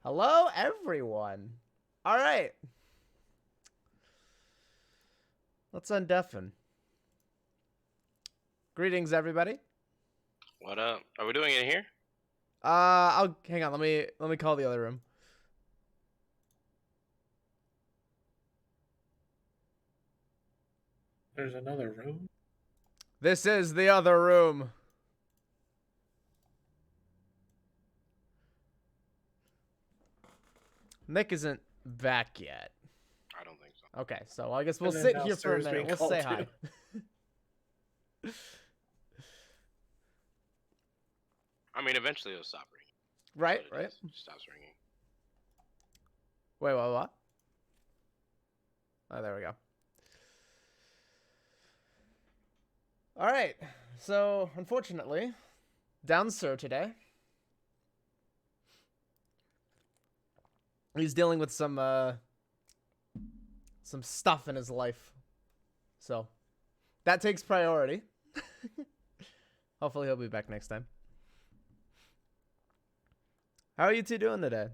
Hello, everyone. All right. Let's undeafen. Greetings, everybody. What up? Are we doing it here? I'll hang on. Let me call the other room. There's another room? This is the other room. Nick isn't back yet. I don't think so. Okay, so I guess we'll And then sit here for a downstairs minute. being We'll called say to. hi. I mean, eventually it'll stop ringing. Right, But it right. just stops ringing. Wait, what? Oh, there we go. All right. So, unfortunately, down Sir today. He's dealing with some stuff in his life. So, that takes priority. Hopefully he'll be back next time. How are you two doing today?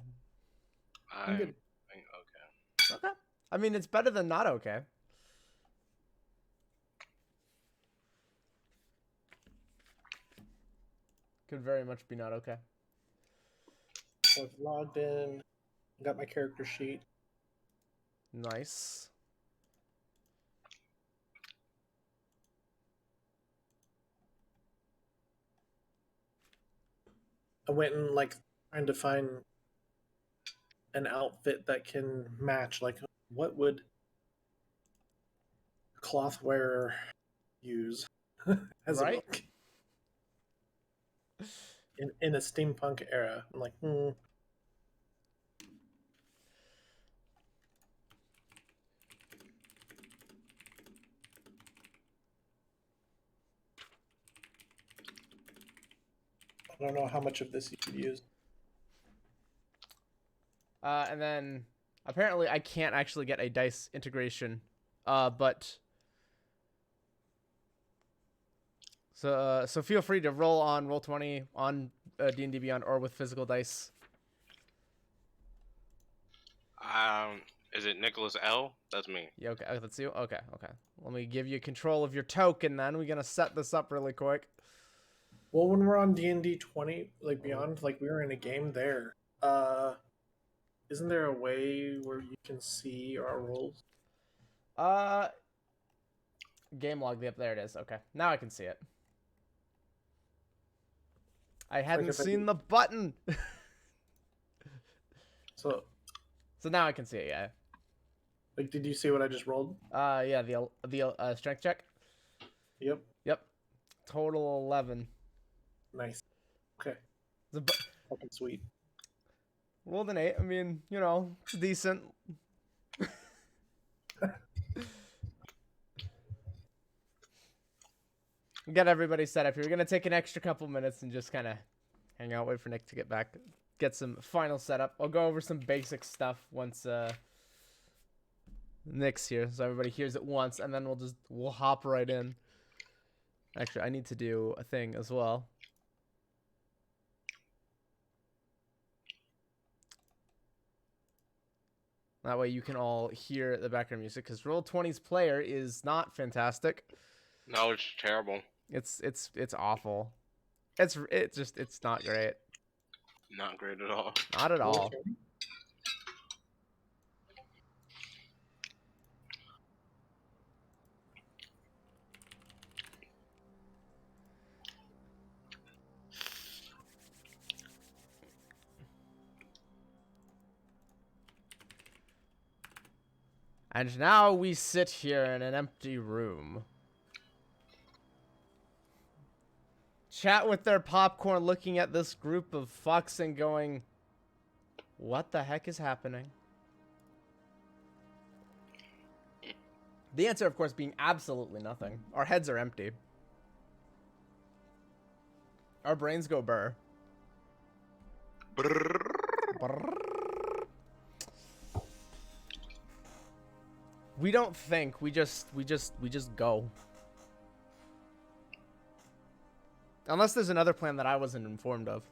I'm good. okay. Okay. I mean, it's better than not okay. Could very much be not okay. So I've logged in, got my character sheet. Nice. I went and trying to find an outfit that can match. Like, what would cloth wearer use as Right? a look in a steampunk era? I'm like, I don't know how much of this you could use. And then apparently I can't actually get a dice integration. But so feel free to roll on Roll20 on D&D Beyond or with physical dice. Is it Nicholas L? That's me. Yeah, okay, that's you. Okay. Let me give you control of your token. Then we're gonna set this up really quick. Well, when we're on D&D 20, Beyond, we were in a game there. Isn't there a way where you can see our rolls? Game log. Yep, there it is. Okay, now I can see it. I hadn't seen the button. So now I can see it. Yeah. did you see what I just rolled? Yeah. The strength check. Yep. Total 11. Nice. Okay. Fucking sweet. Rolled an 8. I mean, it's decent. Get everybody set up here. We're gonna take an extra couple minutes and just kind of hang out, wait for Nick to get back, get some final setup. I'll go over some basic stuff once Nick's here, so everybody hears it once, and then we'll hop right in. Actually, I need to do a thing as well. That way you can all hear the background music, because Roll20's player is not fantastic. No, it's terrible. It's awful. It's not great. Not great at all. Not at all. And now we sit here in an empty room. Chat with their popcorn, looking at this group of fucks and going, what the heck is happening? The answer, of course, being absolutely nothing. Our heads are empty. Our brains go burr. Brrr. We don't think. We just go. Unless there's another plan that I wasn't informed of.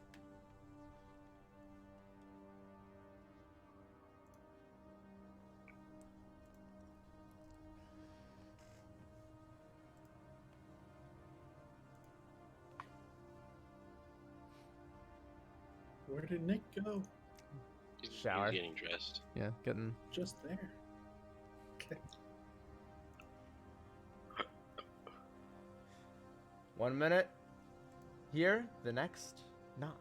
Where did Nick go? Shower. He's getting dressed. Yeah, getting. Just there. Okay. 1 minute. Here, the next, not.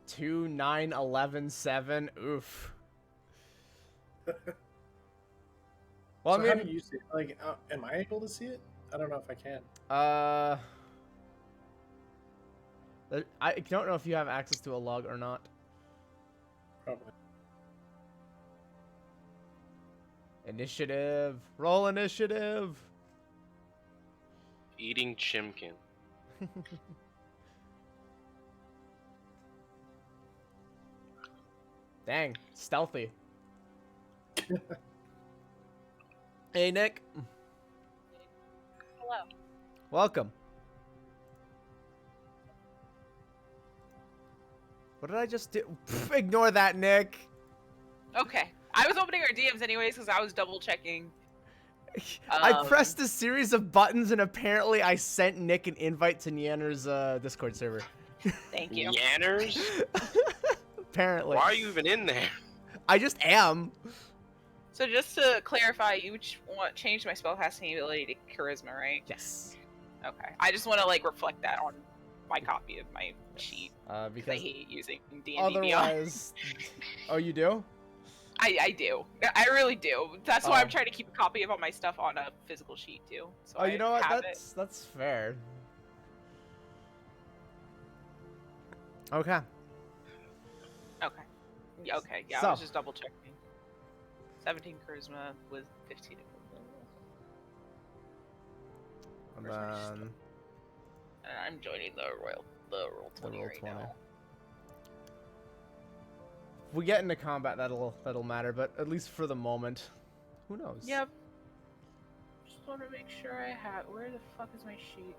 Two, 9, 11, 7. Oof. Well, So I how mean, do you see it? Like, am I able to see it? I don't know if I can. I don't know if you have access to a log or not. Probably. Initiative. Roll initiative. Eating chimkin. Dang, stealthy. Hey, Nick. Hello. Welcome. What did I just do? Pff, ignore that, Nick. Okay. I was opening our DMs anyways because I was double checking. I pressed a series of buttons and apparently I sent Nick an invite to Neander's Discord server. Thank you. Yanners? Apparently. Why are you even in there? I just am. So just to clarify, you changed my spellcasting ability to charisma, right? Yes. Okay. I just want to like reflect that on my copy of my sheet because I Because hate using D&D Beyond. otherwise... Oh, you do? I do. I really do. That's why Oh. I'm trying to keep a copy of all my stuff on a physical sheet too. So Oh, you know what? have That's fair. Okay. it. Okay. Yeah, okay. Yeah, So. I was just double checking. 17 charisma with 15. And Where's my stuff? then... And I'm joining the roll 20 roll right 20. now. If we get into combat, that'll matter, but at least for the moment, who knows? Yep. Just want to make sure I have. Where the fuck is my sheet?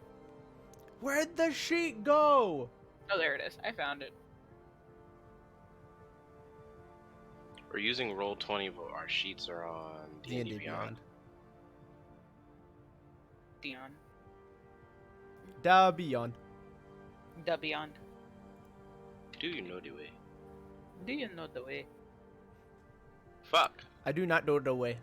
Where'd the sheet go? Oh, there it is. I found it. We're using Roll20, but our sheets are on D&D Beyond. Dion. Da Beyond. The Beyond. Do you know the way? Do you know the way? Fuck. I do not know the way.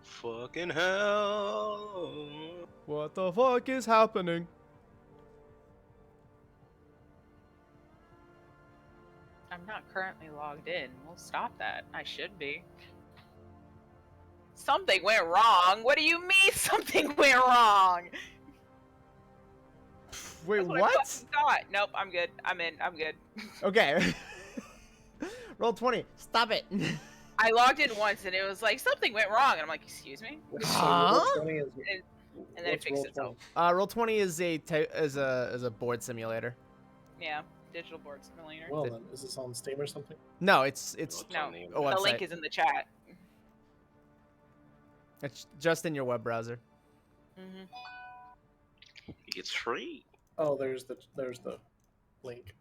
Fucking hell. What the fuck is happening? I'm not currently logged in. We'll stop that. I should be. Something went wrong. What do you mean something went wrong? Wait, That's I what? fucking thought. Nope, I'm good. I'm in. I'm good. Okay. Roll 20. Stop it. I logged in once and it was like something went wrong, and I'm like, excuse me. Huh? So roll 20 is, And then it what's fixed roll itself. 20? Roll 20 is a board simulator. Yeah, digital board simulator. Well then, is this on Steam or something? No, it's No, on the a the website. link is in the chat. It's just in your web browser. Mm-hmm. It's free. Oh, there's the link.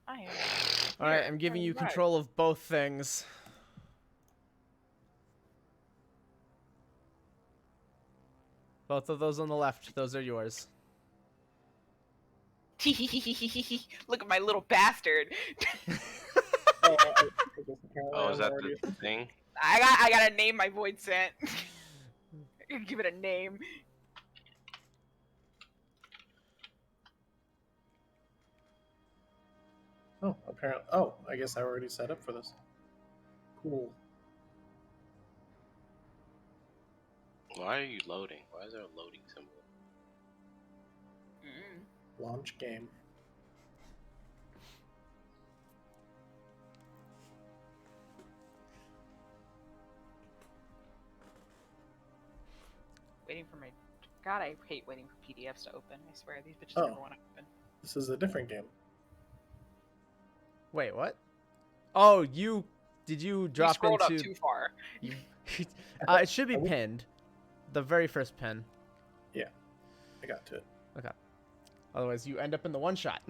I am. All right, Here, I'm giving you right. control of both things. Both of those on the left, those are yours. Look at my little bastard. Oh, I guess apparently Oh, is I'm that already- the thing? I gotta name my void scent. Give it a name. Oh, apparently. Oh, I guess I already set up for this. Cool. Why are you loading? Why is there a loading symbol? Launch game. Waiting for my. God, I hate waiting for PDFs to open. I swear these bitches Oh. never want to open. This is a different game. Wait, what? Oh, did you You drop scrolled into? up too far. You, it should be pinned. The very first pin. I got to it. Otherwise, you end up in the one shot.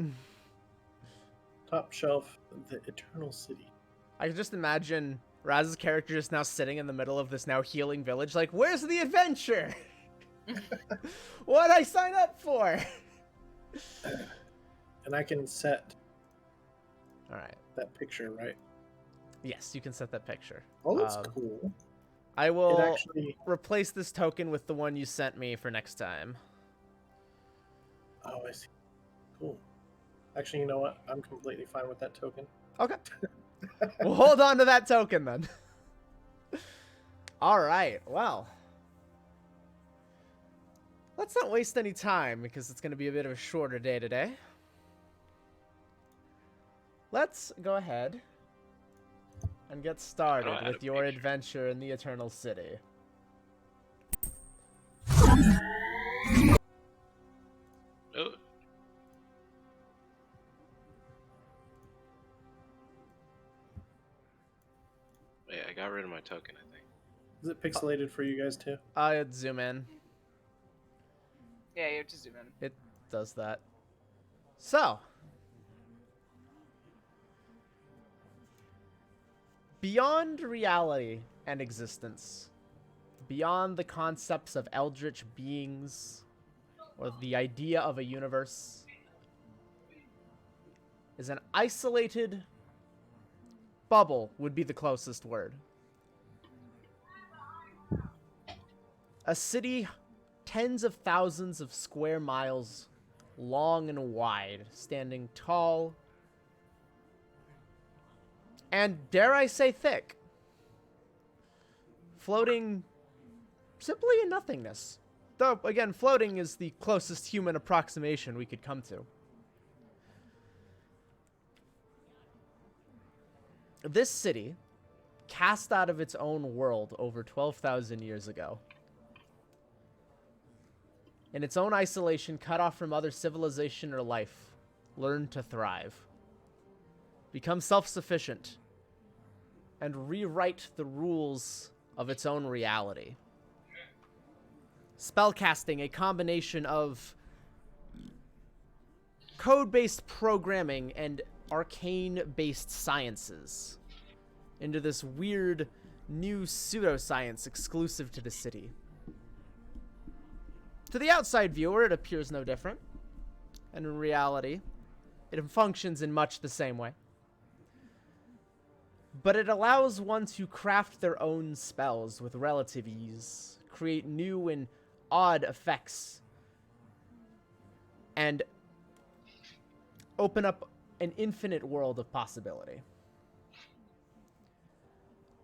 Top shelf, the Eternal City. I can just imagine Raz's character just now sitting in the middle of this now healing village, like, where's the adventure? What'd I sign up for? And I can set All right. that picture, right? Yes, you can set that picture. Oh, that's cool. I It will actually. replace this token with the one you sent me for next time. Oh, I see. Cool. Actually, you know what? I'm completely fine with that token. Okay. We'll hold on to that token then. All right. Well, let's not waste any time because it's going to be a bit of a shorter day today. Let's go ahead and get started add with a your picture. adventure in the Eternal City. Oh, wait, I got rid of my token, I think. Is it pixelated for you guys too? I'd zoom in. Yeah, you have to zoom in. It does that. So, beyond reality and existence, beyond the concepts of eldritch beings or the idea of a universe, is an isolated bubble would be the closest word. A city tens of thousands of square miles long and wide, standing tall and, dare I say, thick, floating simply in nothingness. Though, again, floating is the closest human approximation we could come to. This city, cast out of its own world over 12,000 years ago, in its own isolation, cut off from other civilization or life, learned to thrive, become self-sufficient, and rewrite the rules of its own reality. Spellcasting, a combination of code-based programming and arcane-based sciences, into this weird new pseudoscience exclusive to the city. To the outside viewer, it appears no different, and in reality, it functions in much the same way. But it allows one to craft their own spells with relative ease, create new and odd effects, and open up an infinite world of possibility.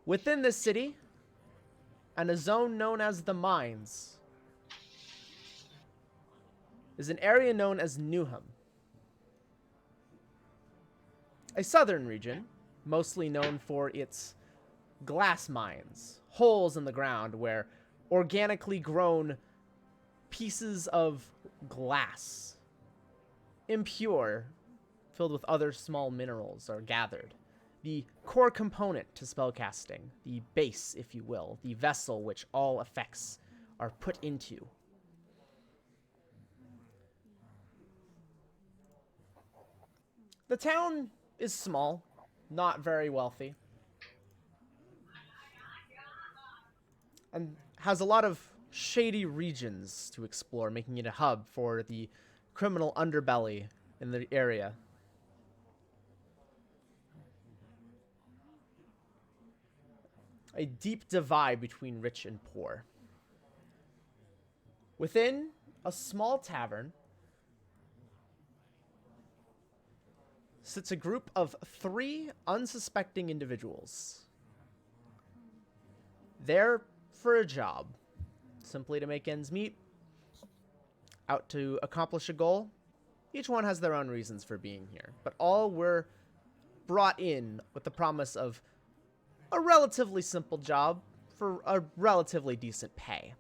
Within this city, and a zone known as the Mines, is an area known as Newham, a southern region, mostly known for its glass mines, holes in the ground where organically grown pieces of glass, impure, filled with other small minerals, are gathered. The core component to spellcasting, the base, if you will, the vessel which all effects are put into. The town is small, not very wealthy, and has a lot of shady regions to explore, making it a hub for the criminal underbelly in the area. A deep divide between rich and poor. Within a small tavern sits a group of 3 unsuspecting individuals. There for a job, simply to make ends meet, out to accomplish a goal. Each one has their own reasons for being here, but all were brought in with the promise of a relatively simple job for a relatively decent pay.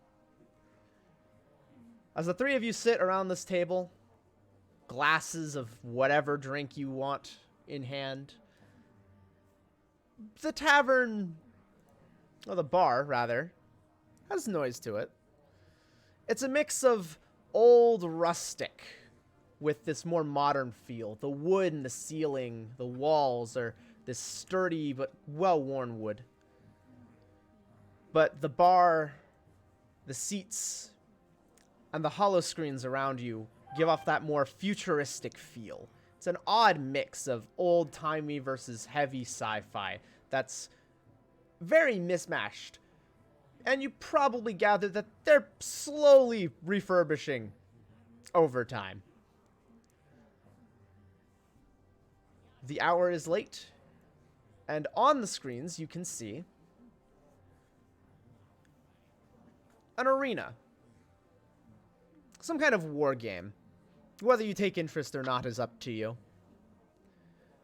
As the 3 of you sit around this table, glasses of whatever drink you want in hand, the tavern, or the bar, rather, has noise to it. It's a mix of old rustic with this more modern feel. The wood in the ceiling, the walls are this sturdy but well-worn wood. But the bar, the seats, and the hollow screens around you give off that more futuristic feel. It's an odd mix of old-timey versus heavy sci-fi that's very mismatched. And you probably gathered that they're slowly refurbishing over time. The hour is late, and on the screens you can see an arena. Some kind of war game. Whether you take interest or not is up to you.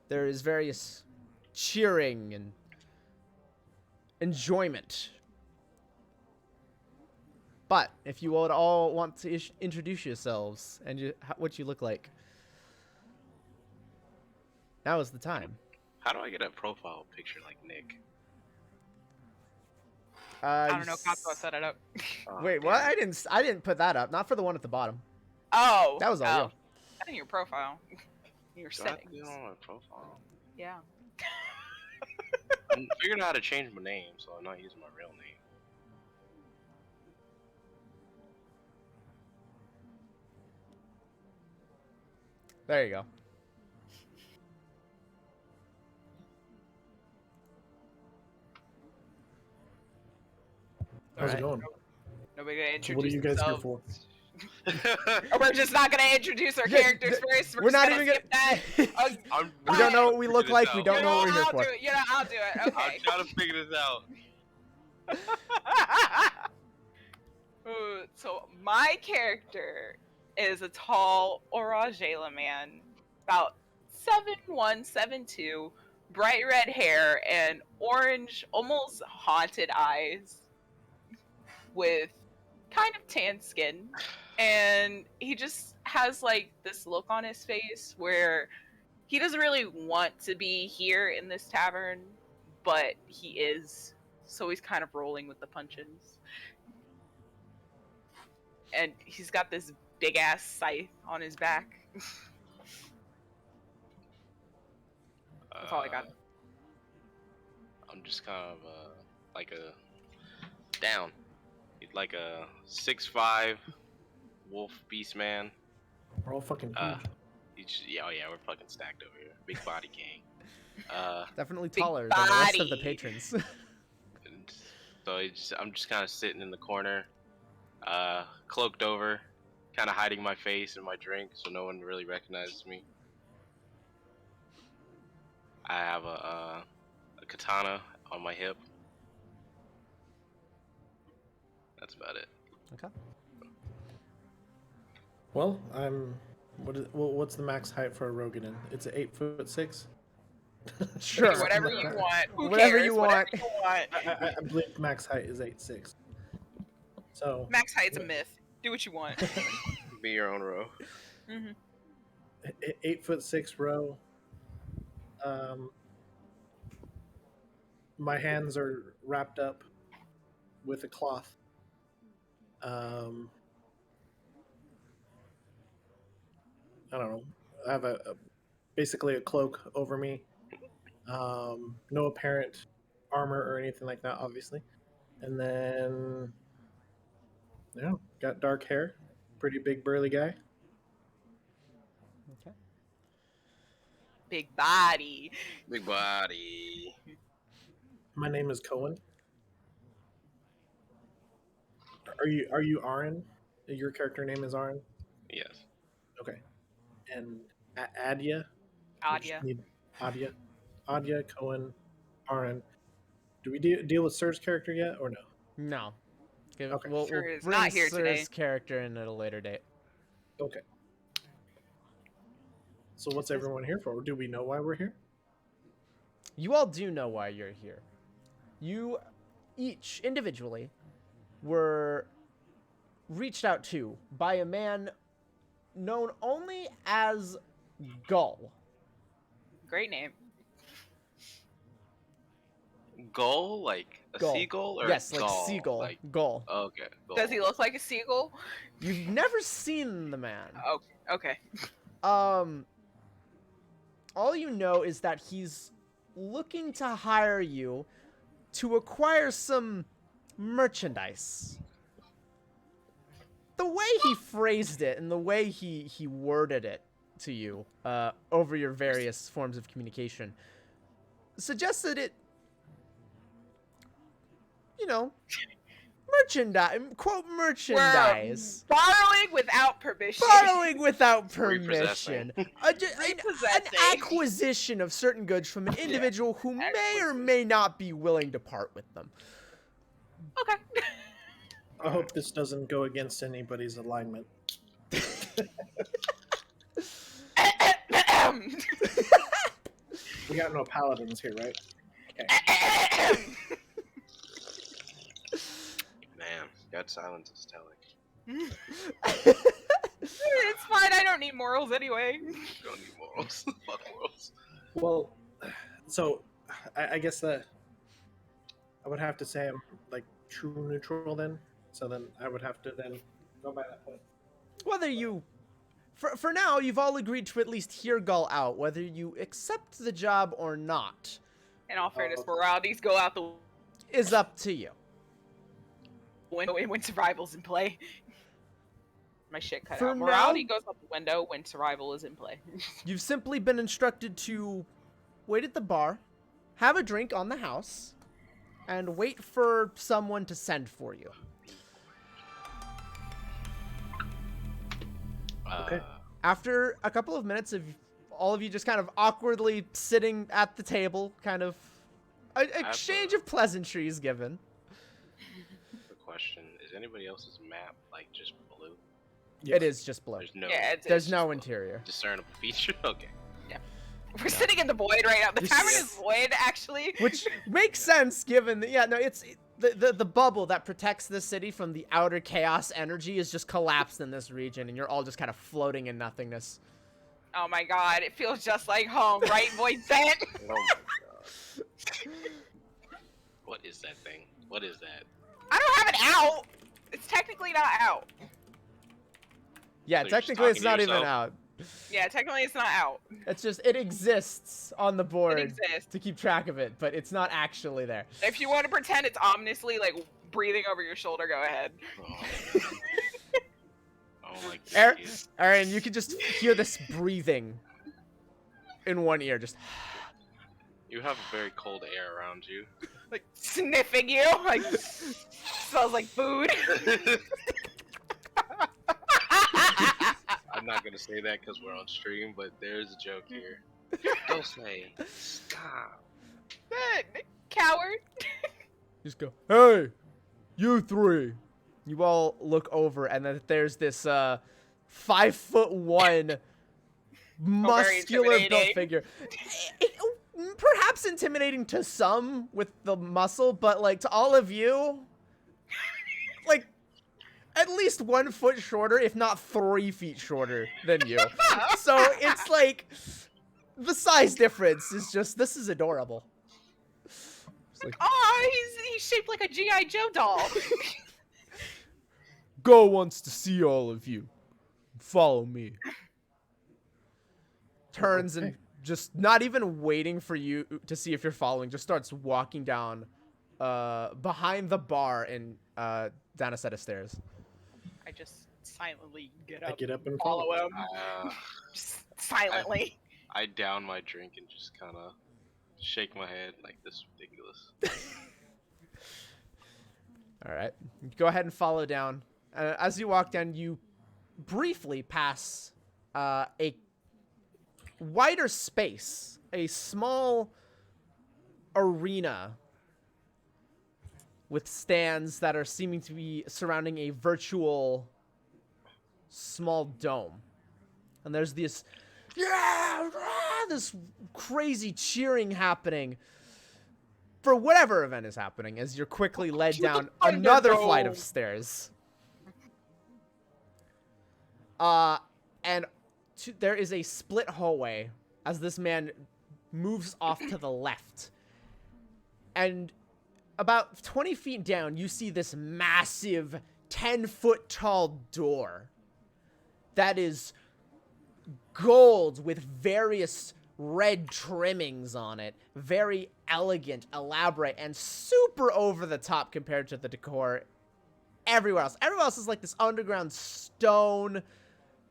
There is various cheering and enjoyment. But if you would all want to introduce yourselves and what you look like, now is the time. How do I get a profile picture like Nick? I don't know. Cosmo set it up. Oh, Wait, damn what? it. I didn't put that up. Not for the one at the bottom. Oh, That was all real. I think your profile. Your Do I have to settings. do it on my profile? Yeah. I'm figuring out how to change my name, so I'm not using my real name. There you go. How's it Alright. going? Nobody gonna So introduce what are you guys here themselves. for? Or we're just not gonna introduce our Yeah, characters first. we're just not gonna even skip that. Oh, We don't know what we look Figure like. this We out. don't know what we're here I'll for. do it. I'll do it. Okay. I'm trying to figure this out. Ooh, so my character is a tall Orangela man, about 7'1", 7'2", bright red hair and orange, almost haunted eyes, with kind of tan skin, and he just has like this look on his face where he doesn't really want to be here in this tavern, but he is, so he's kind of rolling with the punches. And he's got this big ass scythe on his back. That's all I got. I'm just kind of like a down. He's like a 6'5" wolf beast man. We're all fucking huge. Oh yeah, we're fucking stacked over here. Big body gang. Definitely Big taller than the rest of the body. patrons. And so I'm just kind of sitting in the corner, cloaked over, kind of hiding my face and my drink so no one really recognizes me. I have a katana on my hip. That's about it. Okay. Well, what's the max height for a Roganin? It's 8'6". Sure. Whatever you want. Who Whatever cares? you Whatever want. you want. I believe max height is 8'6". So Max height's a myth. Do what you want. Be your own row. Hmm 8'6" row. My hands are wrapped up with a cloth. I don't know. I have basically a cloak over me. No apparent armor or anything like that, obviously. And then, yeah, got dark hair. Pretty big burly guy. Okay. Big body. Big body. My name is Cohen. Are you Aaron? Your character name is Aaron? Yes. Okay. And Adia? Adia. Adia, Cohen, Aaron. Do we deal with Sir's character yet or no? No. Okay. We'll Sir is bring not here Sir's today. character in at a later date. Okay. So what's everyone here for? Do we know why we're here? You all do know why you're here. You each individually were reached out to by a man known only as Gull. Great name. Gull, like a Gull. seagull, or Yes, like gull? seagull. Like, Gull. okay. Gull. Does he look like a seagull? You've never seen the man. Oh, okay. all you know is that he's looking to hire you to acquire some merchandise. The way he phrased it and the way he worded it to you over your various forms of communication suggests that it, you know, merchandise, quote, merchandise. We're borrowing without permission. Borrowing without Repossessing. permission. An Repossessing. acquisition of certain goods from an individual who may or may not be willing to part with them. Okay. I hope this doesn't go against anybody's alignment. We got no paladins here, right? Okay. Man, that silence is telling. It's fine. I don't need morals anyway. You don't need morals. Fuck morals. Well, so I guess that I would have to say I'm like true neutral then. So then I would have to then go by that point. Whether you, for now, you've all agreed to at least hear Gull out, whether you accept the job or not. In all fairness, moralities go out the Is up to you. window when survival's in play. My shit cut For out. Morality goes out the window when survival is in play. You've simply been instructed to wait at the bar, have a drink on the house, and wait for someone to send for you. Okay. After a couple of minutes of all of you just kind of awkwardly sitting at the table, kind of an exchange of pleasantries given. The question is, anybody else's map like just blue? Yes. It is just blue. There's no There's no interior. discernible feature. Okay. We're sitting in the void right now. The You're tavern is void, actually. Which makes sense given that, yeah, no, it's the bubble that protects this city from the outer chaos energy is just collapsed in this region, and you're all just kind of floating in nothingness. Oh my god, it feels just like home, right, Void Set? Oh my god. What is that thing? What is that? I don't have it out. It's technically not out. Yeah, So you're just technically it's talking not to even yourself? out. Yeah, technically it's not out. It's just, it exists on the board It exists. to keep track of it, but it's not actually there. If you want to pretend it's ominously like breathing over your shoulder, go ahead. Oh, oh my Aaron, god. Aaron, you can just hear this breathing in one ear, just... You have very cold air around you. Like sniffing you, like smells like food. I'm not gonna say that because we're on stream, but there's a joke here. Don't say stop. Coward. Just go, hey, you three. You all look over, and then there's this 5'1" muscular built intimidating. figure. Perhaps intimidating to some with the muscle, but like to all of you, like at least 1 foot shorter, if not 3 feet shorter than you. So it's like the size difference is just, this is adorable. It's like, Oh, he's shaped like a G.I. Joe doll. Go wants to see all of you. Follow me. Turns and just not even waiting for you to see if you're following, just starts walking down behind the bar and down a set of stairs. I just silently get I up, get up and follow follow. him, just silently. I down my drink and just kind of shake my head like this is ridiculous. All right. Go ahead and follow down. As you walk down, you briefly pass a wider space, a small arena with stands that are seeming to be surrounding a virtual small dome. And there's this, this crazy cheering happening for whatever event is happening as you're quickly led down another flight of stairs. And there is a split hallway as this man moves off to the left. And about 20 feet down, you see this massive 10-foot tall door that is gold with various red trimmings on it. Very elegant, elaborate, and super over the top compared to the decor everywhere else. Everywhere else is like this underground stone,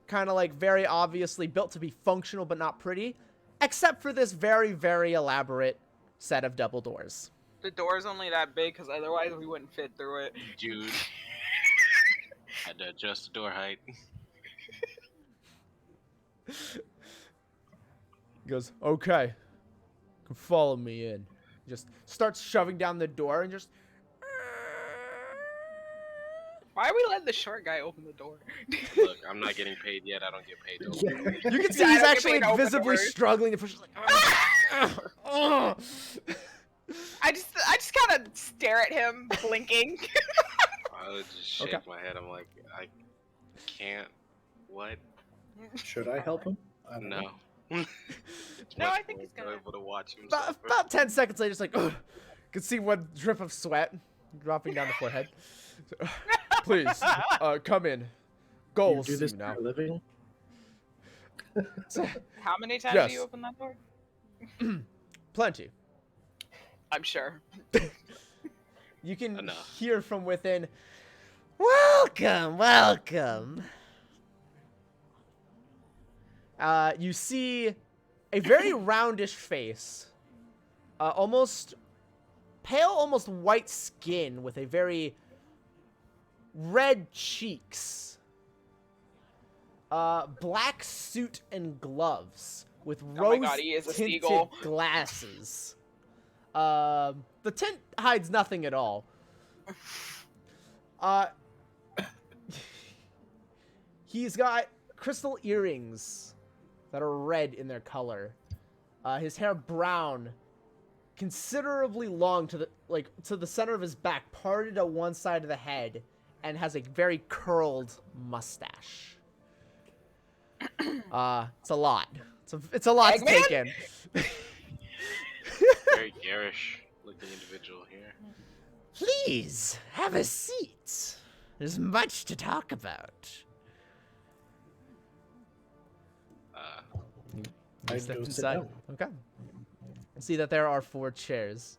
kind of like very obviously built to be functional but not pretty, except for this very, very elaborate set of double doors. The door's only that big because otherwise we wouldn't fit through it. Dude. Had to adjust the door height. He goes, okay, you can follow me in. He just starts shoving down the door and just... Why are we letting the short guy open the door? Look, I'm not getting paid yet. I don't get paid to open Yeah. You can see Yeah, I he's don't get actually paid to open visibly doors. struggling to push. Like, I just kind of stare at him, blinking. I would just shake my head. I'm like, I can't. What? Should I help him? I don't know. No. No, I think he's gonna- able to watch him. about 10 seconds later, just like, ugh. You can see one drip of sweat dropping down the forehead. So, please, come in. You Goals, do this you for know. a living? How many times Yes. do you open that door? Plenty. I'm sure. You can Enough. hear from within, welcome, welcome. You see a very roundish face, almost pale, almost white skin with a very red cheeks, black suit and gloves with Oh my God, he is a rose-tinted seagull. glasses. The tint hides nothing at all. He's got crystal earrings that are red in their color. His hair brown, considerably long to the center of his back, parted at one side of the head, and has a very curled mustache. It's a lot. It's a lot to Eggman? take in. Very garish looking individual here. Please, have a seat. There's much to talk about. I Step go sit inside. down. Okay. See that there are 4 chairs.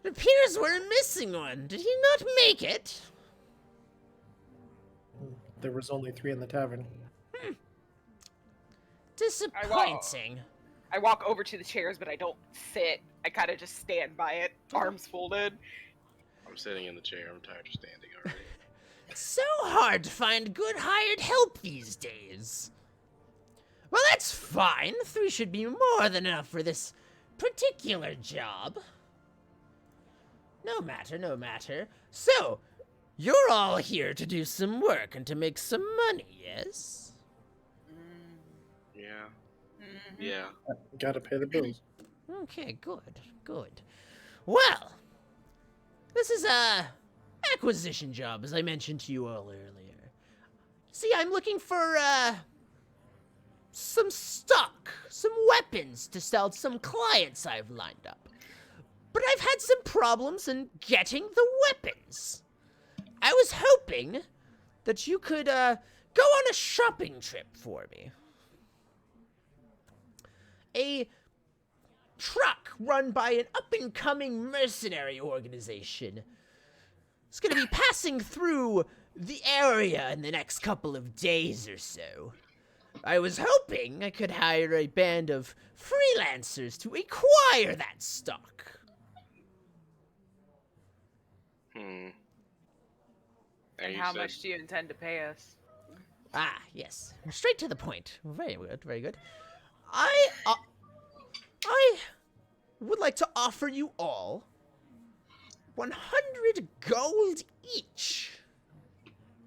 It appears we're missing one. Did he not make it? There was only 3 in the tavern. Disappointing. I walk over to the chairs, but I don't sit. I kind of just stand by it, arms folded. I'm sitting in the chair. I'm tired of standing already. It's so hard to find good hired help these days. Well, that's fine. 3 should be more than enough for this particular job. No matter, no matter. So, you're all here to do some work and to make some money, yes? Yeah. Mhm. Yeah. Gotta pay the bills. Okay, good, good. Well, this is a acquisition job, as I mentioned to you all earlier. See, I'm looking for, some stock, some weapons to sell to some clients I've lined up. But I've had some problems in getting the weapons. I was hoping that you could, go on a shopping trip for me. A truck run by an up-and-coming mercenary organization. It's gonna be passing through the area in the next couple of days or so. I was hoping I could hire a band of freelancers to acquire that stock. And And you how said- much do you intend to pay us? Ah, yes. Straight to the point. Very good, very good. I would like to offer you all 100 gold each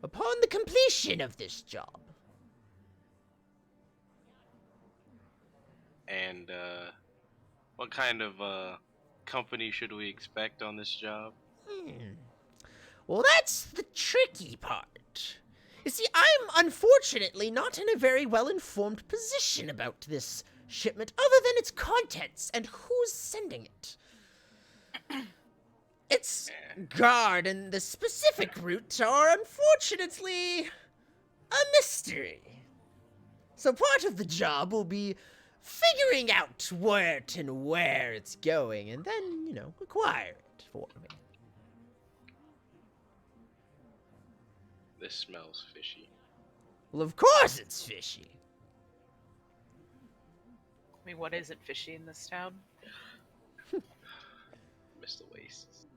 upon the completion of this job. And what kind of company should we expect on this job? Well, that's the tricky part. You see, I'm unfortunately not in a very well-informed position about this shipment, other than its contents and who's sending it. Its guard and the specific route are unfortunately a mystery. So part of the job will be figuring out what and where it's going, and then, acquire it for me. This smells fishy. Well, of course it's fishy. I mean, what isn't fishy in this town? Missed the wastes.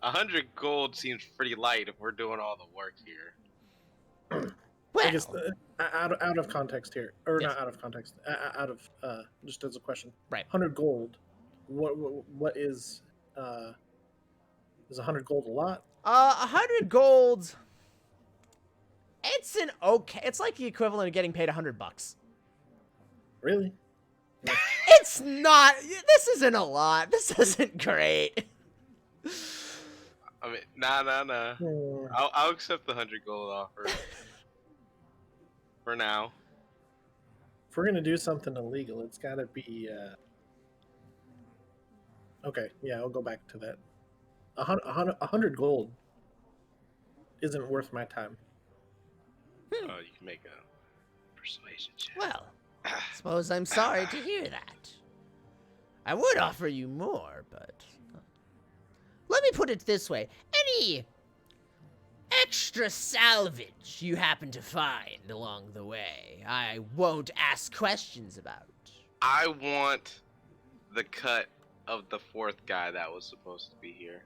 100 gold seems pretty light if we're doing all the work here. Well, I guess out of context here, or Yes. not out of context, out of just as a question. Right. 100 gold. What is 100 gold a lot? 100 gold. It's it's like the equivalent of getting paid $100. Really? It's not. This isn't a lot. This isn't great. I mean, nah. Hmm. I'll accept the 100 gold offer. For now. If we're gonna do something illegal, it's gotta be. Okay, yeah, I'll go back to that. 100 gold isn't worth my time. Oh, you can make a persuasion check. Well, suppose I'm sorry to hear that. I would offer you more, but let me put it this way. Any extra salvage you happen to find along the way, I won't ask questions about. I want the cut of the fourth guy that was supposed to be here.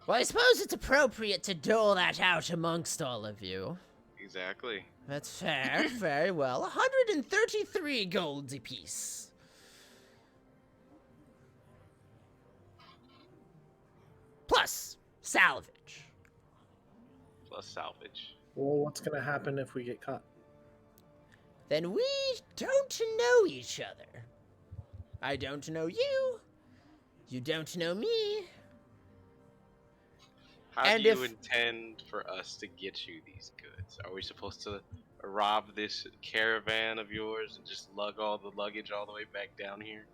Well, I suppose it's appropriate to dole that out amongst all of you. Exactly. That's fair. Very well. 133 gold apiece. Plus salvage. Plus salvage. Well, what's gonna happen if we get caught? Then we don't know each other. I don't know you. You don't know me. How And do you if- intend for us to get you these goods? Are we supposed to rob this caravan of yours and just lug all the luggage all the way back down here?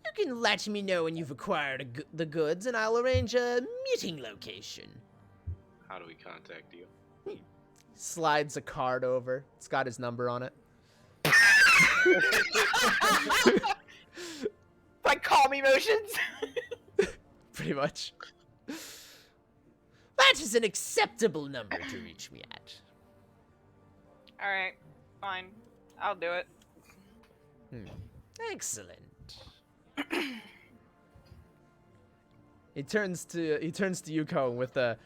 You can let me know when you've acquired the goods, and I'll arrange a meeting location. How do we contact you? Slides a card over. It's got his number on it. Like calm emotions. Pretty much. That is an acceptable number to reach me at. All right, fine. I'll do it. Excellent. He turns to Yuko with a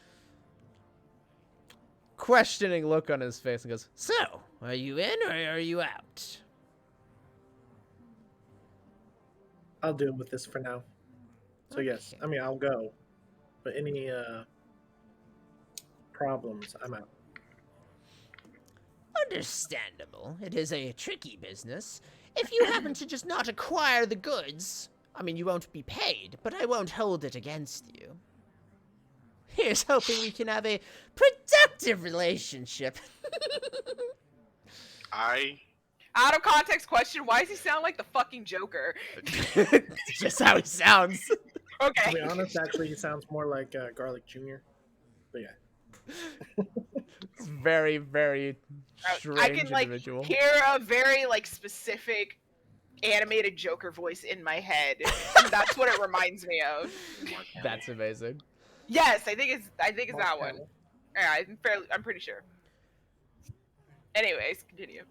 questioning look on his face and goes, "So, are you in or are you out?" I'll deal with this for now. So yes, Okay. I mean I'll go, but any problems, I'm out. Understandable. It is a tricky business. If you happen to just not acquire the goods, I mean, you won't be paid, but I won't hold it against you. Here's hoping we can have a productive relationship. Out of context question, why does he sound like the fucking Joker? It's just how he sounds. To Okay. be honest, actually, he sounds more like Garlic Jr. But yeah. It's very, very strange I can like individual. hear a very like specific animated Joker voice in my head. That's what it reminds me of. That's amazing. Yes, I think it's Mark that one. Hamill. Yeah, I'm pretty sure. Anyways, continue.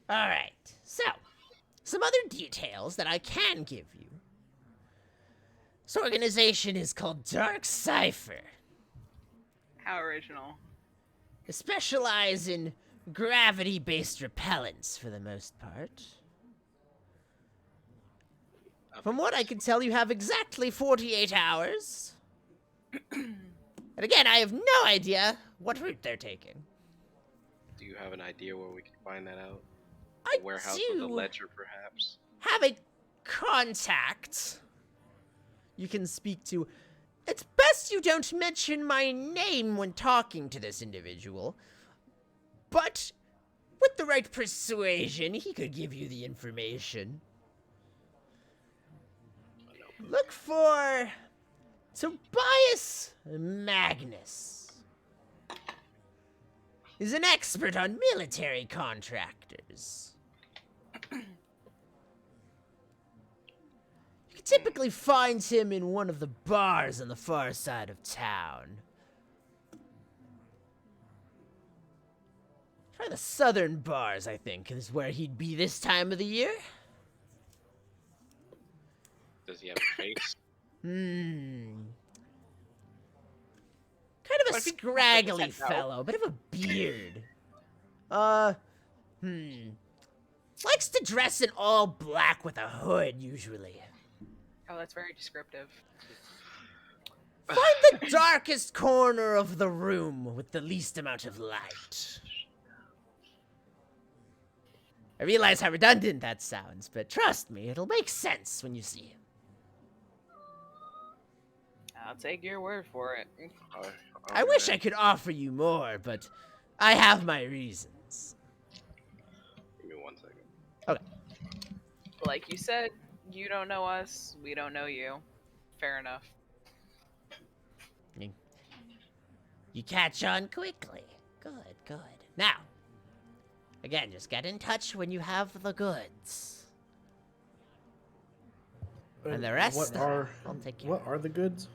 All right. So, some other details that I can give you. This organization is called Dark Cipher. How original. They specialize in gravity-based repellents for the most part. From what I can tell, you have exactly 48 hours. And again, I have no idea what route they're taking. Do you have an idea where we can find that out? I A warehouse with a do ledger, perhaps? have a contact you can speak to. It's best you don't mention my name when talking to this individual. But with the right persuasion, he could give you the information. Look for Tobias Magnus. He's an expert on military contractors. You can typically find him in one of the bars on the far side of town. Try the southern bars, I think, is where he'd be this time of the year. Does he have a face? Kind of a What if he- scraggly no? fellow, bit of a beard. Likes to dress in all black with a hood, usually. Oh, that's very descriptive. Find the darkest corner of the room with the least amount of light. I realize how redundant that sounds, but trust me, it'll make sense when you see him. I'll take your word for it. I wish I could offer you more, but I have my reasons. Give me 1 second. Okay. Like you said, you don't know us, we don't know you. Fair enough. You catch on quickly. Good, good. Now, again, just get in touch when you have the goods. And the rest, I'll take care What are the goods?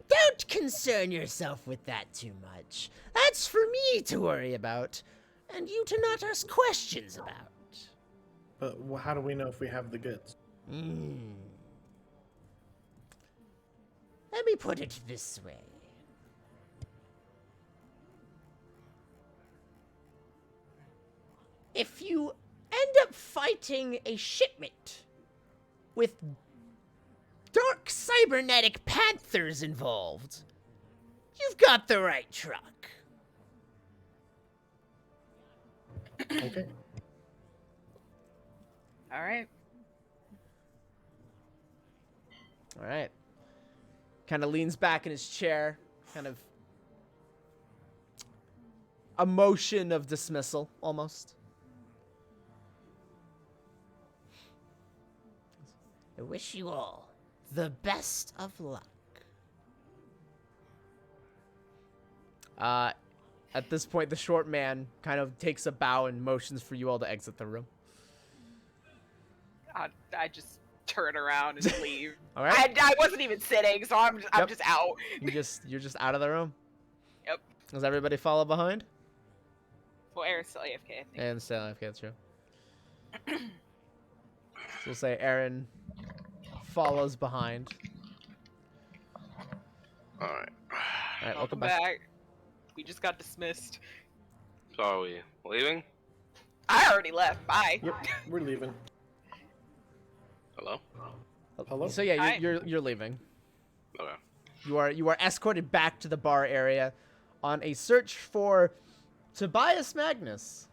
Don't concern yourself with that too much. That's for me to worry about, and you to not ask questions about. But how do we know if we have the goods? Let me put it this way. If you end up fighting a shipment with dark cybernetic panthers involved, you've got the right truck. Okay. All right. All right. Kind of leans back in his chair, kind of a motion of dismissal, almost. I wish you all the best of luck. At this point, the short man kind of takes a bow and motions for you all to exit the room. I just turn around and leave. All right. I wasn't even sitting, so I'm Yep. just out. You're just out of the room. Yep. Does everybody follow behind? Well, Aaron's still AFK, I think. And so, okay, that's true. So we'll say Aaron follows behind. All right. All right, welcome Welcome back. back. We just got dismissed. So are we leaving? I already left. Bye. Yep, we're leaving. Hello? Hello? So yeah, Hi. you're leaving. Okay. You are escorted back to the bar area on a search for Tobias Magnus.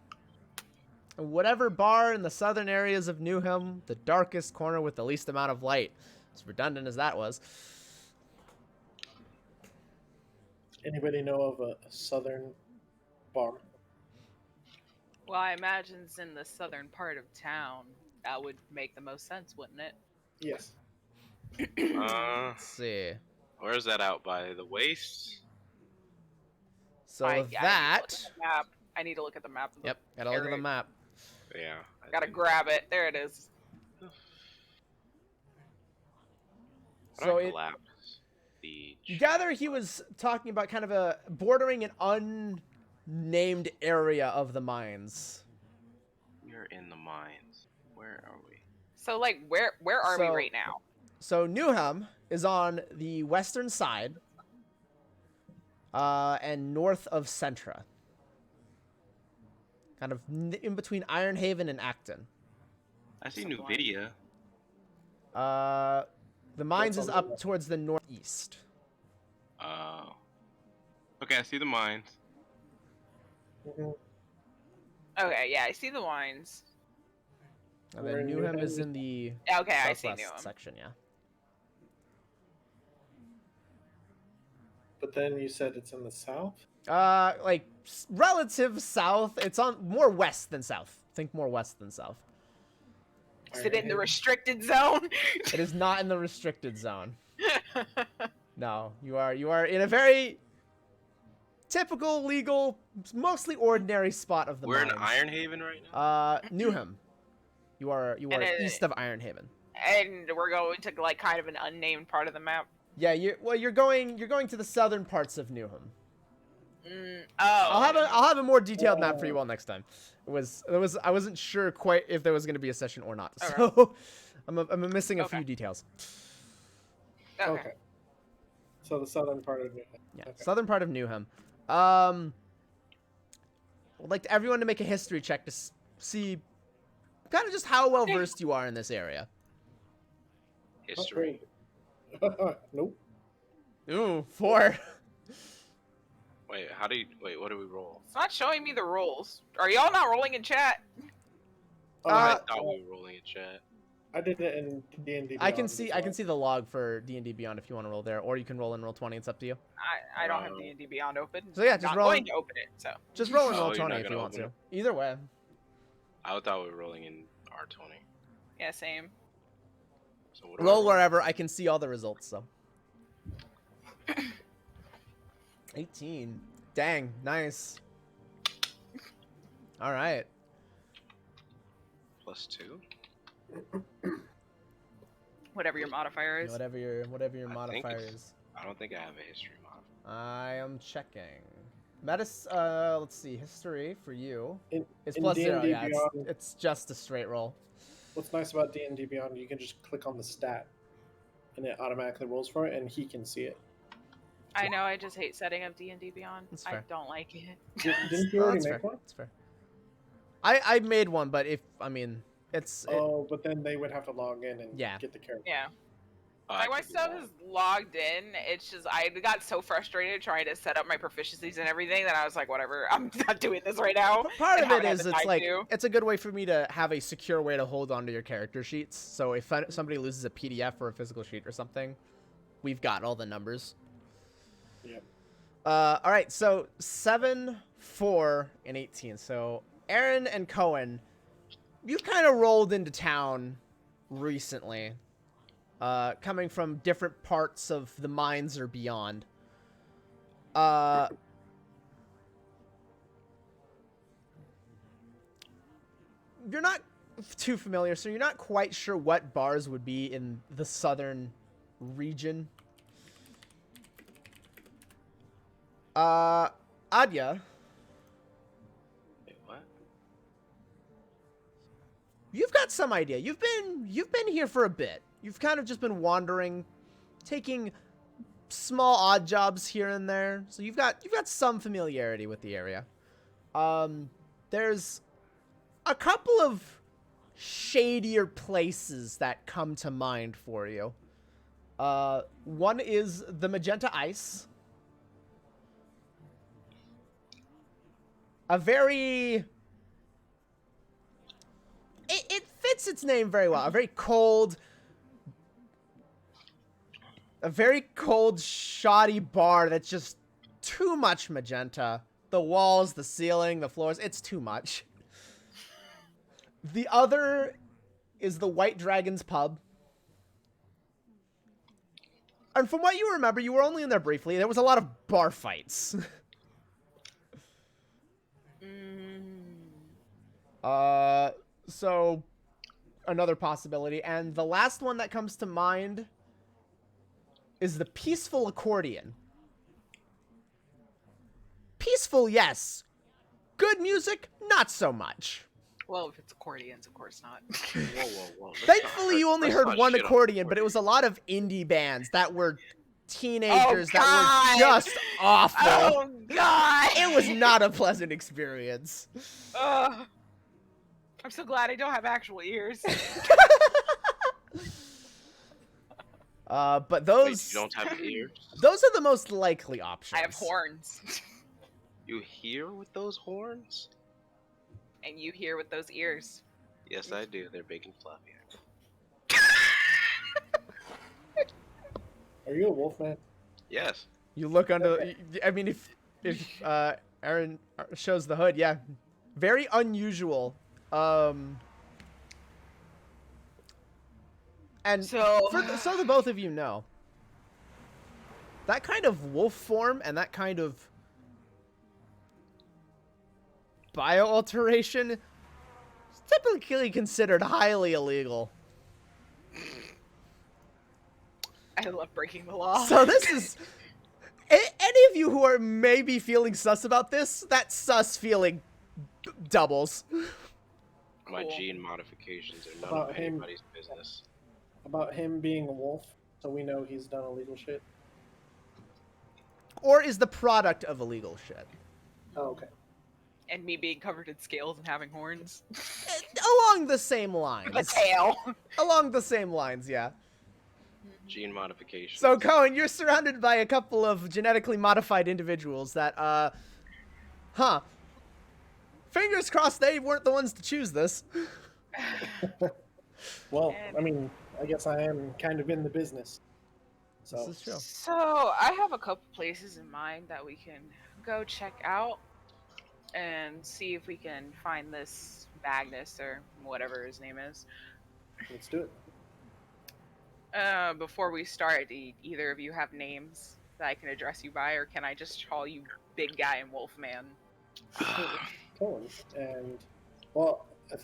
Whatever bar in the southern areas of Newham, the darkest corner with the least amount of light. As redundant as that was. Anybody know of a southern bar? Well, I imagine it's in the southern part of town. That would make the most sense, wouldn't it? Yes. Let's see. Where's that out by the waist? So I that. I need to look at the map. Of the Yep, gotta look at the area. map. Yeah. Gotta grab it. There it is. So it, The you gather he was talking about kind of a bordering an unnamed area of the mines. We're in the mines. Where are we? So, like, where are we So- right now? So Newham is on the western side, and north of Centra. Kind of in between Ironhaven and Acton. I see Something like- Nvidia. The mines What's is on the up left? towards the northeast. Oh. Okay, I see the mines. Mhm. Okay, yeah, I see the wines. And We're then in Newham is Newham. in the Okay, I see southwest Newham. section, yeah. But then you said it's in the south? Like relative south. It's on more west than south. Think more west than south. Is it in the restricted zone? It is not in the restricted zone. No, you are in a very typical, legal, mostly ordinary spot of the We're in mines. Ironhaven right now. Newham. You are And east of Ironhaven. And we're going to like kind of an unnamed part of the map. Yeah, you're going to the southern parts of Newham. Oh. I'll have a more detailed map for you all next time. I wasn't sure quite if there was going to be a session or not. So I'm missing a few details. Okay. So the southern part of Newham. Yeah, Okay. southern part of Newham. I'd like everyone to make a history check to see kind of just how well versed you are in this area. History. Nope. Ooh, 4. Wait, what do we roll? It's not showing me the rules. Are y'all not rolling in chat? I thought we were rolling in chat. I did it in D&D. I can see the log for D&D Beyond if you want to roll there, or you can roll in Roll20. It's up to you. I don't have D&D Beyond open. So yeah, I'm just not roll. going to open it. So Just roll in Oh, you're Roll20 not if you gonna want open to. Either way. I thought we were rolling in R20. yeah, same. So what do I Roll roll? wherever. I can see all the results. So. 18. Dang, nice. All right. +2. Whatever your modifier is. Whatever your I modifier think is. I don't think I have a history modifier. I am checking. Let's see. History for you. It's in +0. D&D Yeah, Beyond- it's just a straight roll. What's nice about D&D Beyond, you can just click on the stat, and it automatically rolls for it, and he can see it. I know. I just hate setting up D&D Beyond. That's I fair. don't like it. Didn't you No, already that's make fair. one? That's fair. I made one, but But then they would have to log in and Yeah. get the character. Yeah. I Like my can do stuff that. is logged in. It's just I got so frustrated trying to set up my proficiencies and everything that I was like, whatever, I'm not doing this right now. part and of it haven't had is the it's time like to. it's a good way for me to have a secure way to hold onto your character sheets. So if somebody loses a PDF or a physical sheet or something, we've got all the numbers. Yep. All right, so 7, 4, and 18. So Aaron and Cohen, you kind of rolled into town recently, coming from different parts of the mines or beyond. You're not too familiar, so you're not quite sure what bars would be in the southern region. Adya, Wait, what? you've got some idea. You've been here for a bit. You've kind of just been wandering, taking small odd jobs here and there. So you've got some familiarity with the area. There's a couple of shadier places that come to mind for you. One is the Magenta Ice. A very... It fits its name very well. A very cold, shoddy bar that's just too much magenta. The walls, the ceiling, the floors, it's too much. The other is the White Dragon's Pub. And from what you remember, you were only in there briefly. There was a lot of bar fights. So another possibility. And the last one that comes to mind is the Peaceful Accordion. Peaceful, yes. Good music, not so much. Well, if it's accordions, of course not. Whoa. Let's Thankfully, you only let's heard not one shit on accordion, but it was a lot of indie bands that were teenagers Oh, that were God. just awful. Oh God! It was not a pleasant experience. Ugh. I'm so glad I don't have actual ears. But Wait, those you don't have ears? those are the most likely options. I have horns, You hear with those horns? and you hear with those ears. Yes, I do. They're big and fluffy. Are you a wolf man? Yes. You look under. I mean, if Aaron shows the hood, yeah, very unusual. And So, so the both of you know, that kind of wolf form and that kind of bio-alteration is typically considered highly illegal. I love breaking the law. So this is... Any of you who are maybe feeling sus about this, that sus feeling doubles. My Cool. gene modifications are none About of him. anybody's business. About him being a wolf, so we know he's done illegal shit. Or is the product of illegal shit. Oh, okay. And me being covered in scales and having horns. Along the same lines. The tail. Along the same lines, yeah. Gene modification. So, Cohen, you're surrounded by a couple of genetically modified individuals that, fingers crossed they weren't the ones to choose this. Well, I mean, I guess I am kind of in the business. So This is true. So I have a couple places in mind that we can go check out and see if we can find this Magnus or whatever his name is. let's do it. Before we start, do either of you have names that I can address you by, or can I just call you Big Guy and Wolfman? Cohen. And well, I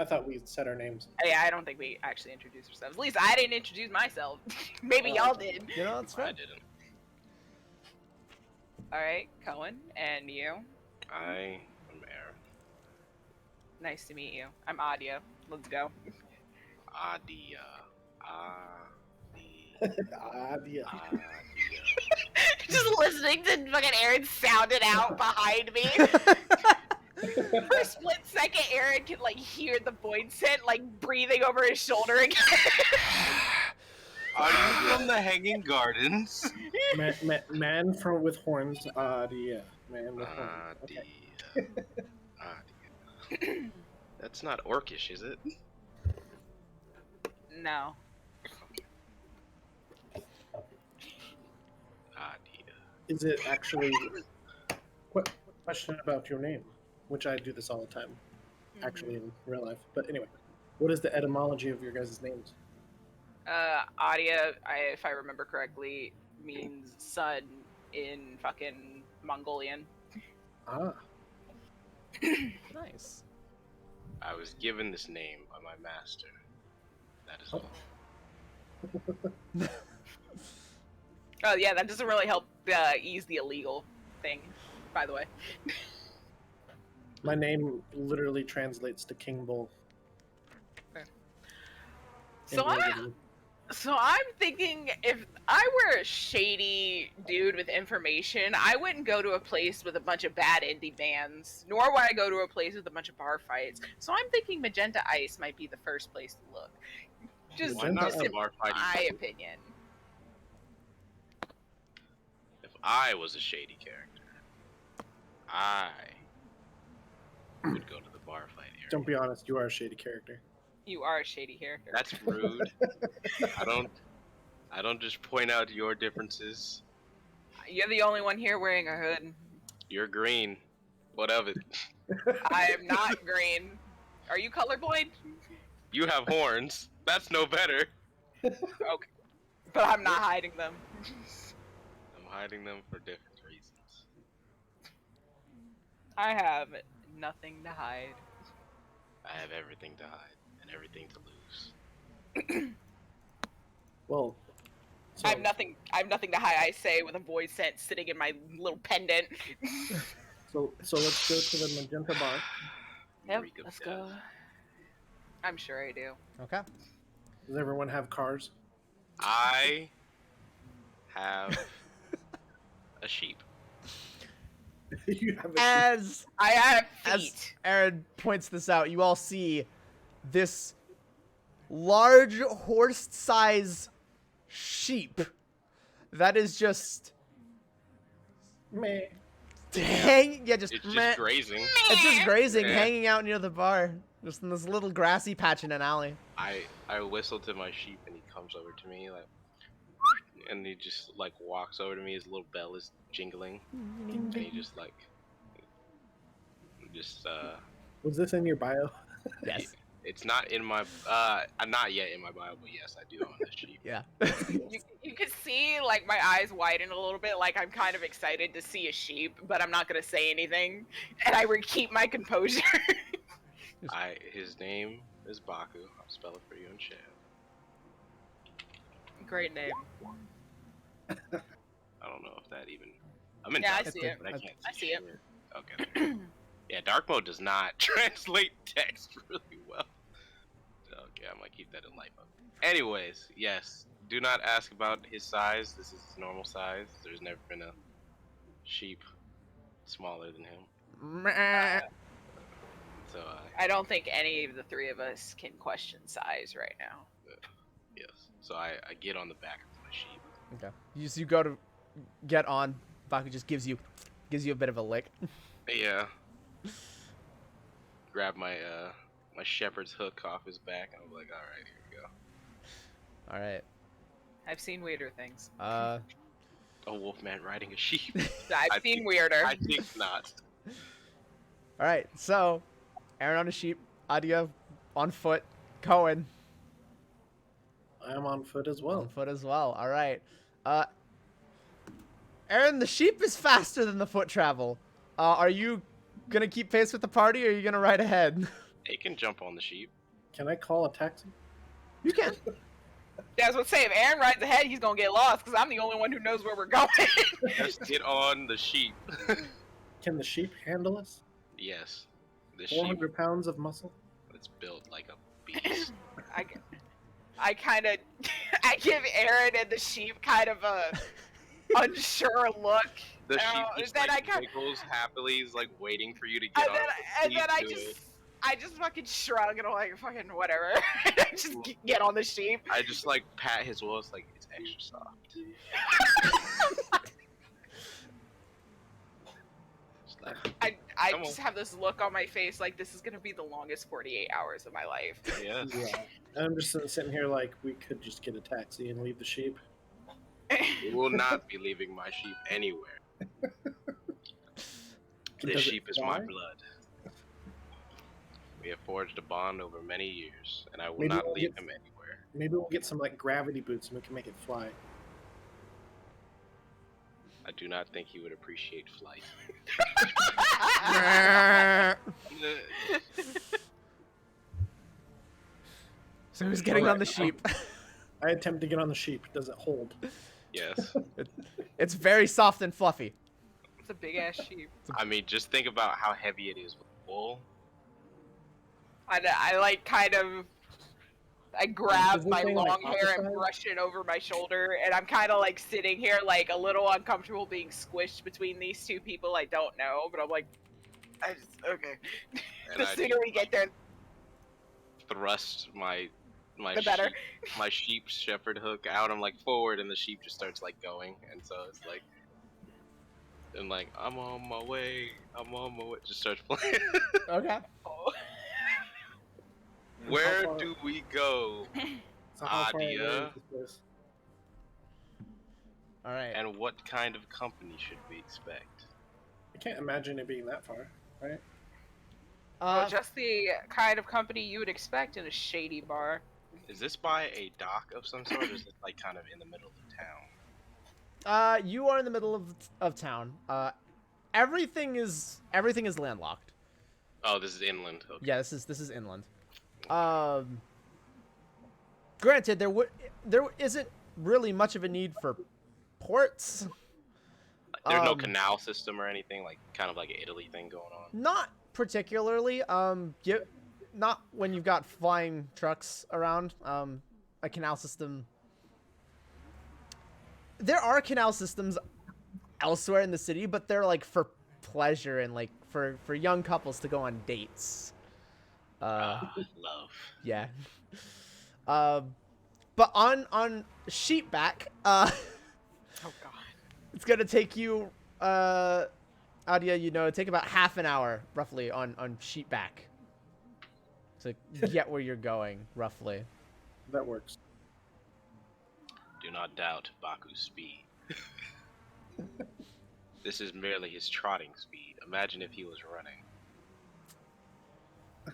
thought we said our names. Yeah, I don't think we actually introduced ourselves. At least I didn't introduce myself. Maybe y'all did. You know, that's I fair. didn't. All right, Cohen, and you. I am Aaron. Nice to meet you. I'm Adia. Let's go. Adia. Yeah. Just listening to fucking Aaron sound it out behind me. For a split second, Aaron can like hear the voice hit, like breathing over his shoulder again. Are you from the Hanging Gardens? Man from with horns. Yeah. Man with horns. Okay. Adia. That's not orcish, is it? No. Adia. Is it actually? What question about your name? Which I do this all the time, actually in real life. But anyway, what is the etymology of your guys' names? Adia, if I remember correctly, means sun in fucking Mongolian. Ah, Nice. I was given this name by my master. That is all. Oh yeah, that doesn't really help ease the illegal thing, by the way. my name literally translates to King Bull. So I'm thinking if I were a shady dude with information, I wouldn't go to a place with a bunch of bad indie bands, nor would I go to a place with a bunch of bar fights. So I'm thinking Magenta Ice might be the first place to look. Just, Why not just the in bar fighting? my opinion. If I was a shady character, I would go to the bar fight area. Don't be honest, you are a shady character. You are a shady character. That's rude. I don't just point out your differences. You're the only one here wearing a hood. You're green. What of it? I am not green. Are you colorblind? You have horns. That's no better. Okay. But I'm not hiding them. I'm hiding them for different reasons. I have nothing to hide. I have everything to hide and everything to lose. Well, so, I have nothing to hide, I say with a voice set sitting in my little pendant. so let's go to the Magenta Bar. Yep, Reek of let's death. go. I'm sure I do. Okay. Does everyone have cars? I have a sheep. You have a As I have as feet. Aaron points this out, you all see this large horse-size sheep that is just Meh. hanging. Yeah, just It's meh. just grazing. It's just grazing, Yeah. hanging out near the bar, just in this little grassy patch in an alley. I whistle to my sheep and he comes over to me like, and he just like walks over to me. His little bell is jingling, and he just like, Was this in your bio? Yes. It's not in my not yet in my bio, but yes, I do own this sheep. Yeah. You can see like my eyes widen a little bit, like I'm kind of excited to see a sheep, but I'm not gonna say anything, and I would keep my composure. His name is Baku. I'll spell it for you in chat. Great name. I don't know if that even. I'm in Yeah, I dark see mode, it. but I can't see I see it. shit. Okay. Yeah, dark mode does not translate text really well. Okay, I'm gonna keep that in light mode. Anyways, yes, do not ask about his size. This is his normal size. There's never been a sheep smaller than him. So, I don't think any of the three of us can question size right now. yes. So I get on the back of my sheep. Okay. You go to get on. Baku just gives you a bit of a lick. Yeah. Grab my my shepherd's hook off his back, and I'm like, all right, here we go. All right. I've seen weirder things. A wolfman riding a sheep. I've seen weirder. I think not. All right. So, Aaron on a sheep, Adia on foot, Cohen I am on foot as on well. foot as well. All right. Aaron, the sheep is faster than the foot travel. Are you gonna keep pace with the party, or are you gonna ride ahead? They can jump on the sheep. Can I call a taxi? You can. Yeah, I was gonna say, if Aaron rides ahead, he's gonna get lost, because I'm the only one who knows where we're going. Just get on the sheep. Can the sheep handle us? Yes. The sheep 400 pounds of muscle? is built like a beast. I kind of, I give Aaron and the sheep kind of a unsure look. The sheep just then like I wiggles happily, is like waiting for you to get on. and then I just fucking shrug and I'm like, fucking whatever. I just get on the sheep. I just like pat his wool. It's like it's extra soft. Just like, I Come just on. have this look on my face like this is gonna be the longest 48 hours of my life. yes. Yeah. And I'm just sitting here like, we could just get a taxi and leave the sheep. We will not be leaving my sheep anywhere. This Does it sheep is my fly? blood. We have forged a bond over many years, and I will Maybe not we'll leave get- him anywhere. Maybe we'll get some like gravity boots and we can make it fly. I do not think he would appreciate flight. So who's getting on the sheep? I attempt to get on the sheep. Does it hold? Yes. It's very soft and fluffy. It's a big ass sheep. I mean, just think about how heavy it is with wool. I like kind of I grab Is this my thing, like, long hair and opposite? brush it over my shoulder, and I'm kind of like sitting here like a little uncomfortable being squished between these two people I don't know, but I'm like, okay. And The I sooner we get there, thrust my the better. my sheep shepherd hook out. I'm like forward, and the sheep just starts like going, and so it's like, and like I'm on my way, just starts playing. Okay. Oh. Where far- do we go, So how far away Adia? is this? All right. and what kind of company should we expect? I can't imagine it being that far, right? Well, just the kind of company you would expect in a shady bar. Is this by a dock of some sort, or is it like kind of in the middle of the town? You are in the middle of town. Everything is landlocked. Oh, this is inland. Okay. Yeah, this is inland. Granted, there isn't really much of a need for ports. There's no Um, canal system or anything, like kind of like an Italy thing going on. Not particularly. Not when you've got flying trucks around. A canal system. There are canal systems elsewhere in the city, but they're like for pleasure and like for young couples to go on dates. Love. Yeah. But on sheepback, Oh god. it's gonna take you, Adia, take about half an hour roughly on sheepback to get where you're going, roughly. That works. Do not doubt Baku's speed. This is merely his trotting speed. Imagine if he was running.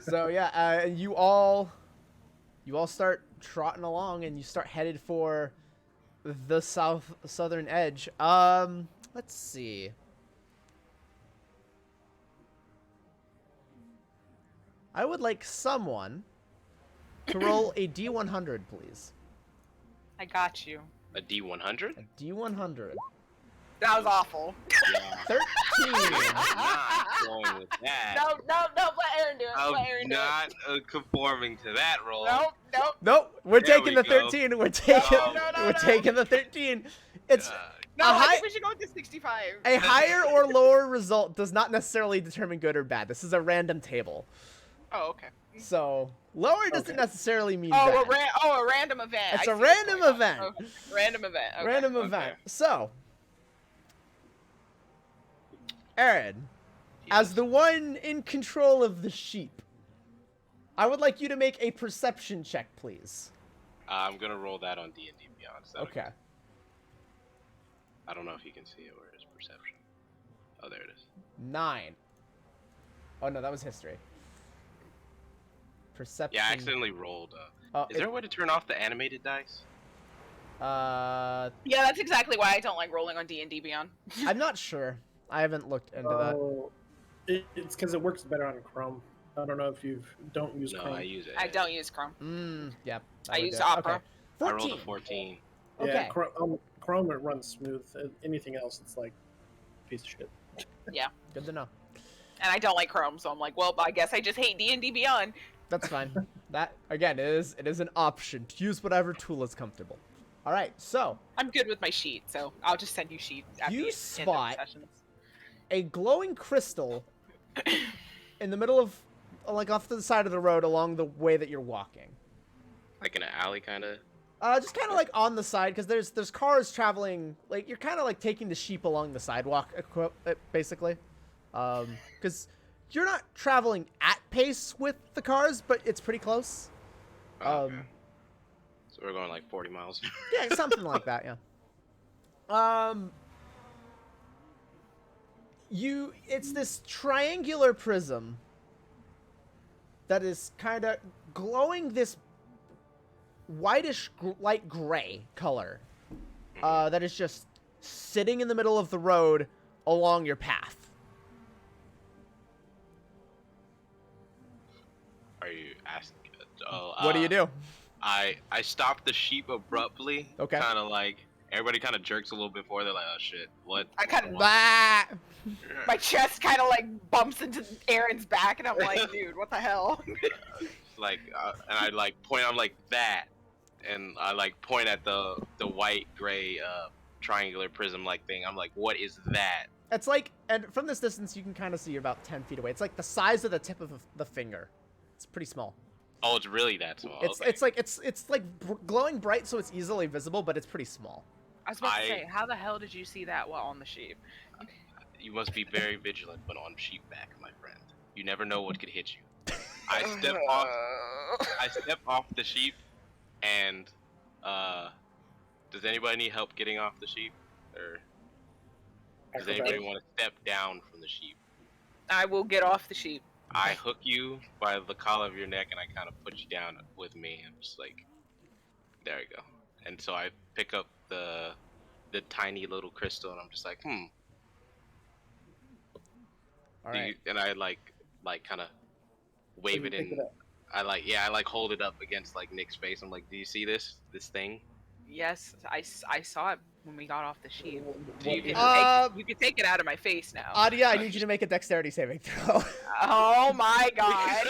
So yeah, you all start trotting along, and you start headed for the southern edge. Let's see. I would like someone to roll a D100, please. I got you. A D100? A D100. That was awful. Yeah. 13. Not going with that. No, let Aaron do it. I'm Let Aaron do it. not conforming to that role. Nope. Nope, we're There taking we the go. 13. We're taking No. we're taking the 13. It's No, A I high- think we should go with the 65. a higher or lower result does not necessarily determine good or bad. This is a random table. Oh, okay. So, lower doesn't Okay. necessarily mean Oh, bad. a random event. It's I a see what's random going on. event. Okay. Random event. Okay. Random okay. event. So, Aaron, as the one in control of the sheep, I would like you to make a perception check, please. I'm gonna roll that on D&D Beyond. Is that Okay. I don't know if you can see it. Where is perception? Oh, there it is. 9. Oh no, that was history. Perception. Yeah, I accidentally rolled. Oh, Is there a way to turn off the animated dice? Yeah, that's exactly why I don't like rolling on D&D Beyond. I'm not sure. I haven't looked into that. Oh, it's because it works better on Chrome. I don't know if you don't use No, Chrome. I use it. I don't use Chrome. Yep. that I would use do it. Opera. Okay. I rolled 14. a 14. Okay. Yeah, Chrome it runs smooth. Anything else, it's like piece of shit. Good to know. And I don't like Chrome, so I'm like, well, I guess I just hate D&D Beyond. That's fine. That again it is an option to use whatever tool is comfortable. All right. So I'm good with my sheet, so I'll just send you sheets at You the spot- end of the sessions. a glowing crystal in the middle of, like, off to the side of the road along the way that you're walking. Like in an alley, kind of. Just kind of like on the side, because there's cars traveling. Like, you're kind of like taking the sheep along the sidewalk, basically. Because you're not traveling at pace with the cars, but it's pretty close. Oh, okay. So we're going like 40 miles. Yeah, something like that. Yeah. It's this triangular prism that is kind of glowing this whitish light gray color that is just sitting in the middle of the road along your path. Are you asking? What do you do? I stopped the sheep abruptly. Okay. Kind of like everybody kind of jerks a little bit forward. They're like, "Oh shit, what?" I kind of, Blah! my chest kind of like bumps into Aaron's back, and I'm like, dude, what the hell? Like, and I like point. I'm like that, and I like point at the white gray triangular prism like thing. I'm like, what is that? It's like, and from this distance, you can kind of see you're about 10 feet away. It's like the size of the tip of the finger. It's pretty small. Oh, it's really that small. It's Okay. it's like glowing bright, so it's easily visible, but it's pretty small. I was about to say, how the hell did you see that while on the sheep? You must be very vigilant when on sheepback, my friend. You never know what could hit you. I step off the sheep, and does anybody need help getting off the sheep, or does anybody want to step down from the sheep? I will get off the sheep. I hook you by the collar of your neck, and I kind of put you down with me. I'm just like, there you go. And so I pick up the tiny little crystal, and I'm just like, All right. and I like kind of wave it in. I like hold it up against like Nick's face. I'm like, do you see this thing? Yes, I saw it when we got off the sheep. Do you- You can take it out of my face now. Adia, I need you to make a dexterity saving throw. Oh my god.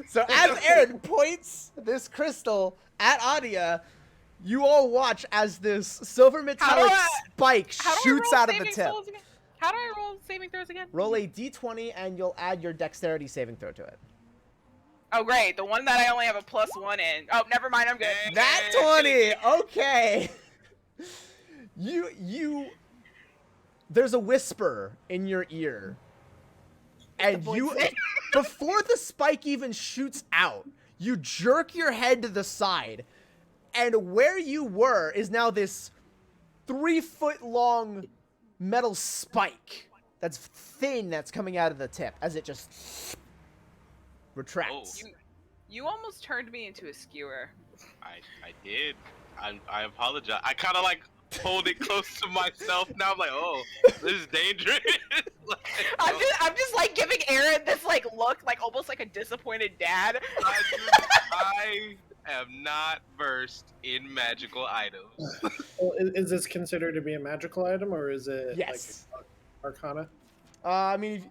So as Aaron points this crystal at Adia, you all watch as this silver metallic spike shoots out of the tip. How do I roll saving throws again? Roll a d20 and you'll add your dexterity saving throw to it. Oh great, the one that I only have a +1 in. Oh, never mind, I'm good. That 20! Okay. There's a whisper in your ear. And you, before the spike even shoots out, you jerk your head to the side. And where you were is now this 3-foot-long metal spike that's thin that's coming out of the tip as it just retracts. You almost turned me into a skewer. I did. I apologize. I kind of like hold it close to myself now. I'm like, oh, this is dangerous. Like, I'm just like giving Aaron this like look, like almost like a disappointed dad. I am not versed in magical items. Well, is this considered to be a magical item, or is it Yes. like Arcana? I mean,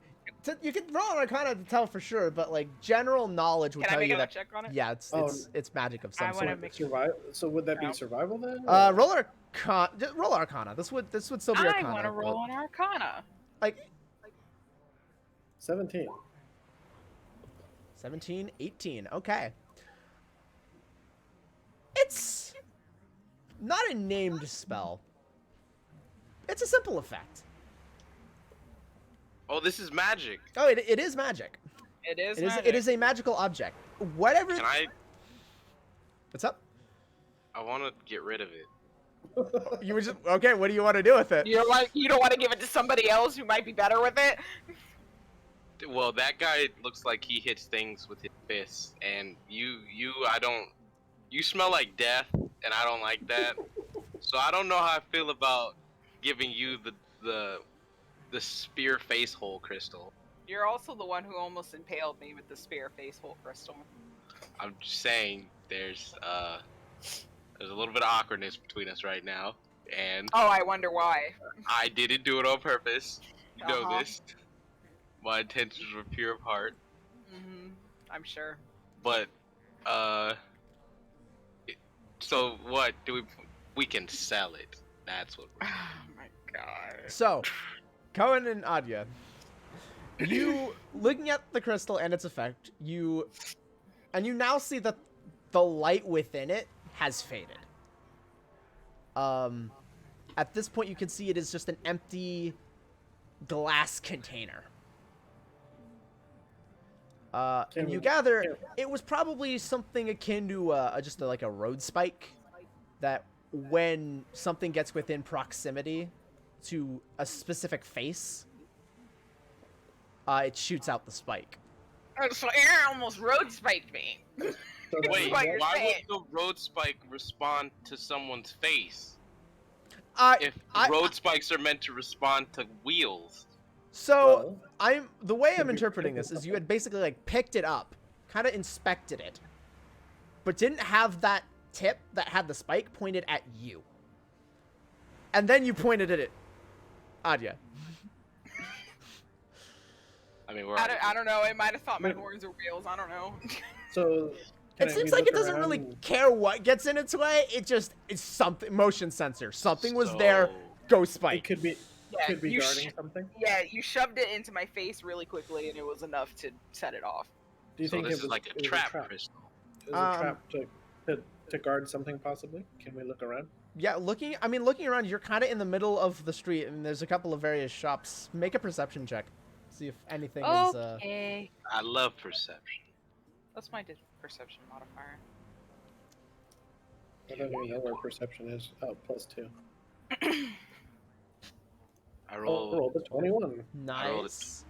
you can roll an Arcana to tell for sure, but like general knowledge would Can I tell make you a that. check on it? Yeah, Oh. it's magic of some I wanna sort. make- Survival. So would that No. be survival then? Roll Arcana. Roll Arcana. This would still be I Arcana. want to roll but, an Arcana. like 17. 17, 18. Okay. It's not a named spell. It's a simple effect. Oh, this is magic. Oh, it is magic. It is. It is a magical object. Whatever. Can I? What's up? I want to get rid of it. You were just okay. What do you want to do with it? You don't want to give it to somebody else who might be better with it. Well, that guy looks like he hits things with his fists, and you smell like death, and I don't like that. So I don't know how I feel about giving you the spear face hole crystal. You're also the one who almost impaled me with the spear face hole crystal. I'm just saying there's a little bit of awkwardness between us right now, and Oh, I wonder why. I didn't do it on purpose. You know Uh-huh. this. My intentions were pure of heart, I'm sure. but so what do we can sell it? That's what we're Oh my god. So, Cohen and Adya, you looking at the crystal and its effect, you now see that the light within it has faded. At this point, you can see it is just an empty glass container. Can You we- gather it was probably something akin to just like a road spike that when something gets within proximity to a specific face, it shoots out the spike. So Aaron almost road spiked me. So Wait, what you're why saying. would the road spike respond to someone's face? Uh, If I- road spikes are meant to respond to wheels. so well, the way I'm could be- interpreting this is you had basically like picked it up, kind of inspected it, but didn't have that tip that had the spike pointed at you, and then you pointed at it, Adya. I mean, we're I don't know. It might have thought my horns were wheels. I don't know. so can It I seems be like it look doesn't really around? care what gets in its way. It's something motion sensor. Something was there. So- Go It spike. could be Yeah, could be you guarding something. Yeah, you shoved it into my face really quickly, and it was enough to set it off. Do you So think this it is was like a it was trap trap? crystal. It was a trap to guard something possibly? Can we look around? Yeah, looking around, you're kind of in the middle of the street, and there's a couple of various shops. Make a perception check. See if anything is. Okay. I love perception. That's my perception modifier. I don't even know where perception is. Oh, +2. I Oh, rolled. rolled a 21. rolled Nice.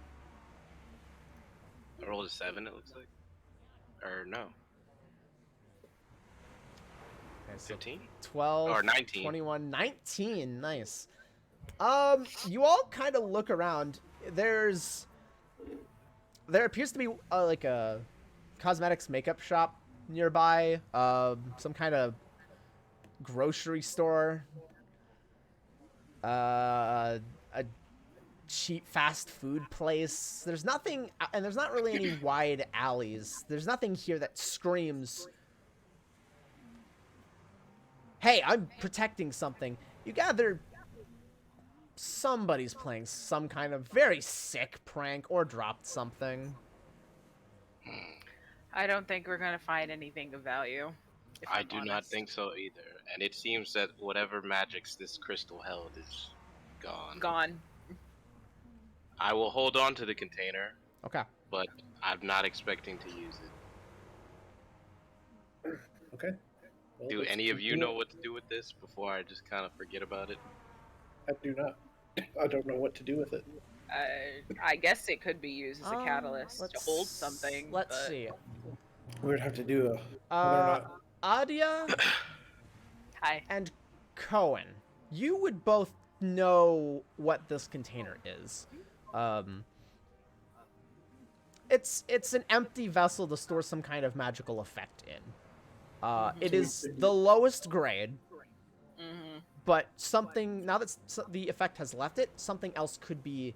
I rolled a 7. It looks like. Or no, Okay, so 15 12, or 19. 21, 19. Nice. You all kind of look around. There appears to be like a cosmetics makeup shop nearby. Some kind of grocery store. A cheap fast food place. There's nothing, and there's not really any wide alleys. There's nothing here that screams, hey, I'm protecting something. You gather somebody's playing some kind of very sick prank or dropped something. I don't think we're gonna find anything of value. if I I'm do not honest. think so either. And it seems that whatever magics this crystal held is gone. Gone. I will hold on to the container, Okay. but I'm not expecting to use it. Okay. Well, Do let's any of keep you doing know it. what to do with this before I just kind of forget about it? I do not. I don't know what to do with it. I guess it could be used as a catalyst to hold something. Let's but... see. We would have to do a whether or Uh, not. Adia Hi. and Cohen, you would both know what this container is. It's an empty vessel to store some kind of magical effect in. It is the lowest grade, but something, now that the effect has left it, something else could be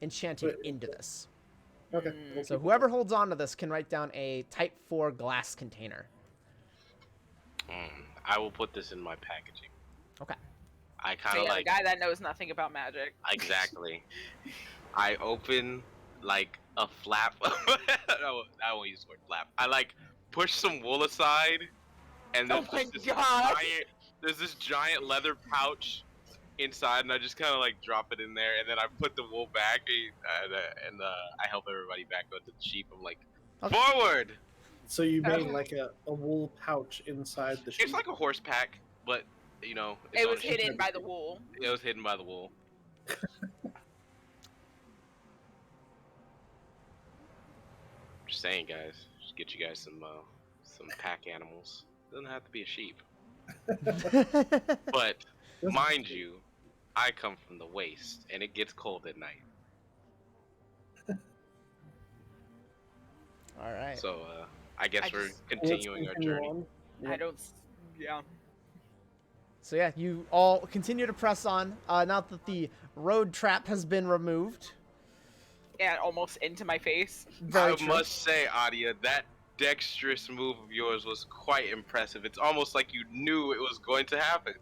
enchanted into this. Okay. we'll So keep it whoever holds on to this can write down a Type 4 glass container. I will put this in my packaging. Okay. I So kind of yeah, like the guy that knows nothing about magic. exactly. I open like a flap. I won't use the word flap. I like push some wool aside, and Oh there's my just this God. there's this giant leather pouch inside, and I just kind of like drop it in there, and then I put the wool back, and I help everybody back onto the sheep. I'm like, Okay. forward. So you made like a wool pouch inside the sheet. It's like a horse pack, but you know, it's It on was a sheep. hidden by the wool. It was hidden by the wool. Just saying, guys. Just get you guys some pack animals. Doesn't have to be a sheep. But mind you, I come from the waste, and it gets cold at night. All right. So I guess I we're just- continuing our journey. on. I don't. Yeah. So yeah, you all continue to press on. Now that the road trap has been removed. And almost into my face. Very I true. must say, Adia, that dexterous move of yours was quite impressive. It's almost like you knew it was going to happen.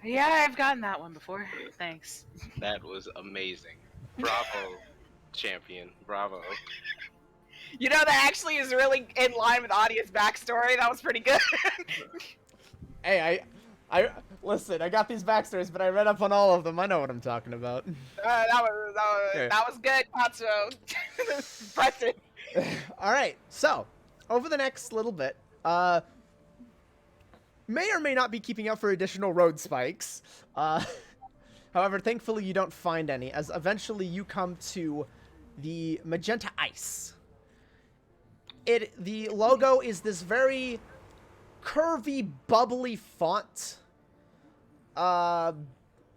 Yeah, I've gotten that one before. Thanks. That was amazing. Bravo, champion. Bravo. You know, that actually is really in line with Adia's backstory. That was pretty good. Hey, I listen. I got these backstories, but I read up on all of them. I know what I'm talking about. Okay. That was good, Tatsuo. Impressive. All right. So, over the next little bit, may or may not be keeping out for additional road spikes. However, thankfully you don't find any, as eventually you come to the magenta ice. The logo is this very curvy, bubbly font. A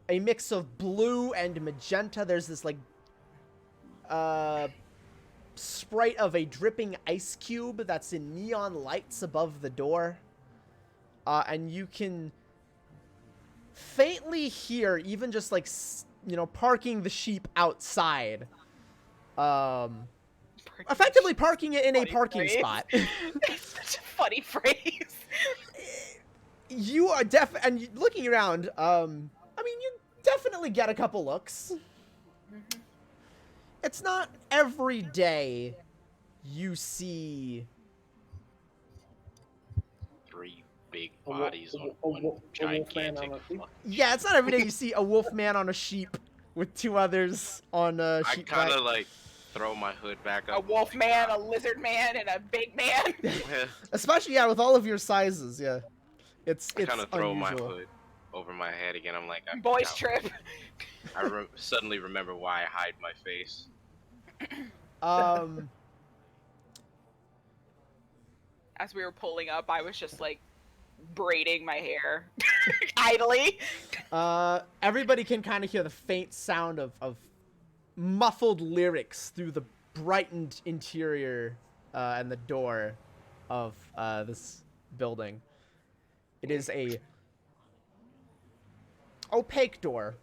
mix of blue and magenta. There's this like sprite of a dripping ice cube that's in neon lights above the door. And you can faintly hear, even just like, parking the sheep outside. Effectively parking it in a Funny parking phrase. spot. It's such a funny phrase. You are and looking around, I mean, you definitely get a couple looks. It's not every day you see Three big A wo- bodies a on wo- a one wo- a wolf man gigantic on a sheep? fluff. Yeah, it's not every day you see a wolf man on a sheep with two others on a I sheep. kind of like throw my hood back A up. wolf man, a lizard man, and a big man. Especially, yeah, with all of your sizes, yeah. It's I kind of throw unusual. my hood over my head again. I'm like, Boys trip. I suddenly remember why I hide my face. As we were pulling up, I was just like braiding my hair idly. Everybody can kind of hear the faint sound of muffled lyrics through the brightened interior and the door of this building. It is a opaque door.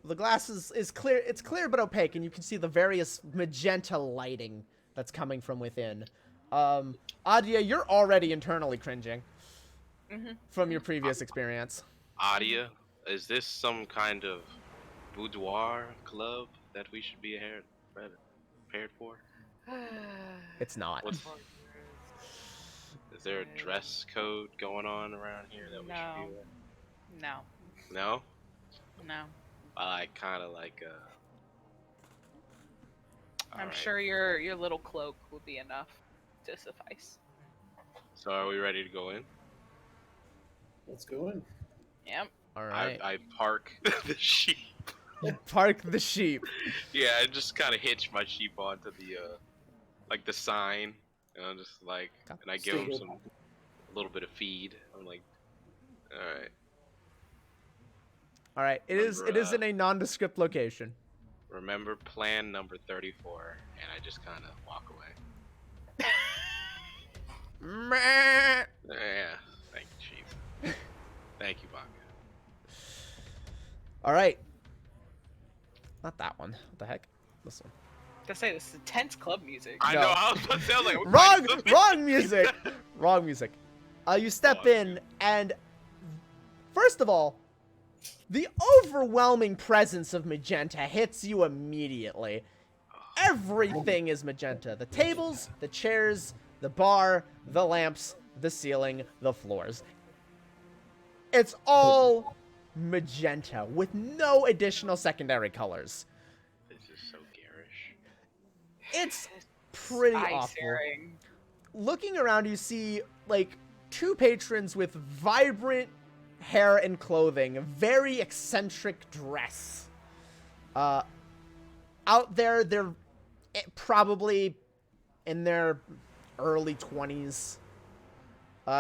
The glass is clear. It's clear but opaque, and you can see the various magenta lighting that's coming from within. Adia, you're already internally cringing from your previous experience. Adia, is this some kind of boudoir club that we should be prepared for? It's not. Is there a dress code going on around here that we should be wearing? No. No? No. I kind of like I'm alright. sure your little cloak will be enough to suffice. So are we ready to go in? Let's go in. Yep. All right. I park the sheep. Park the sheep. Yeah, I just kind of hitch my sheep onto the like the sign, just like, and I give them a little bit of feed. I'm like, all right. All right. It is in a nondescript location. Remember plan number 34, and I just kind of walk away. Meh. Yeah, thank you, Chief. Thank you, Baka. All right. Not that one. What the heck? This one. To say this is intense club music. I No. know. I was about to say, I was like, Wrong music. Wrong music. You step in, and first of all, the overwhelming presence of magenta hits you immediately. Everything is magenta. The tables, the chairs, the bar, the lamps, the ceiling, the floors. It's all magenta with no additional secondary colors. This is so garish. It's pretty Eye awful. staring. Looking around, you see like two patrons with vibrant hair and clothing, very eccentric dress. Out there, they're probably in their early 20s.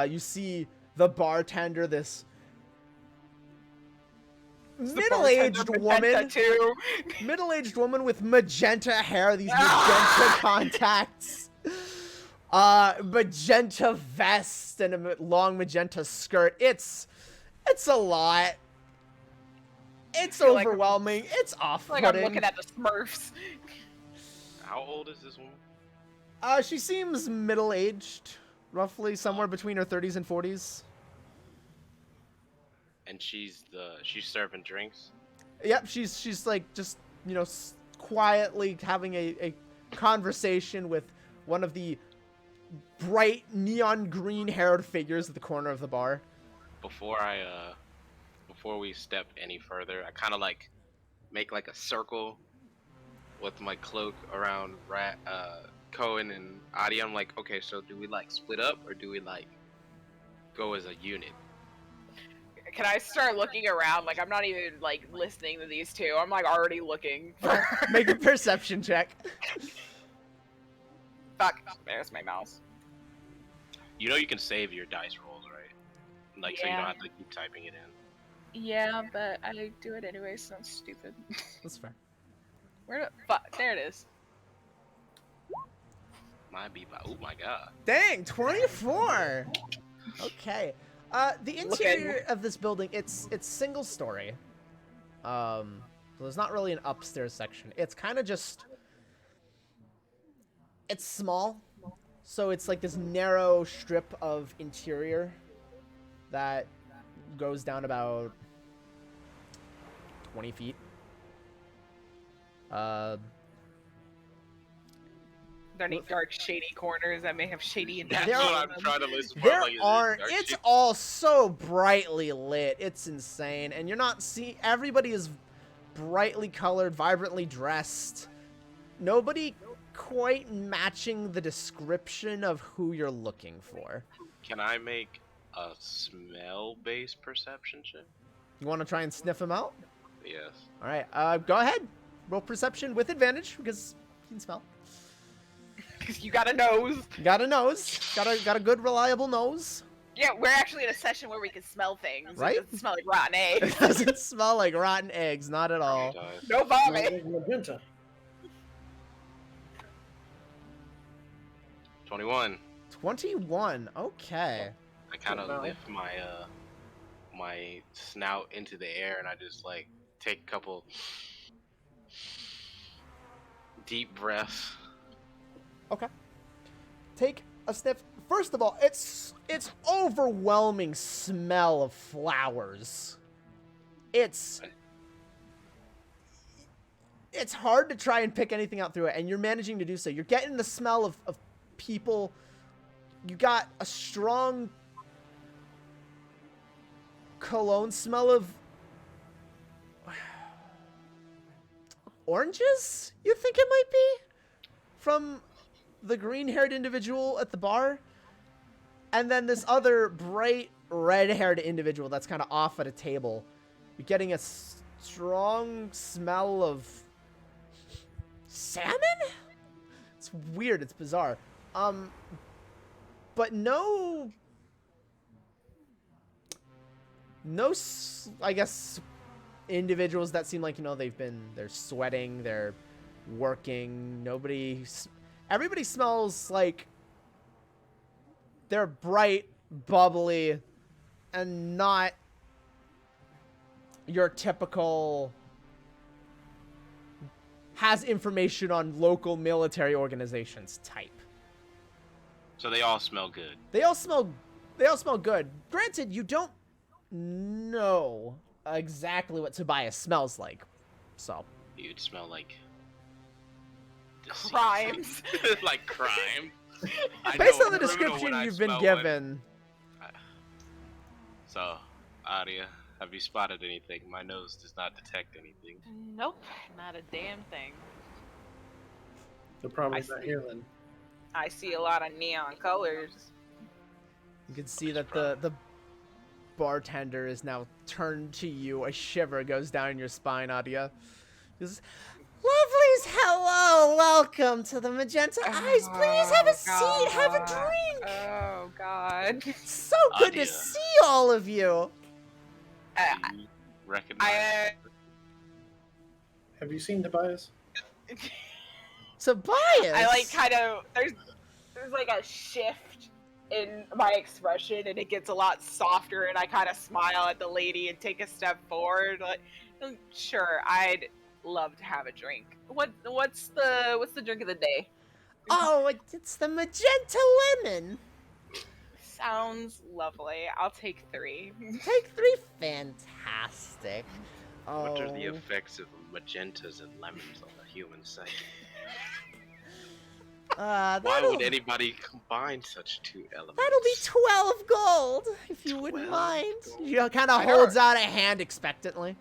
You see the bartender, this middle-aged woman, middle-aged woman with magenta hair, these magenta contacts, magenta vest, and a long magenta skirt. It's a lot. It's feel like- overwhelming. It's off-putting. Like I'm looking at the Smurfs. How old is this woman? She seems middle-aged, roughly somewhere between her 30s and 40s. And she's serving drinks. Yep, she's like just, quietly having a conversation with one of the bright neon green haired figures at the corner of the bar. Before we step any further, I kind of like make like a circle with my cloak around Cohen and Adi. I'm like, okay, so do we like split up or do we like go as a unit? Can I start looking around? Like I'm not even like listening to these two. I'm like already looking for. Make a perception check. Fuck. There's my mouse. You know you can save your dice rolls, right? Like so you don't have to keep typing it in. Yeah, but I do it anyway, so I'm stupid. That's fair. Where the fuck? There it is. Oh my god. Dang, 24. Okay. The interior of this building, it's single story. So there's not really an upstairs section. It's kind of just, it's small. So it's like this narrow strip of interior that goes down about 20 feet. Are there any dark, shady corners that may have shady That's There what are- I'm trying to listen for. There Like, is it aren't. dark It's shit? all so brightly lit. It's insane, and you're not seeing. Everybody is brightly colored, vibrantly dressed. Nobody quite matching the description of who you're looking for. Can I make a smell-based perception check? You want to try and sniff him out? Yes. All right. Go ahead. Roll perception with advantage because you can smell. Because you got a nose. You got a nose. Got a good reliable nose. Yeah, we're actually in a session where we can smell things. Right? It doesn't smell like rotten eggs. It doesn't smell like rotten eggs. Not at all. Dice. No vomit. Magenta. 21. 21. Okay. I kind of Wow. lift my my snout into the air and I just like take a couple deep breaths. Okay. Take a sniff. First of all, it's overwhelming smell of flowers. It's hard to try and pick anything out through it, and you're managing to do so. You're getting the smell of people. You got a strong cologne smell of oranges, you think it might be? From the green-haired individual at the bar. And then this other bright red-haired individual that's kind of off at a table. You're getting a strong smell of salmon? It's weird, it's bizarre. But no, I guess, individuals that seem like, they're sweating, they're working. Everybody smells like they're bright, bubbly, and not your typical has information on local military organizations type. So they all smell good. They all smell good. Granted, you don't know exactly what Tobias smells like. So You'd smell like deceit. Crimes. Like crime. I based know on the a criminal description when I you've been smell given, So, Aria, have you spotted anything? My nose does not detect anything. Nope, not a damn thing. They're probably I not see. here then. I see a lot of neon colors. you can see that the bartender is now turned to you. A shiver goes down your spine, Adia. He says, "Lovelies, hello, welcome to the Magenta Eyes. Please have a seat, have a drink. Oh God. So good Adia. to see all of you." Do you recognize? Have you seen Tobias? Tobias. I like kind of there's like a shift in my expression and it gets a lot softer and I kind of smile at the lady and take a step forward like sure I'd love to have a drink. What's the drink of the day? Oh, it's the Magenta Lemon. Sounds lovely. I'll take 3. Take 3. Fantastic. Oh. What are the effects of magentas and lemons on the human psyche? Why that'll, would anybody combine such two elements? that'll be 12 gold, if you wouldn't 12 mind. gold. She kind of I know. holds out a hand expectantly.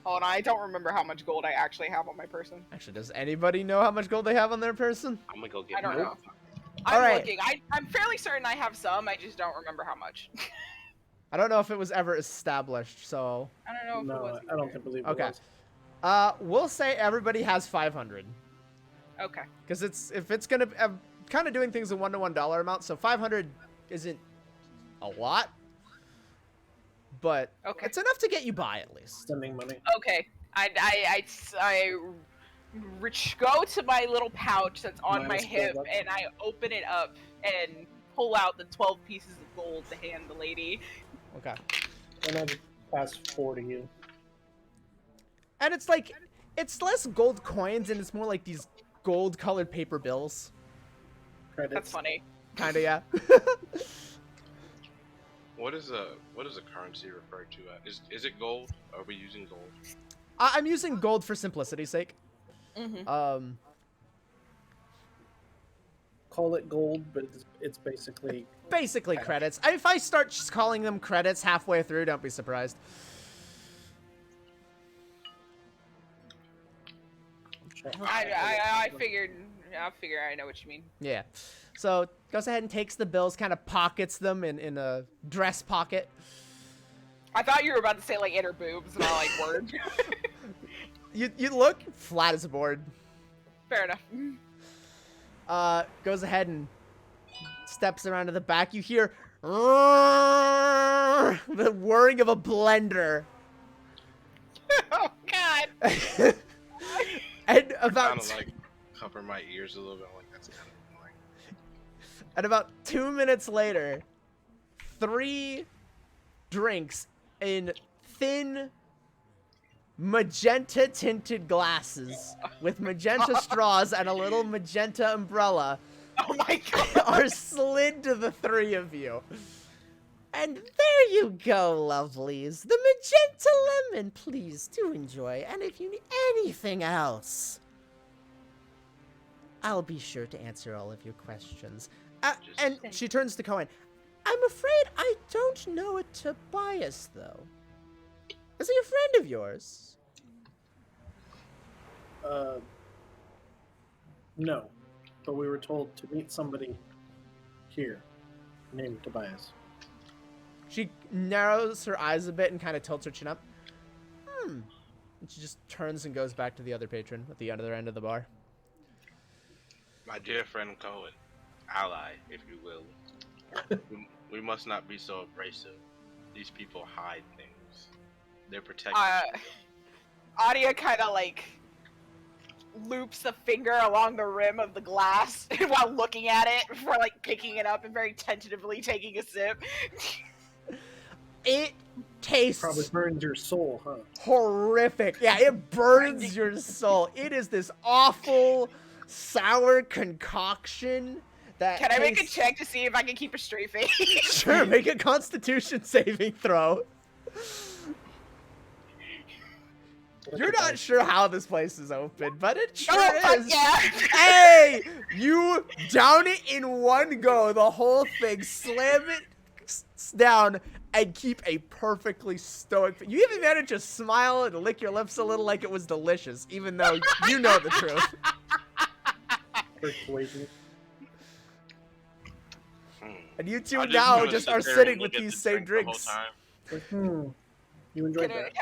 Oh, and I don't remember how much gold I actually have on my person. Actually, does anybody know how much gold they have on their person? I'm gonna go get I don't my- know. I'm Alright. looking. I'm fairly certain I have some. I just don't remember how much. I don't know if it was ever established, so... I don't know if it No, was. I don't believe it Okay. was. We'll say everybody has 500. Okay. Because if it's going to... kind of doing things in $1 to $1 amount, so 500 isn't a lot. But Okay. it's enough to get you by, at least. Sending money. Okay. I go to my little pouch that's on my Minus hip 12. and I open it up and pull out the 12 pieces of gold to hand the lady. Okay. And then pass 4 to you. And it's like... It's less gold coins, and it's more like these gold-colored paper bills. Credits. That's funny. Kinda, yeah. What is a currency referred to? Is it gold? Are we using gold? I'm using gold for simplicity's sake. Mm-hmm. Call it gold, but it's basically... Basically credits. If I start just calling them credits halfway through, don't be surprised. I figured. I figure I know what you mean. Yeah. So goes ahead and takes the bills, kind of pockets them in a dress pocket. I thought you were about to say like in her boobs, and I like word. You look flat as a board. Fair enough. Goes ahead and steps around to the back. You hear the whirring of a blender. Oh God. And I about kind of like cover my ears a little bit. I'm like, that's kind of annoying. and about 2 minutes later, 3 drinks in thin magenta tinted glasses with magenta straws and a little magenta umbrella Oh my God. are slid to the 3 of you. And there you go, lovelies. The magenta lemon, please do enjoy. And if you need anything else, I'll be sure to answer all of your questions. And she turns to Cohen. I'm afraid I don't know a Tobias, though. Is he a friend of yours? No. But we were told to meet somebody here named Tobias. She narrows her eyes a bit and kind of tilts her chin up. She just turns and goes back to the other patron at the other end of the bar. My dear friend Cohen, ally, if you will, we must not be so abrasive. These people hide things. They're protected. Adia kind of like loops a finger along the rim of the glass while looking at it before like picking it up and very tentatively taking a sip. It tastes Probably burns your soul, huh? horrific. Yeah, it burns your soul. It is this awful sour concoction that Can I make a tastes- check to see if I can keep a straight face? Sure, make a Constitution saving throw. You're not sure how this place is open, but it sure Oh, fuck is. yeah. Hey, you down it in one go, the whole thing, slam it down, and keep a perfectly stoic. You even managed to smile and lick your lips a little like it was delicious, even though you know the truth. Persuasion. And you two I'm now gonna just sit are there sitting and with look at these the same drink the whole drinks. time. Like, you enjoyed that.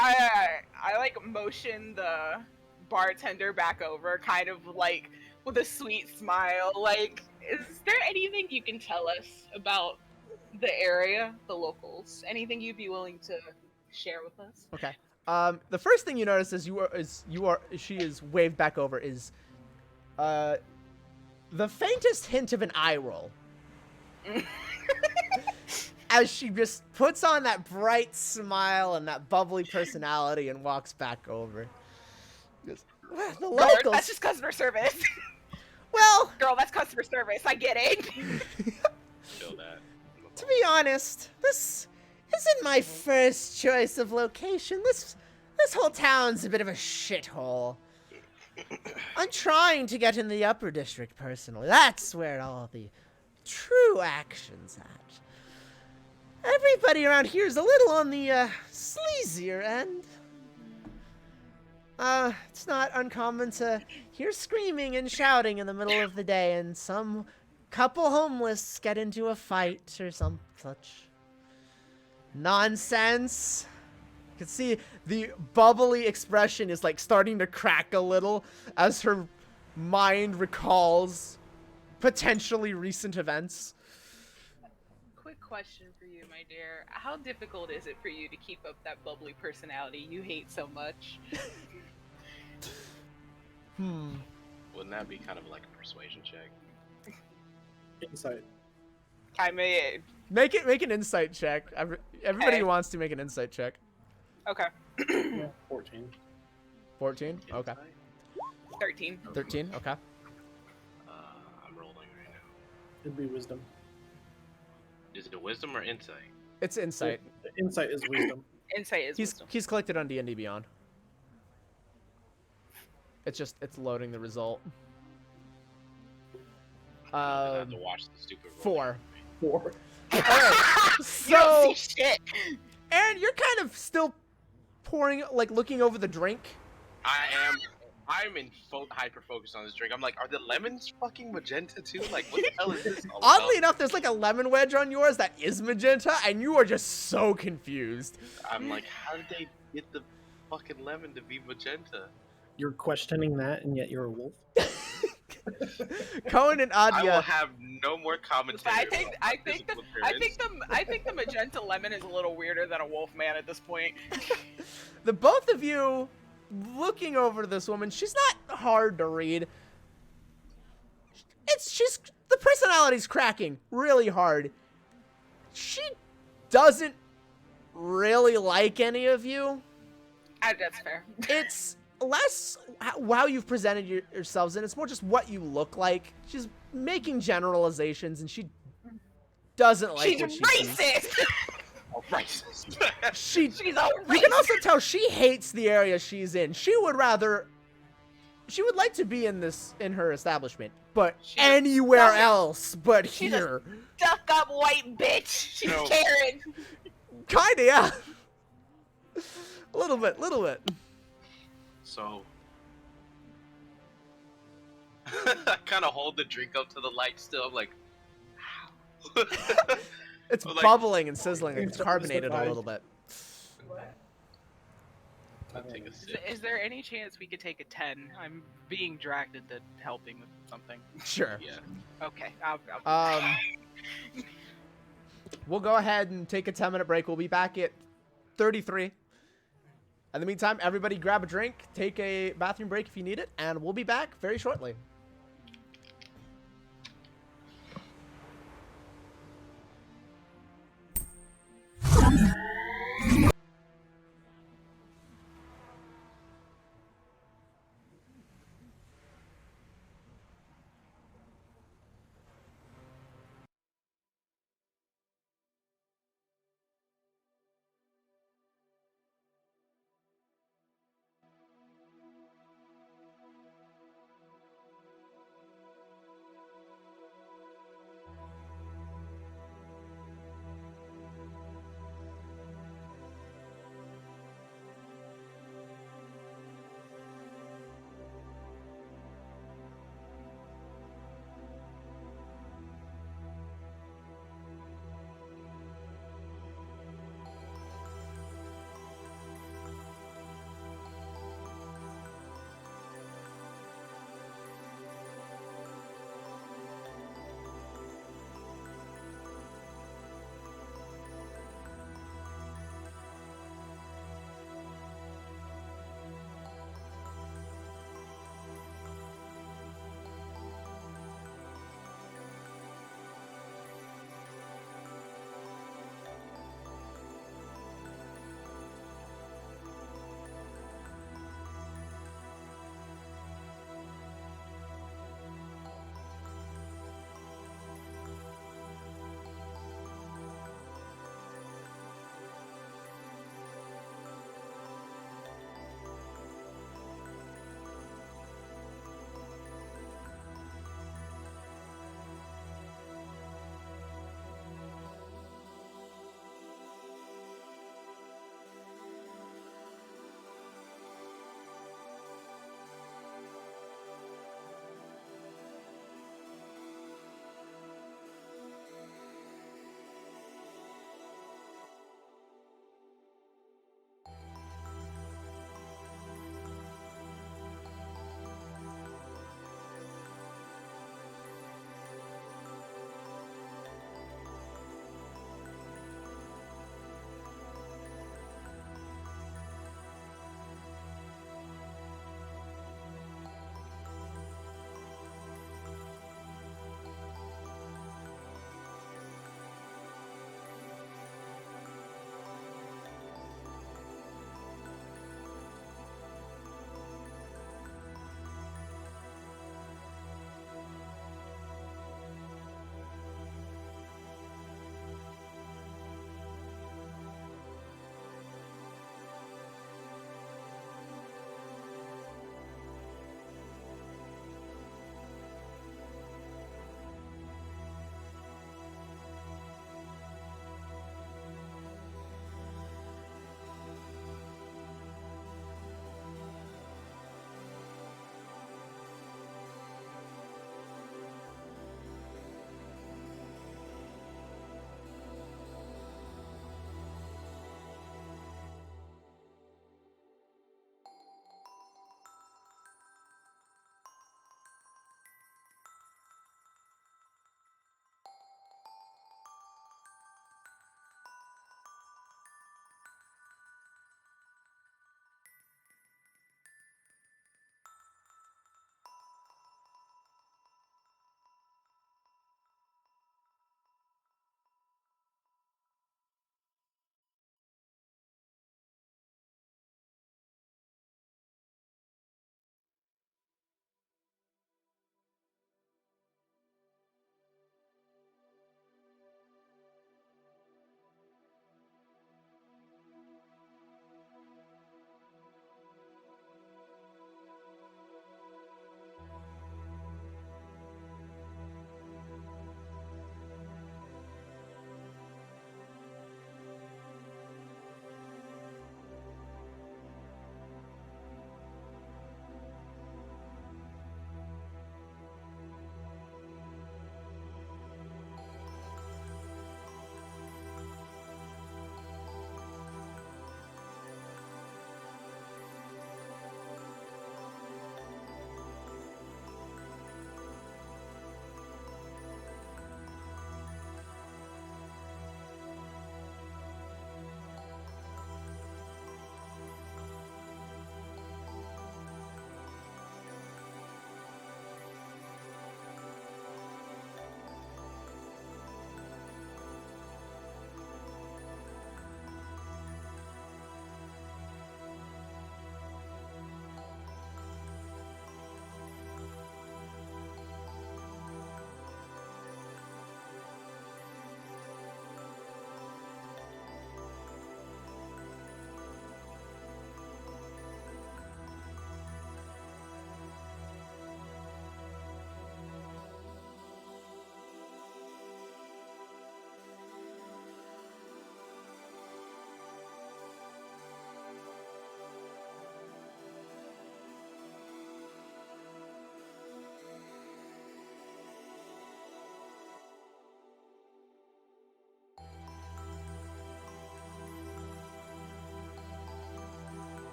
I like motion the bartender back over, kind of like with a sweet smile. Like, is there anything you can tell us about the area, the locals? Anything you'd be willing to share with us? Okay. The first thing you notice she is waved back over is, the faintest hint of an eye roll. As she just puts on that bright smile and that bubbly personality and walks back over. Goes, "Well, the Girl, locals. that's just customer service. Well, Girl, that's customer service. I get it. Feel that. to be honest, this isn't my first choice of location. This whole town's a bit of a shithole. I'm trying to get in the upper district personally. That's where all the true action's at. Everybody around here is a little on the sleazier end. It's not uncommon to hear screaming and shouting in the middle of the day, and some couple homeless get into a fight or some such nonsense. You can see the bubbly expression is like starting to crack a little as her mind recalls potentially recent events. Quick question for you, my dear. How difficult is it for you to keep up that bubbly personality you hate so much? Wouldn't that be kind of like a persuasion check? Insight. I may. Make an insight check. Everybody Okay. wants to make an insight check. Okay. Yeah, 14. 14? Okay. Insight? 13. 13? Okay. I'm rolling right now. It'd be wisdom. Is it a wisdom or insight? It's insight. Insight is wisdom. Insight is wisdom. He's collected on D&D Beyond. It's loading the result. I have to watch the stupid roll. 4. 4. Alright, You so, don't see shit. Aaron, you're kind of still pouring, like, looking over the drink. I'm in hyper focus on this drink. I'm like, are the lemons fucking magenta too? Like, what the hell is this all Oddly about? enough, there's like a lemon wedge on yours that is magenta, and you are just so confused. I'm like, how did they get the fucking lemon to be magenta? You're questioning that, and yet you're a wolf. Cohen and I will Adia, have no more commentary. I think the magenta lemon is a little weirder than a wolf man at this point. the both of you looking over this woman, she's not hard to read. The personality's cracking really hard. She doesn't really like any of you. That's fair. It's less how you've presented yourselves, and it's more just what you look like. She's making generalizations, and she doesn't like She's what she sees. racist. Oh, racist. She's a You racist. can also tell she hates the area she's in. She would like to be in her establishment, but She's anywhere a- else but she's a- here. Stuck up white bitch. She's No. Karen. Kinda, yeah. A little bit. So, I kind of hold the drink up to the light still. I'm like, how? It's Like- bubbling and sizzling. It's It's carbonated a justified. little bit. I'll take a Is, sip. is there any chance we could take a 10? I'm being dragged into helping with something. Sure. Yeah. Okay, I'll do that. We'll go ahead and take a 10-minute break. We'll be back at 33. In the meantime, everybody grab a drink, take a bathroom break if you need it, and we'll be back very shortly.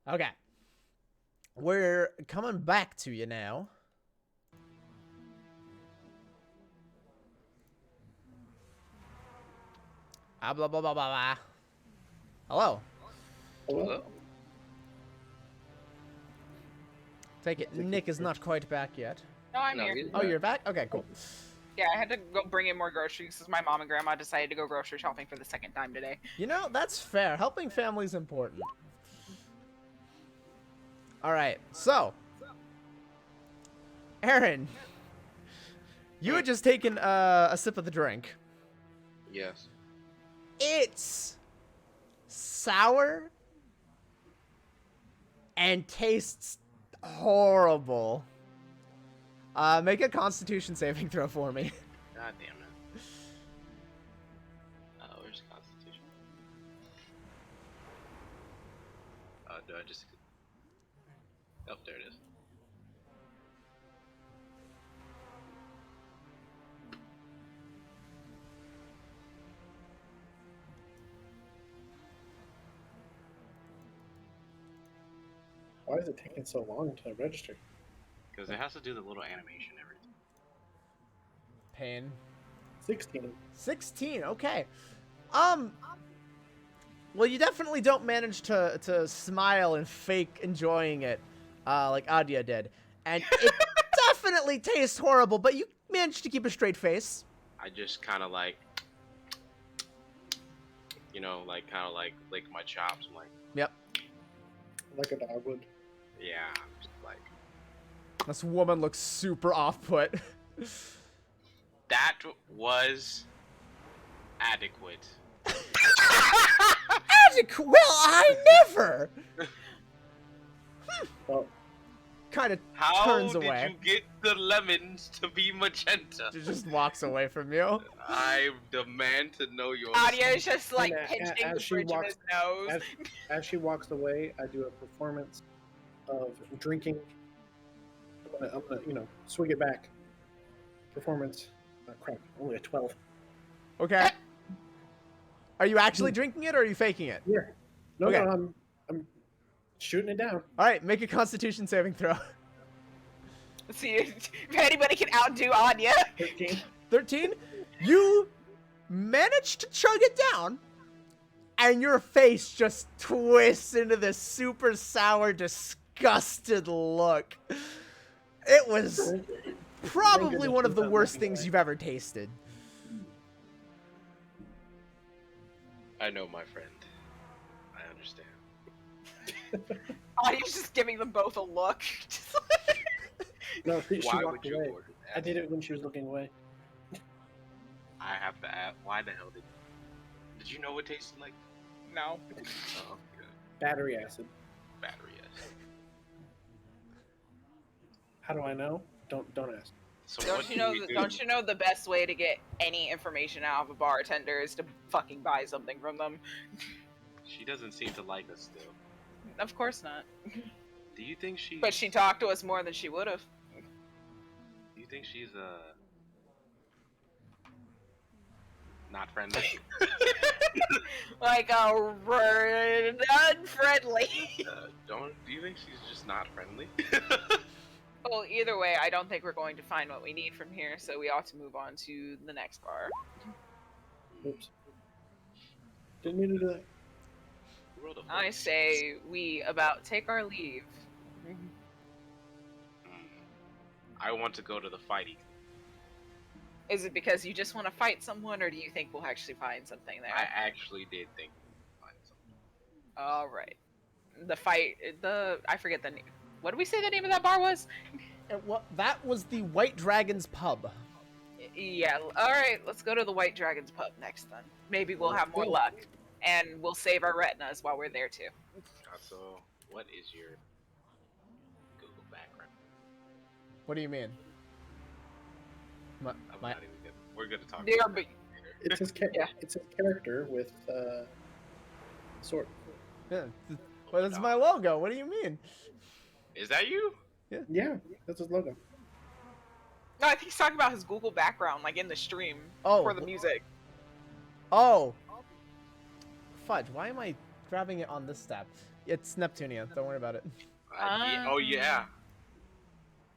Okay. We're coming back to you now. Blah, blah, blah, blah, blah. Hello. Hello? Take it. Nick is not quite back yet. No, I'm No, here. he's Oh, back. you're back? Okay, cool. Yeah, I had to go bring in more groceries because my mom and grandma decided to go grocery shopping for the second time today. You know, that's fair. Helping family's important. Alright, so. Aaron. You had just taken a sip of the drink. Yes. It's sour and tastes horrible. Make a Constitution saving throw for me. God damn it. Where's Constitution? Do I just... Oh, there it is. Why is it taking so long to register? Because it has to do the little animation and everything. Pain. 16. 16, okay. Well, you definitely don't manage to smile and fake enjoying it, like Adia did. And it definitely tastes horrible, but you managed to keep a straight face. I just kind of like... You know, like, kind of like lick my chops. I'm like, Yep. Like a dog would. yeah, I'm just like... This woman looks super off-put. That was adequate. Well, I never! Well, Kind of How turns did away. you get the lemons to be magenta? She just walks away from you. I demand to know your... Audio is just like And, pinching as the she bridge of walks- his nose. as she walks away, I do a performance of drinking. I'm gonna swig it back. Performance. Crap, only a 12. Okay. Are you actually drinking it or are you faking it? Yeah. No, Okay. no, I'm shooting it down. Alright, make a Constitution saving throw. See if anybody can outdo Anya. 13. 13? You managed to chug it down, and your face just twists into this super sour, disgusted look. It was probably one of the worst things you've ever tasted. I know, my friend. I understand. Anya's just giving them both a look. Just like- No, she Why walked would you away. order that? I did it when she was looking away. I have to ask, why the hell did you know what tasted like? no. Oh, good. Battery acid. Battery, yes. How do I know? Don't ask. So Don't what you do know? we do? Don't you know the best way to get any information out of a bartender is to fucking buy something from them? She doesn't seem to like us still. Of course not. Do you think she... But she talked to us more than she would have. Do you think she's, not friendly? Like a unfriendly. Do you think she's just not friendly? Well, either way, I don't think we're going to find what we need from here, so we ought to move on to the next bar. Oops. Didn't mean to do that. Roll the I dice. say we about take our leave. I want to go to the fighting. Is it because you just want to fight someone, or do you think we'll actually find something there? I actually did think we'd find something. All right. The fight. I forget the name. What did we say the name of that bar was? That was the White Dragon's Pub. Yeah. All right. Let's go to the White Dragon's pub next then. Maybe we'll have more luck, and we'll save our retinas while we're there too. So, what is your Google background? What do you mean? I'm not even good. We're gonna talk They are, about but that later. Yeah. It's his character with sword. Yeah, well, that's my logo. What do you mean? Is that you? Yeah, that's his logo. no, I think he's talking about his Google background, like in the stream Oh. for the music. Oh. Fudge, why am I grabbing it on this tab? It's Neptunian. Don't worry about it. Oh yeah,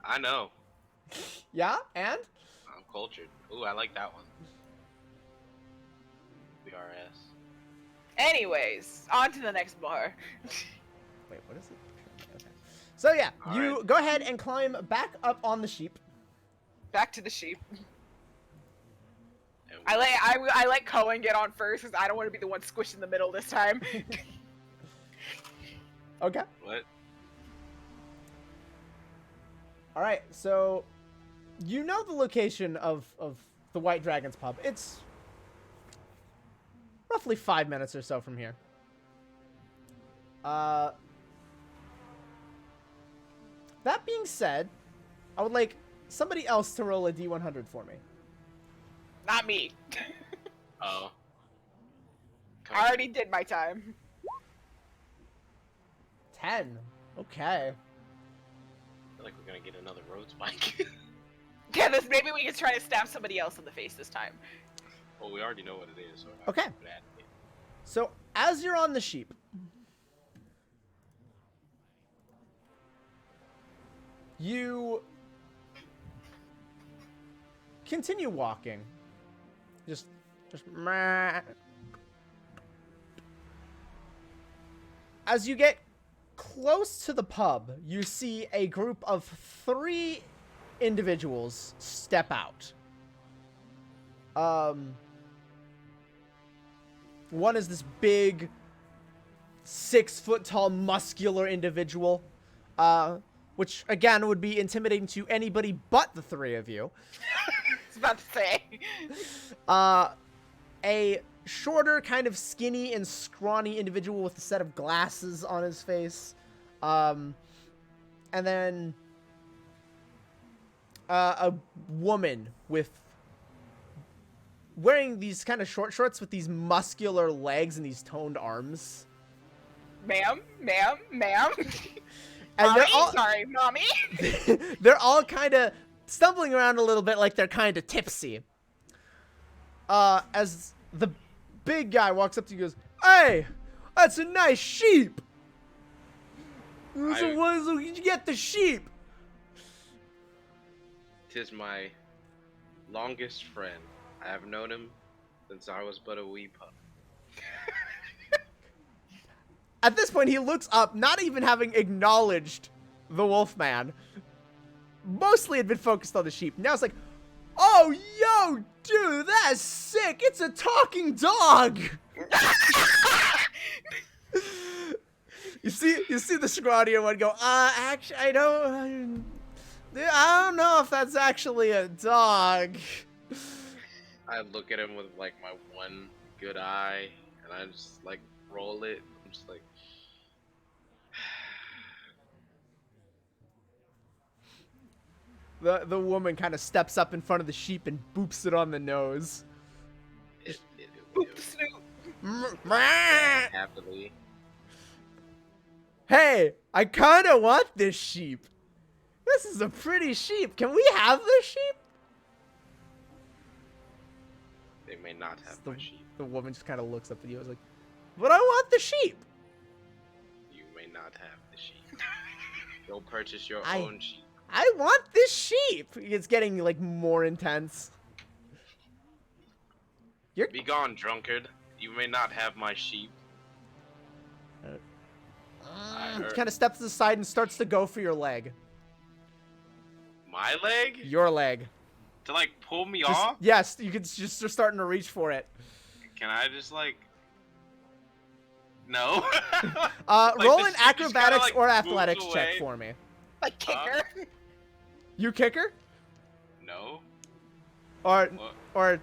I know. Yeah, and I'm cultured. Ooh, I like that one. BRS. Anyways, on to the next bar. wait, what is it? Okay. So yeah, All you right. go ahead and climb back up on the sheep. Back to the sheep. And I like Cohen get on first because I don't want to be the one squished in the middle this time. Okay. What? All right. So you know the location of the White Dragon's pub. It's roughly 5 minutes or so from here. That being said, I would like somebody else to roll a D100 for me. Not me. Oh. I already did my time. 10. Okay. I feel like we're gonna get another road spike. Yeah, maybe we can try to stab somebody else in the face this time. Well, we already know what it is. So Okay. So as you're on the sheep, you continue walking. Just meh. As you get close to the pub, you see a group of 3 individuals step out. One is this big 6-foot-tall muscular individual, which again would be intimidating to anybody but the 3 of you. I was about to say. A shorter, kind of skinny and scrawny individual with a set of glasses on his face. And then a woman with wearing these kind of short shorts with these muscular legs and these toned arms. Ma'am. And Mommy? Sorry, mommy. they're all kind of stumbling around a little bit like they're kind of tipsy. As the big guy walks up to you and goes, "Hey, that's a nice sheep. So did you get the sheep?" Tis my longest friend. I have known him since I was but a wee pup. At this point, he looks up, not even having acknowledged the Wolfman. Mostly had been focused on the sheep. Now it's like, "Oh, yo, dude, that's sick. It's a talking dog." You see the scrawnier one go, "Actually, I don't know if that's actually a dog." I look at him with like my one good eye, and I just like roll it. I'm just like, The woman kind of steps up in front of the sheep and boops it on the nose. Boop snoot. happily. "Hey, I kind of want this sheep. This is a pretty sheep. Can we have this sheep?" They may not have my sheep. The woman just kind of looks up at you and is like, "But I want the sheep." You may not have the sheep. Go purchase your I- own sheep. "I want this sheep." It's getting like more intense. Be gone, drunkard. You may not have my sheep. He kind of steps to the side and starts to go for your leg. My leg? Your leg. To like pull me Just- off? Yes, you can just start starting to reach for it. Can I just like... No? Roll the an sheep just acrobatics kinda, or like, athletics moves check away. for me. Like kicker. You kick her? No? Or What?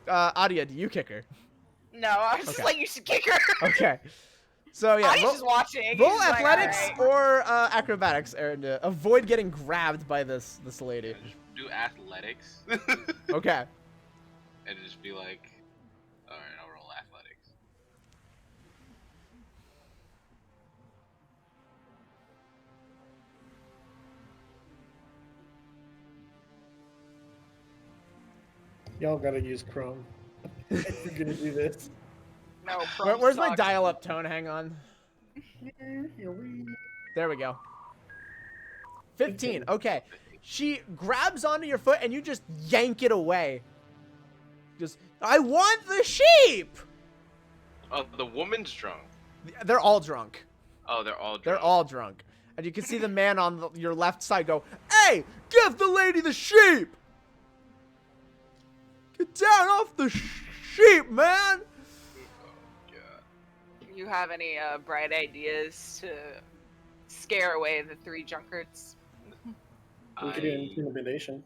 Adia, do you kick her? No, I was just Okay. like, you should kick her. Okay. So yeah, He's just watching. roll He's like, athletics "Alright." or acrobatics, and avoid getting grabbed by this lady. Just do athletics. Okay. And just be like, alright, I'll roll athletics. Y'all gotta use Chrome if you're gonna do this. No, Where's my sucks. dial-up tone? Hang on. There we go. 15. Okay. She grabs onto your foot and you just yank it away. Just, I want the sheep! Oh, the woman's drunk. They're all drunk. Oh, they're all drunk. They're all drunk. And you can see the man on your left side go, "Hey, give the lady the sheep! Get down off the sheep, man!" You have any bright ideas to scare away the 3 drunkards? We could do intimidation.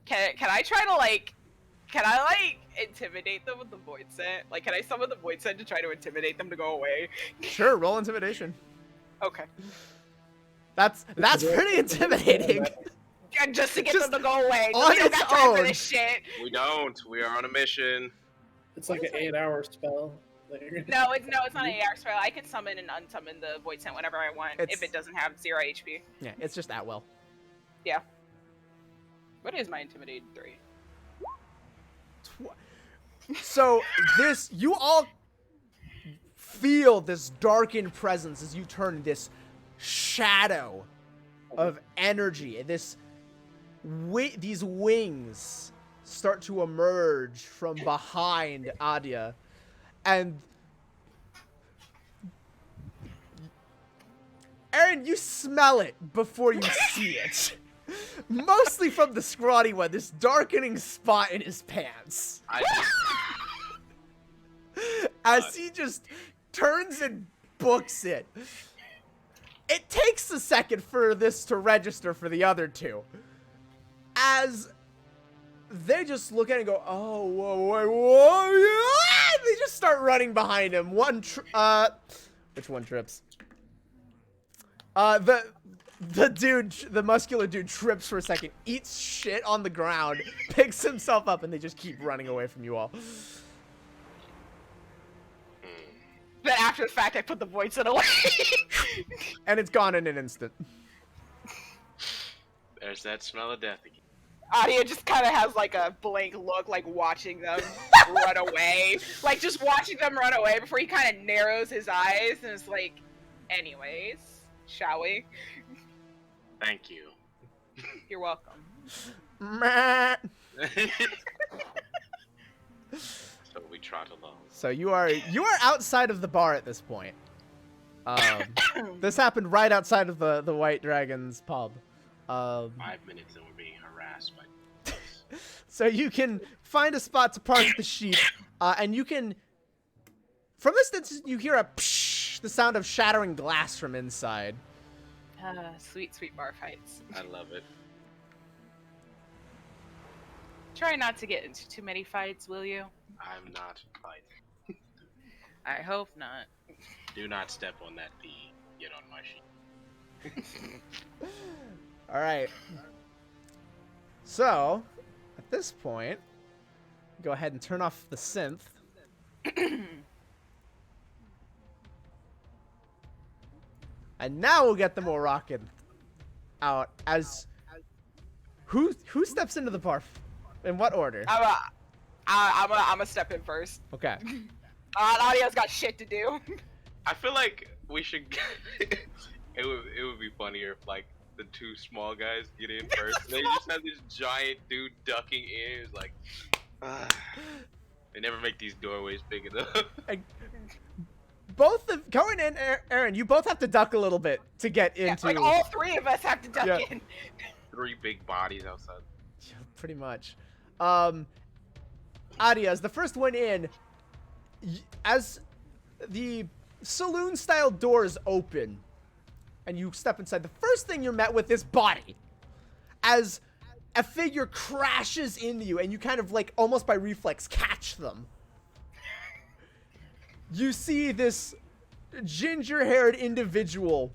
Can I try to can I intimidate them with the void scent? Like, can I summon the void scent to try to intimidate them to go away? Sure, roll intimidation. Okay. That's pretty intimidating. Yeah, just to get them to go away. On We don't its got time for own. this shit. We don't. We are on a mission. It's like an 8-hour spell. No, it's not an AR spell. I can summon and unsummon the void scent whenever I want if it doesn't have 0 HP. Yeah, it's just at will. Yeah. What is my intimidate 3? So you all feel this darkened presence as you turn this shadow of energy. These wings start to emerge from behind Adia, and Aaron, you smell it before you see it. Mostly from the scrawny one, this darkening spot in his pants. As he just turns and books it. It takes a second for this to register for the other 2. As they just look at it and go, "Oh, whoa, yeah!" They just start running behind him. Which one trips? The muscular dude trips for a second, eats shit on the ground, picks himself up, and they just keep running away from you all. Then after the fact, I put the void scent away. And it's gone in an instant. There's that smell of death again. Adia just kind of has a blank look, watching them run away. Just watching them run away before he kind of narrows his eyes and is like, "Anyways, shall we?" Thank you. You're welcome. Meh. So we trot along. So you are outside of the bar at this point. This happened right outside of the White Dragon's pub. 5 minutes and we're being harassed by. So you can find a spot to park the sheep, and you can, from this distance, you hear a psh, the sound of shattering glass from inside. Sweet, sweet bar fights. I love it. Try not to get into too many fights, will you? I'm not fighting. I hope not. Do not step on that pea. Get on my sheep. All right. So, at this point, go ahead and turn off the synth. And now we'll get the Moroccan out as who steps into the bar? In what order? I'm gonna step in first. Okay. Adia's got shit to do. I feel like we should. it would be funnier if the 2 small guys get in first. And they just have this giant dude ducking in. It's like, they never make these doorways big enough. Both of going in, Aaron, you both have to duck a little bit to get into. Yeah, all 3 of us have to duck in. 3 big bodies outside. Yeah, pretty much. Adia, as the first one in, as the saloon-style doors open, and you step inside, the first thing you're met with is body. As a figure crashes into you, and you kind of almost by reflex catch them. You see this ginger-haired individual,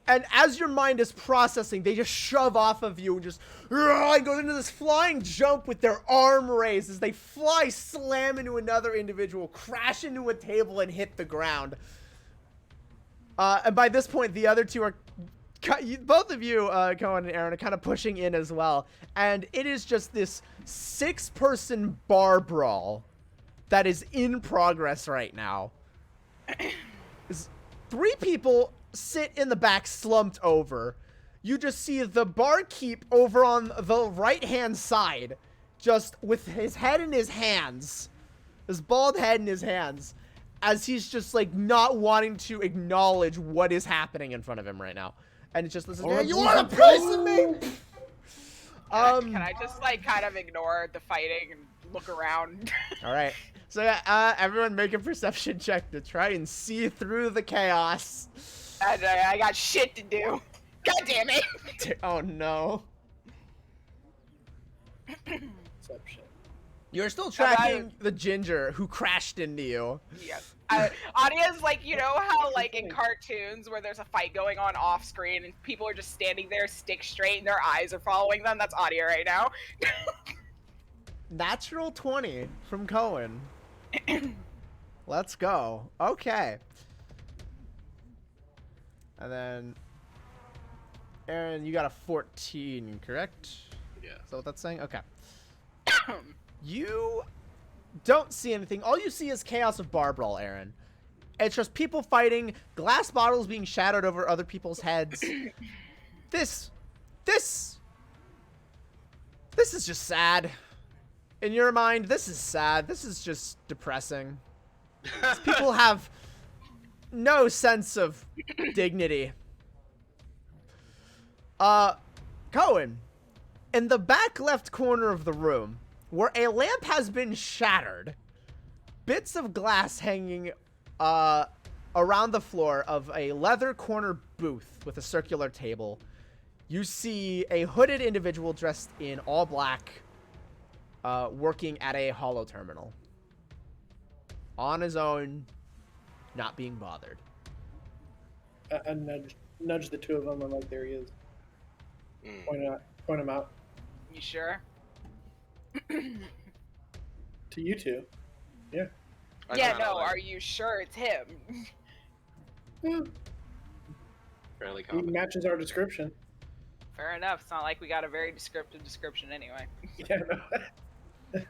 and as your mind is processing, they just shove off of you and just go into this flying jump with their arm raised as they fly, slam into another individual, crash into a table, and hit the ground. And by this point, the other 2 are, both of you, Cohen and Aaron, are kind of pushing in as well. And it is just this 6-person bar brawl that is in progress right now. 3 people sit in the back slumped over. You just see the barkeep over on the right-hand side, just with his head in his hands, his bald head in his hands, as he's just like not wanting to acknowledge what is happening in front of him right now. And it's just this is, yeah, you want a piece of me? Can I just like kind of ignore the fighting and look around? All right. So yeah, everyone make a perception check to try and see through the chaos. I got shit to do. God damn it! Oh no. Perception. You're still tracking the ginger who crashed into you. Yes. Audia's like, you know how like in cartoons where there's a fight going on off screen and people are just standing there stick straight and their eyes are following them? That's Audia right now. Natural 20 from Cohen. Let's go. Okay. And then Aaron, you got a 14, correct? Yeah. Is that what that's saying? Okay. You don't see anything. All you see is chaos of bar brawl, Aaron. It's just people fighting, glass bottles being shattered over other people's heads. This is just sad. In your mind, this is sad. This is just depressing. These people have no sense of dignity. Cohen, in the back left corner of the room, where a lamp has been shattered, bits of glass hanging around the floor of a leather corner booth with a circular table, you see a hooded individual dressed in all black working at a holo terminal. On his own, not being bothered. I nudge the two of them. I'm like, there he is. Point him out. You sure? To you two. Yeah. Yeah, no, are you sure it's him? Fairly He common. matches our description. Fair enough. It's not like we got a very descriptive description anyway. Yeah. No.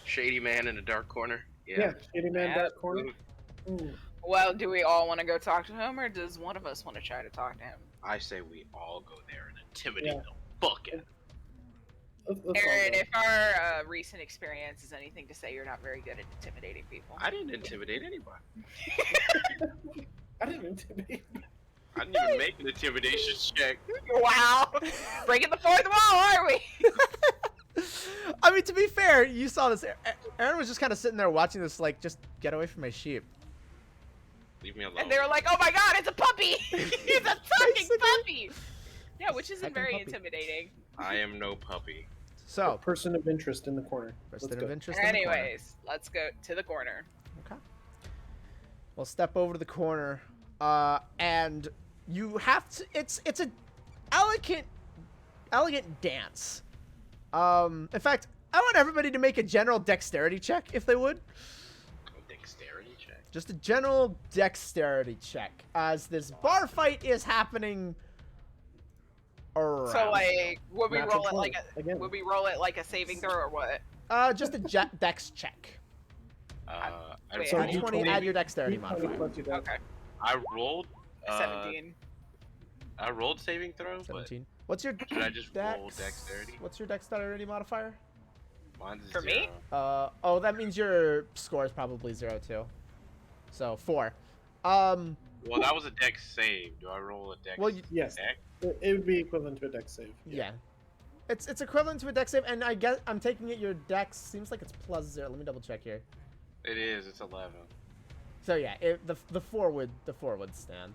Shady man in a dark corner. Yeah. Shady man, Yeah. dark corner. Ooh. Well, do we all want to go talk to him, or does one of us want to try to talk to him? I say we all go there and intimidate Yeah. the fuck out. Let's all Aaron, go. if our recent experience is anything to say, you're not very good at intimidating people. I didn't intimidate anybody. I didn't intimidate. I didn't even make an intimidation check. Wow! Breaking the fourth wall, are we? I mean, to be fair, you saw this. Aaron was just kind of sitting there watching this, like, just get away from my sheep. Leave me alone. And they were like, "Oh my God, it's a puppy! It's a talking Basically. puppy!" Yeah, which isn't Second very puppy. intimidating. I am no puppy. So, Person of interest in the corner. person Let's of go. interest in the corner. Anyways, let's go to the corner. Okay. We'll step over to the corner, and you have to. It's an elegant dance. In fact, I want everybody to make a general dexterity check, if they would. Dexterity check. Just a general dexterity check, as this bar fight is happening around. So, like, would we Natural roll it 20, like a again. would we roll it like a saving throw or what? Just a dex check. I Wait, So Add you 20, told add me- your dexterity D20 modifier. plus your dex. Okay, I rolled. 17. I rolled saving throw, but 17. What's your should I just roll dexterity? What's your dexterity modifier? Mine's For me? 0. Oh, that means your score is probably 0 too. So 4. Well, that was a dex save. Do I roll a dex? Well, Yes. dex? It would be equivalent to a dex save. yeah. It's equivalent to a dex save, and I guess I'm taking it. Your dex seems like it's plus 0. Let me double check here. It is. It's 11. So yeah, the 4 would stand.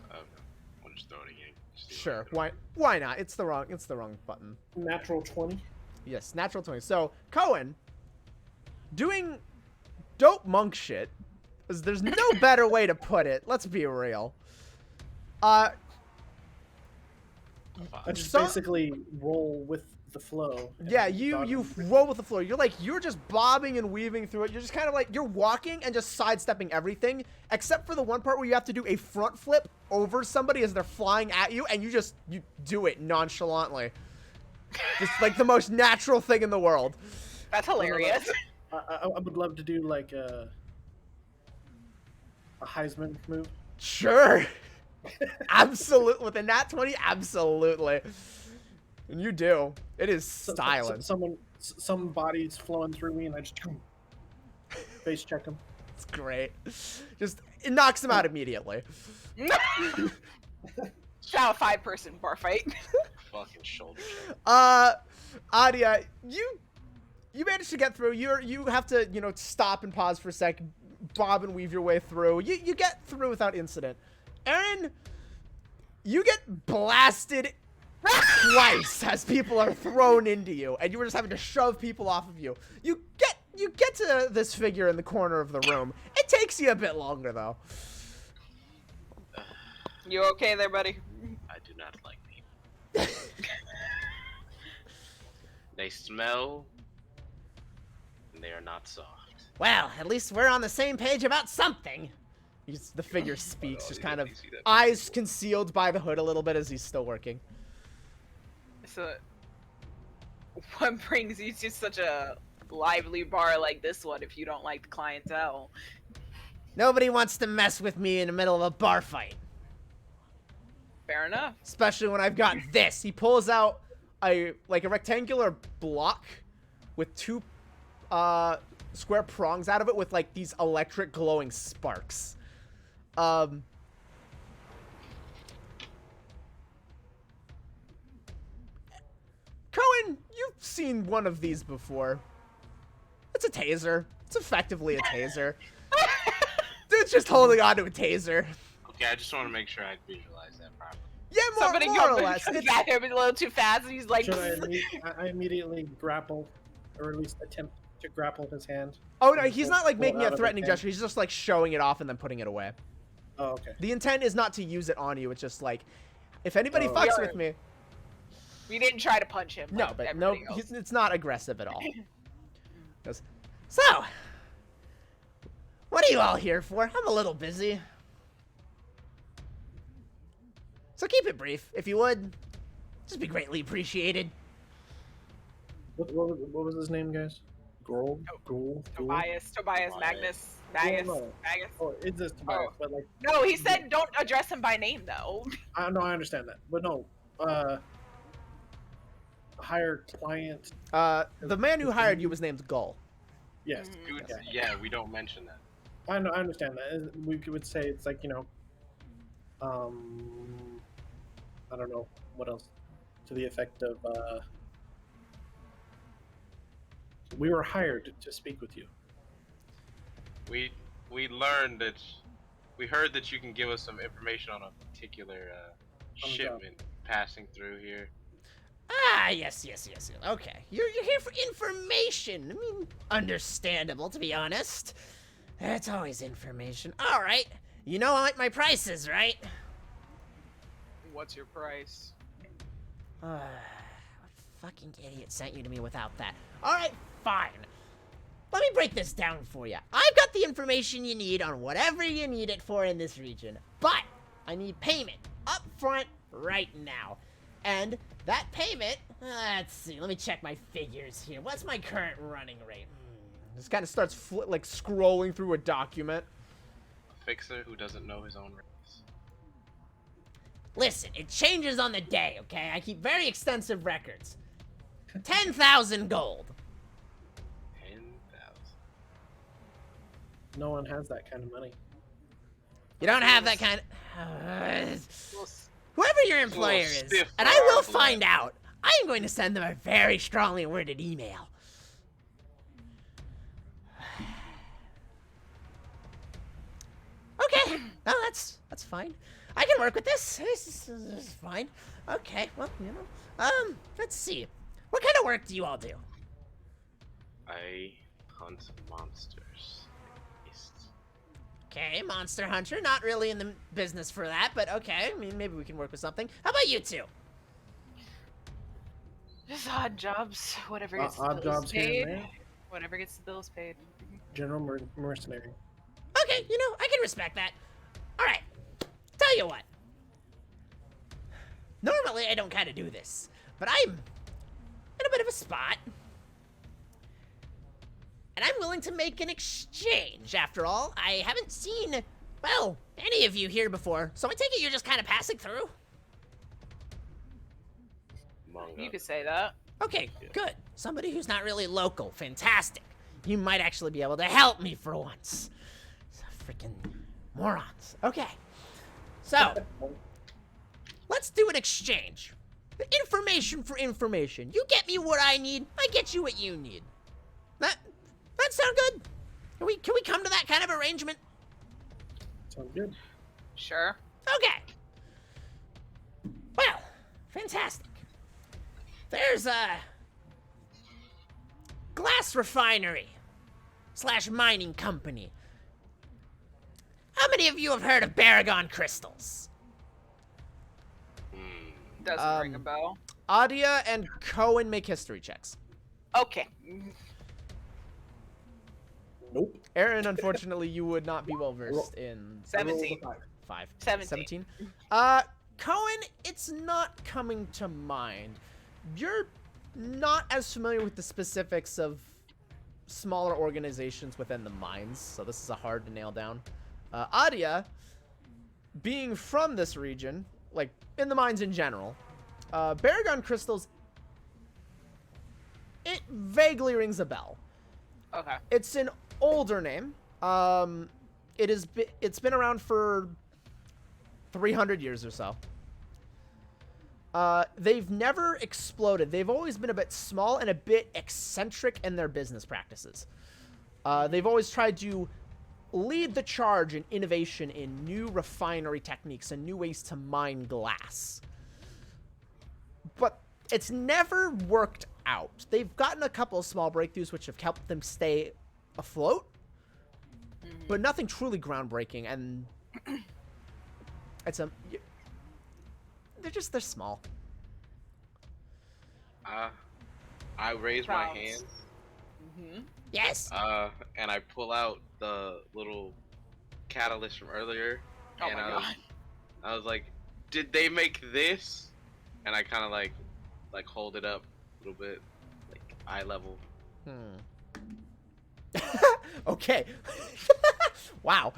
Okay. I'll just throw it again. Just see Sure. what Why not? It's the wrong button. Natural 20. Yes, natural 20. So Cohen, doing dope monk shit. 'Cause there's no better way to put it. Let's be real. I just So- basically roll with the flow. and Yeah, then you dodge. roll with the floor. You're just bobbing and weaving through it. You're just kind of like you're walking and just sidestepping everything, except for the one part where you have to do a front flip over somebody as they're flying at you, and you do it nonchalantly, just like the most natural thing in the world. That's hilarious. I would love to do like a a Heisman move? Sure. Absolutely. With a nat 20, absolutely. And you do. It is styling. Some body's flowing through me, and I just face check him. It's great. Just, it knocks him out immediately. Shout 5-person bar fight. Fucking shoulder check. Adia, you managed to get through. You have to, you know, stop and pause for a sec, bob and weave your way through. You get through without incident. Aaron, you get blasted twice as people are thrown into you, and you were just having to shove people off of you. You get to this figure in the corner of the room. It takes you a bit longer though. You okay there, buddy? I do not like people. They smell, and they are not soft. Well, at least we're on the same page about something. The figure speaks, just kind of You see that eyes before. concealed by the hood a little bit as he's still working. So, what brings you to such a lively bar like this one if you don't like the clientele? Nobody wants to mess with me in the middle of a bar fight. Fair enough. Especially when I've got this. He pulls out a rectangular block with two square prongs out of it with like these electric glowing sparks. Cohen, you've seen one of these before. It's a taser. It's effectively a taser. Dude's just holding onto a taser. Okay, I just want to make sure I visualize that properly. Yeah, Somebody more or go less. It's, at him a little too fast, and he's like, Should I immediately grapple, or at least attempt to grapple his hand? oh no, he's not like Pull it making out a of threatening his hand? gesture. He's just like showing it off and then putting it away. Oh, okay. The intent is not to use it on you. It's just like, if anybody Oh. fucks We with me, we didn't try to punch him. no, like but no, everybody else. it's not aggressive at all. Goes, so, what are you all here for? I'm a little busy. So keep it brief, if you would. Just be greatly appreciated. What was his name, guys? Gold? Gold? Tobias, Tobias. Magnus, Well, Magus, no. Magus. Oh, it's just Tobias, but like, No, he said don't address him by name though. I know, I understand that, but no, hire client. The man who hired you was named Gull. Yes, Dude, okay. yeah, we don't mention that. I know, I understand that. We would say it's like, you know, I don't know what else, to the effect of, we were hired to speak with you. We learned that we heard that you can give us some information on a particular On the shipment passing through here. Ah, yes. Okay. You're here for information. I mean, understandable, to be honest. That's always information. All right. You know I like my prices, right? What's your price? What fucking idiot sent you to me without that? All right, fine. Let me break this down for you. I've got the information you need on whatever you need it for in this region, but I need payment up front right now. And that payment, let's see, let me check my figures here. What's my current running rate? This kind of starts scrolling through a document. A fixer who doesn't know his own race. Listen, it changes on the day, okay? I keep very extensive records. 10,000 gold. 10,000. No one has that kind of money. You don't have that kind of... Whoever your employer is, stiff and I for will our find out, I am going to send them a very strongly worded email. Okay, no, that's fine. I can work with this. This is fine. Okay, well, you know, let's see. What kind of work do you all do? I hunt monsters. Beasts. Okay, monster hunter. Not really in the business for that, but okay. I mean, maybe we can work with something. How about you two? Just odd jobs. Whatever gets the Odd bills jobs here paid. and there. Whatever gets the bills paid. General mercenary. Okay, you know, I can respect that. All right, tell you what. Normally, I don't kind of do this, but I'm in a bit of a spot. And I'm willing to make an exchange. After all, I haven't seen Well, any of you here before, so I take it you're just kind of passing through? Among You us. could say that. Okay, good. Somebody who's not really local. Fantastic. You might actually be able to help me for once. Freaking morons. Okay. So, let's do an exchange. Information for information. You get me what I need, I get you what you need. That sound good? Can we come to that kind of arrangement? Sounds good. Sure. Okay. Well, fantastic. There's a glass refinery / mining company. How many of you have heard of Baragon crystals? Doesn't ring a bell. Adia and Cohen make history checks. Okay. Nope. Aaron, unfortunately, you would not be well versed in 17. 5. 17. Cohen, it's not coming to mind. You're not as familiar with the specifics of smaller organizations within the mines, so this is a hard to nail down. Adia, being from this region, like in the mines in general, Baragon crystals, it vaguely rings a bell. Okay. It's an older name. It's been around for 300 years or so. They've never exploded. They've always been a bit small and a bit eccentric in their business practices. They've always tried to lead the charge in innovation in new refinery techniques and new ways to mine glass. But it's never worked out. They've gotten a couple of small breakthroughs which have helped them stay afloat, but nothing truly groundbreaking, and they're small. I raise my Sounds- hands, Yes. and I pull out the little catalyst from earlier, Oh and my god. I was like, did they make this? And I kind of like hold it up a little bit, like eye level. Okay. Wow.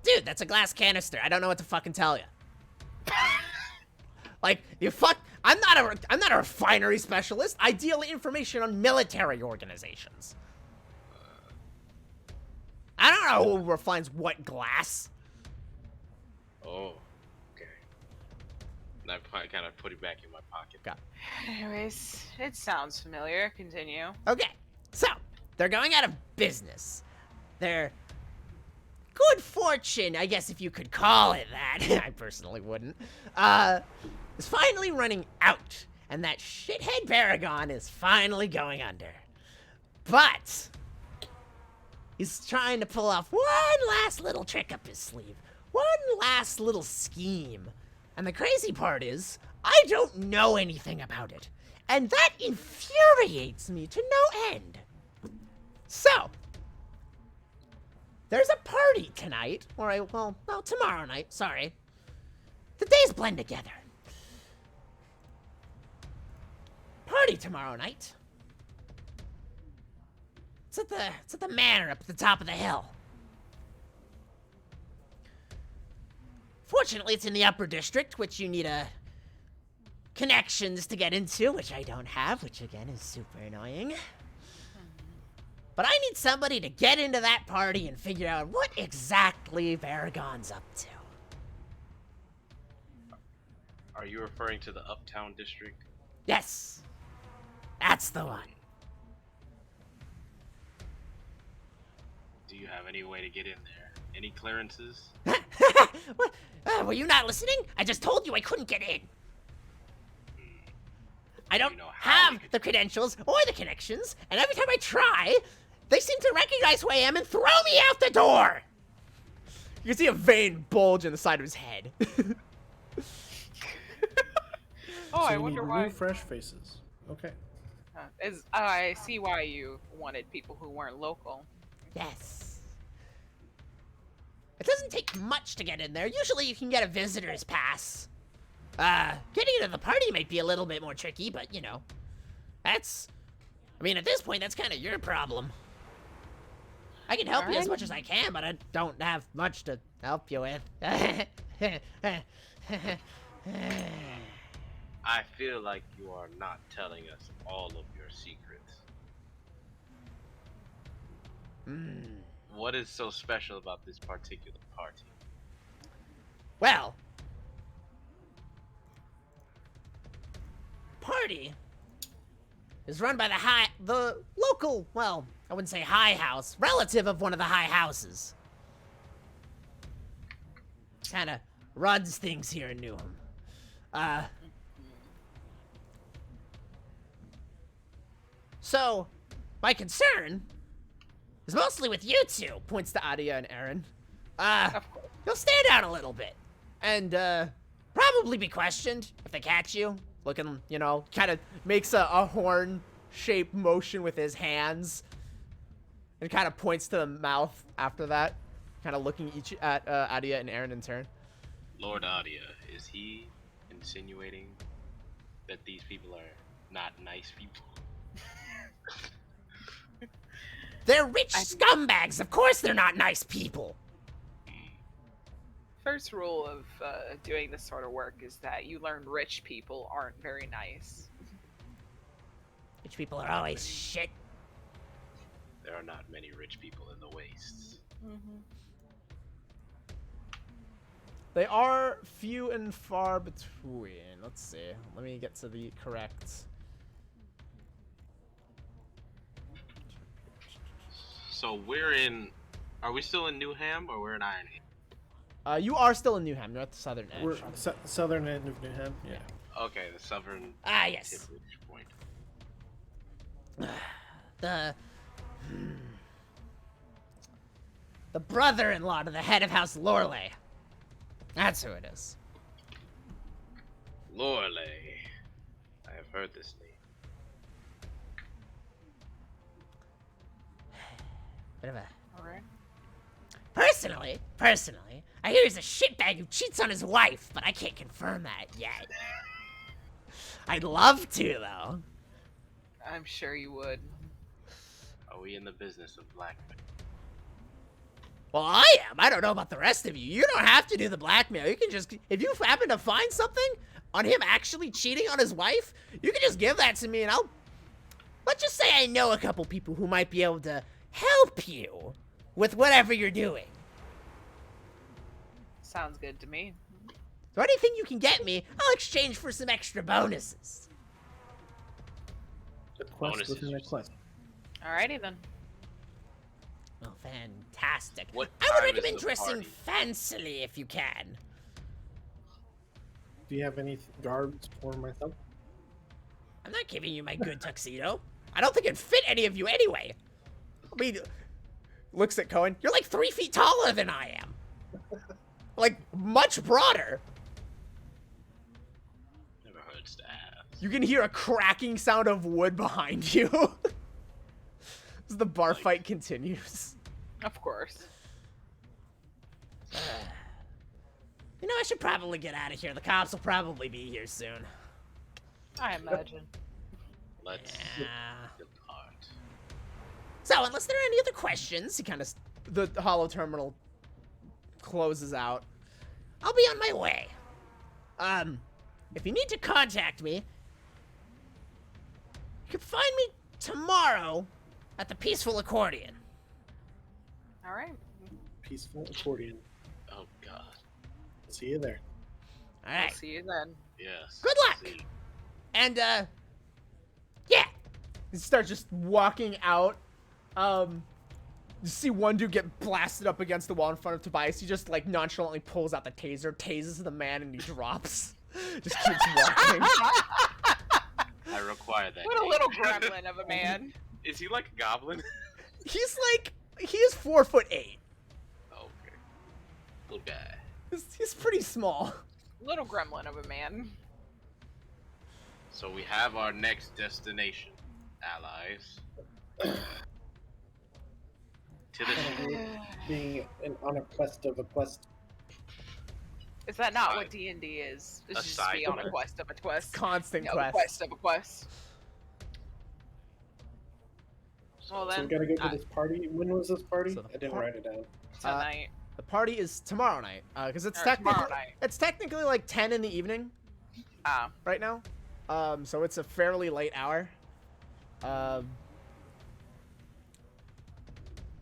Dude, that's a glass canister. I don't know what to fucking tell you. Like, I'm not a refinery specialist. I deal information on military organizations. I don't know who refines what glass. Oh, okay. And I kind of put it back in my pocket. God. Anyways, it sounds familiar. Continue. Okay, so they're going out of business. Their good fortune, I guess if you could call it that, I personally wouldn't, is finally running out, and that shithead Baragon is finally going under. But he's trying to pull off one last little trick up his sleeve, one last little scheme. And the crazy part is, I don't know anything about it, and that infuriates me to no end. So, there's a party tonight, tomorrow night, sorry. The days blend together. Party tomorrow night. It's at the manor up at the top of the hill. Fortunately, it's in the upper district, which you need connections to get into, which I don't have, which again is super annoying. But I need somebody to get into that party and figure out what exactly Baragon's up to. Are you referring to the Uptown District? Yes, that's the one. Do you have any way to get in there? Any clearances? What? Were you not listening? I just told you I couldn't get in. I don't You know how have you could- the credentials or the connections, and every time I try, they seem to recognize who I am and throw me out the door. You can see a vein bulge in the side of his head. Oh, So I you wonder need why. new fresh faces. Okay. I see why you wanted people who weren't local. Yes. It doesn't take much to get in there. Usually you can get a visitor's pass. Getting into the party might be a little bit more tricky, but you know, at this point, that's kind of your problem. I can help you as Alright. much as I can, but I don't have much to help you with. I feel like you are not telling us all of your secrets. What is so special about this particular party? Well, party is run by the local, well, I wouldn't say high house, relative of one of the high houses. Kind of runs things here in Newham. So, my concern is mostly with you two, points to Adia and Aaron. Of course. You'll stand out a little bit, and probably be questioned if they catch you. Looking, you know, kind of makes a horn-shaped motion with his hands, and kind of points to the mouth after that, kind of looking each at Adia and Aaron in turn. Lord Adia, is he insinuating that these people are not nice people? They're rich scumbags. Of course they're not nice people. First rule of doing this sort of work is that you learn rich people aren't very nice. Rich people are always shit. There are not many rich people in the wastes. Mm-hmm. They are few and far between. Let's see. Let me get to the correct. So are we still in Newham or we're in Ironham? You are still in Newham. You're at the southern edge. We're southern end of Newham. Yeah. Okay, the southern Yes. tippage point. The brother-in-law to the head of House Loreley. That's who it is. Loreley. I have heard this name. Bit of a... Alright. Personally, I hear he's a shitbag who cheats on his wife, but I can't confirm that yet. I'd love to, though. I'm sure you would. Are we in the business of blackmail? Well, I am. I don't know about the rest of you. You don't have to do the blackmail. You can just, if you happen to find something on him actually cheating on his wife, you can just give that to me and let's just say I know a couple people who might be able to help you with whatever you're doing. Sounds good to me. So anything you can get me, I'll exchange for some extra bonuses. The quest Bonuses, within the you quest. Alrighty then. Oh, fantastic. What I would time is recommend the dressing party? fancily if you can. Do you have any garbs for myself? I'm not giving you my good tuxedo. I don't think it'd fit any of you anyway. I mean, Looks at Cohen. you're like 3 feet taller than I am. Like, much broader. Never hurts to ask. You can hear a cracking sound of wood behind you. As the bar fight continues. Of course. You know, I should probably get out of here. The cops will probably be here soon. I imagine. Let's Yeah. depart. So, unless there are any other questions, He kind of, the hollow terminal closes out. I'll be on my way. If you need to contact me, you can find me tomorrow at the Peaceful Accordion. Alright. Peaceful accordion. Oh God. See you there. All We'll right. see you then. Yes. Good luck. See. And, yeah. You start just walking out. You see one dude get blasted up against the wall in front of Tobias. He just like nonchalantly pulls out the taser, tases the man, and he drops. Just keeps walking. I require that. What a name. little gremlin of a man. Is he like a goblin? He is 4'8". Oh, okay. Little guy. He's pretty small. Little gremlin of a man. So we have our next destination, allies. To the Being on a quest of a quest. Is that not what D&D is? It's A just side be on a quest. quest of a quest. Constant No, quest. quest of a quest. Well, So then we gotta go to I- this party. When was this party? So the I didn't par- write it down. tonight. The party is tomorrow night, because it's Or technically tomorrow night. it's technically like 10 in the evening Ah. right now. So it's a fairly late hour.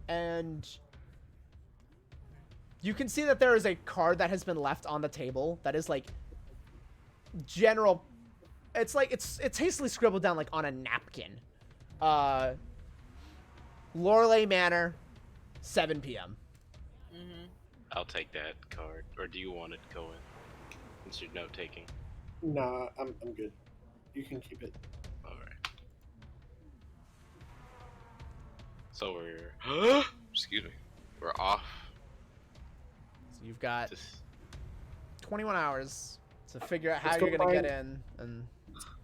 And you can see that there is a card that has been left on the table that is like general. It's like it's hastily scribbled down like on a napkin. Lorelei Manor, 7 p.m. Mhm. I'll take that card. Or do you want it going? Since you're note taking. Nah, I'm good. You can keep it. Alright. So we're excuse me. We're off. So you've got Just 21 hours to figure out how Let's go you're gonna get find- in, and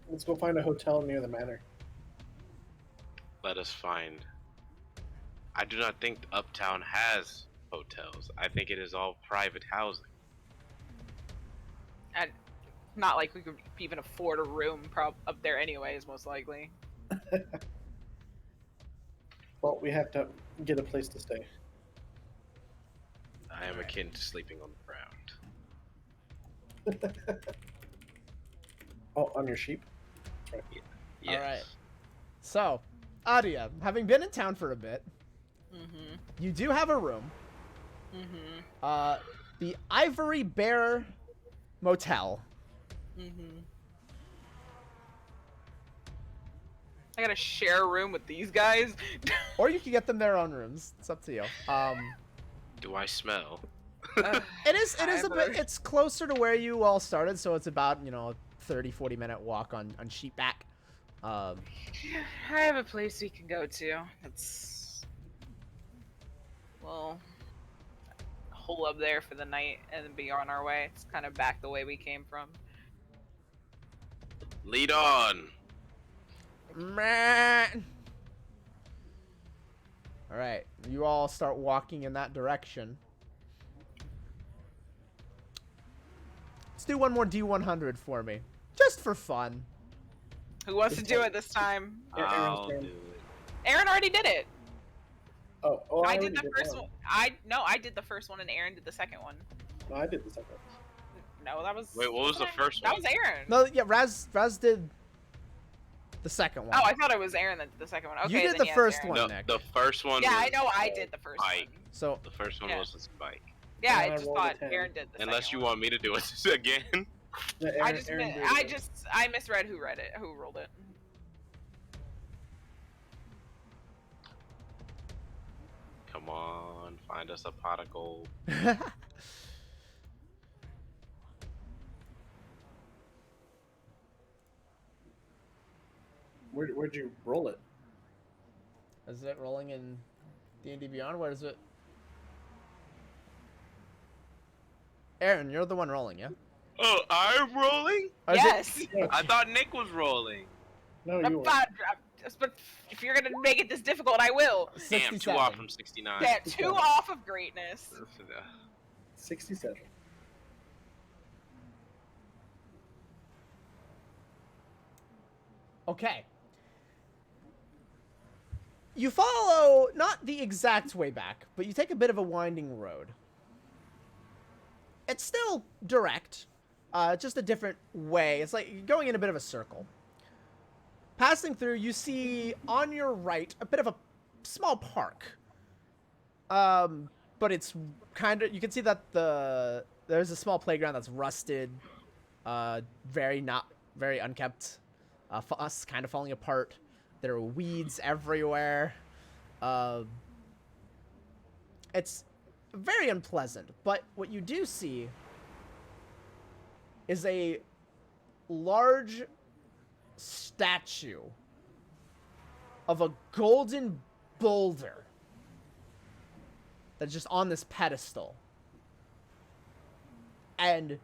Let's go find a hotel near the manor. let us find. I do not think Uptown has hotels. I think it is all private housing. And not like we could even afford a room up there anyways, most likely. Well, we have to get a place to stay. I am akin to sleeping on the ground. Oh, on your sheep? Yes. Alright. So, Adia, having been in town for a bit, Mhm. you do have a room. Mhm. The Ivory Bear Motel. Mhm. I gotta share a room with these guys. Or you can get them their own rooms. It's up to you. Do I smell? It is a bit, Either. it's closer to where you all started, so it's about, a 30-40 minute walk on sheepback. I have a place we can go to. It's well, hole up there for the night and then be on our way. It's kind of back the way we came from. Lead on. Alright, you all start walking in that direction. Let's do one more D100 for me. Just for fun. Who wants to do it this time? Yeah, Aaron's I'll turn. do it. Aaron already did it. Oh, I already did the first one. I did the first one and Aaron did the second one. No, I did the second. No, that was. Wait, what was the wasn't first That one? was Aaron. No, yeah, Raz did the second one. Oh, I thought it was Aaron that did the second one. Okay, You did then the yes, first Aaron. one. No, Nick. the first one Yeah, was I know I did the first Spike. one. So, The first one Yeah. was a spike. Yeah, And I I just rolled a thought 10. Aaron did the Unless second you one. want me to do it again. Yeah, I Aaron did it. I misread who read it, who rolled it. Come on, find us a pot of gold. Where'd you roll it? is it rolling in D&D Beyond? Where is it? Aaron, you're the one rolling, yeah? Oh, I'm rolling? Or is it- Yes. I thought Nick was rolling. No, I'm you were. fine, but if you're gonna make it this difficult, I will. Damn, 67. 2 off from 69. Yeah, 2 off of greatness. 67. Okay. You follow not the exact way back, but you take a bit of a winding road. It's still direct, just a different way. It's like you're going in a bit of a circle. Passing through, you see on your right a bit of a small park. But it's kind of, you can see that there's a small playground that's rusted, very unkept, us kind of falling apart. There are weeds everywhere. It's very unpleasant, but what you do see is a large statue of a golden boulder that's just on this pedestal. And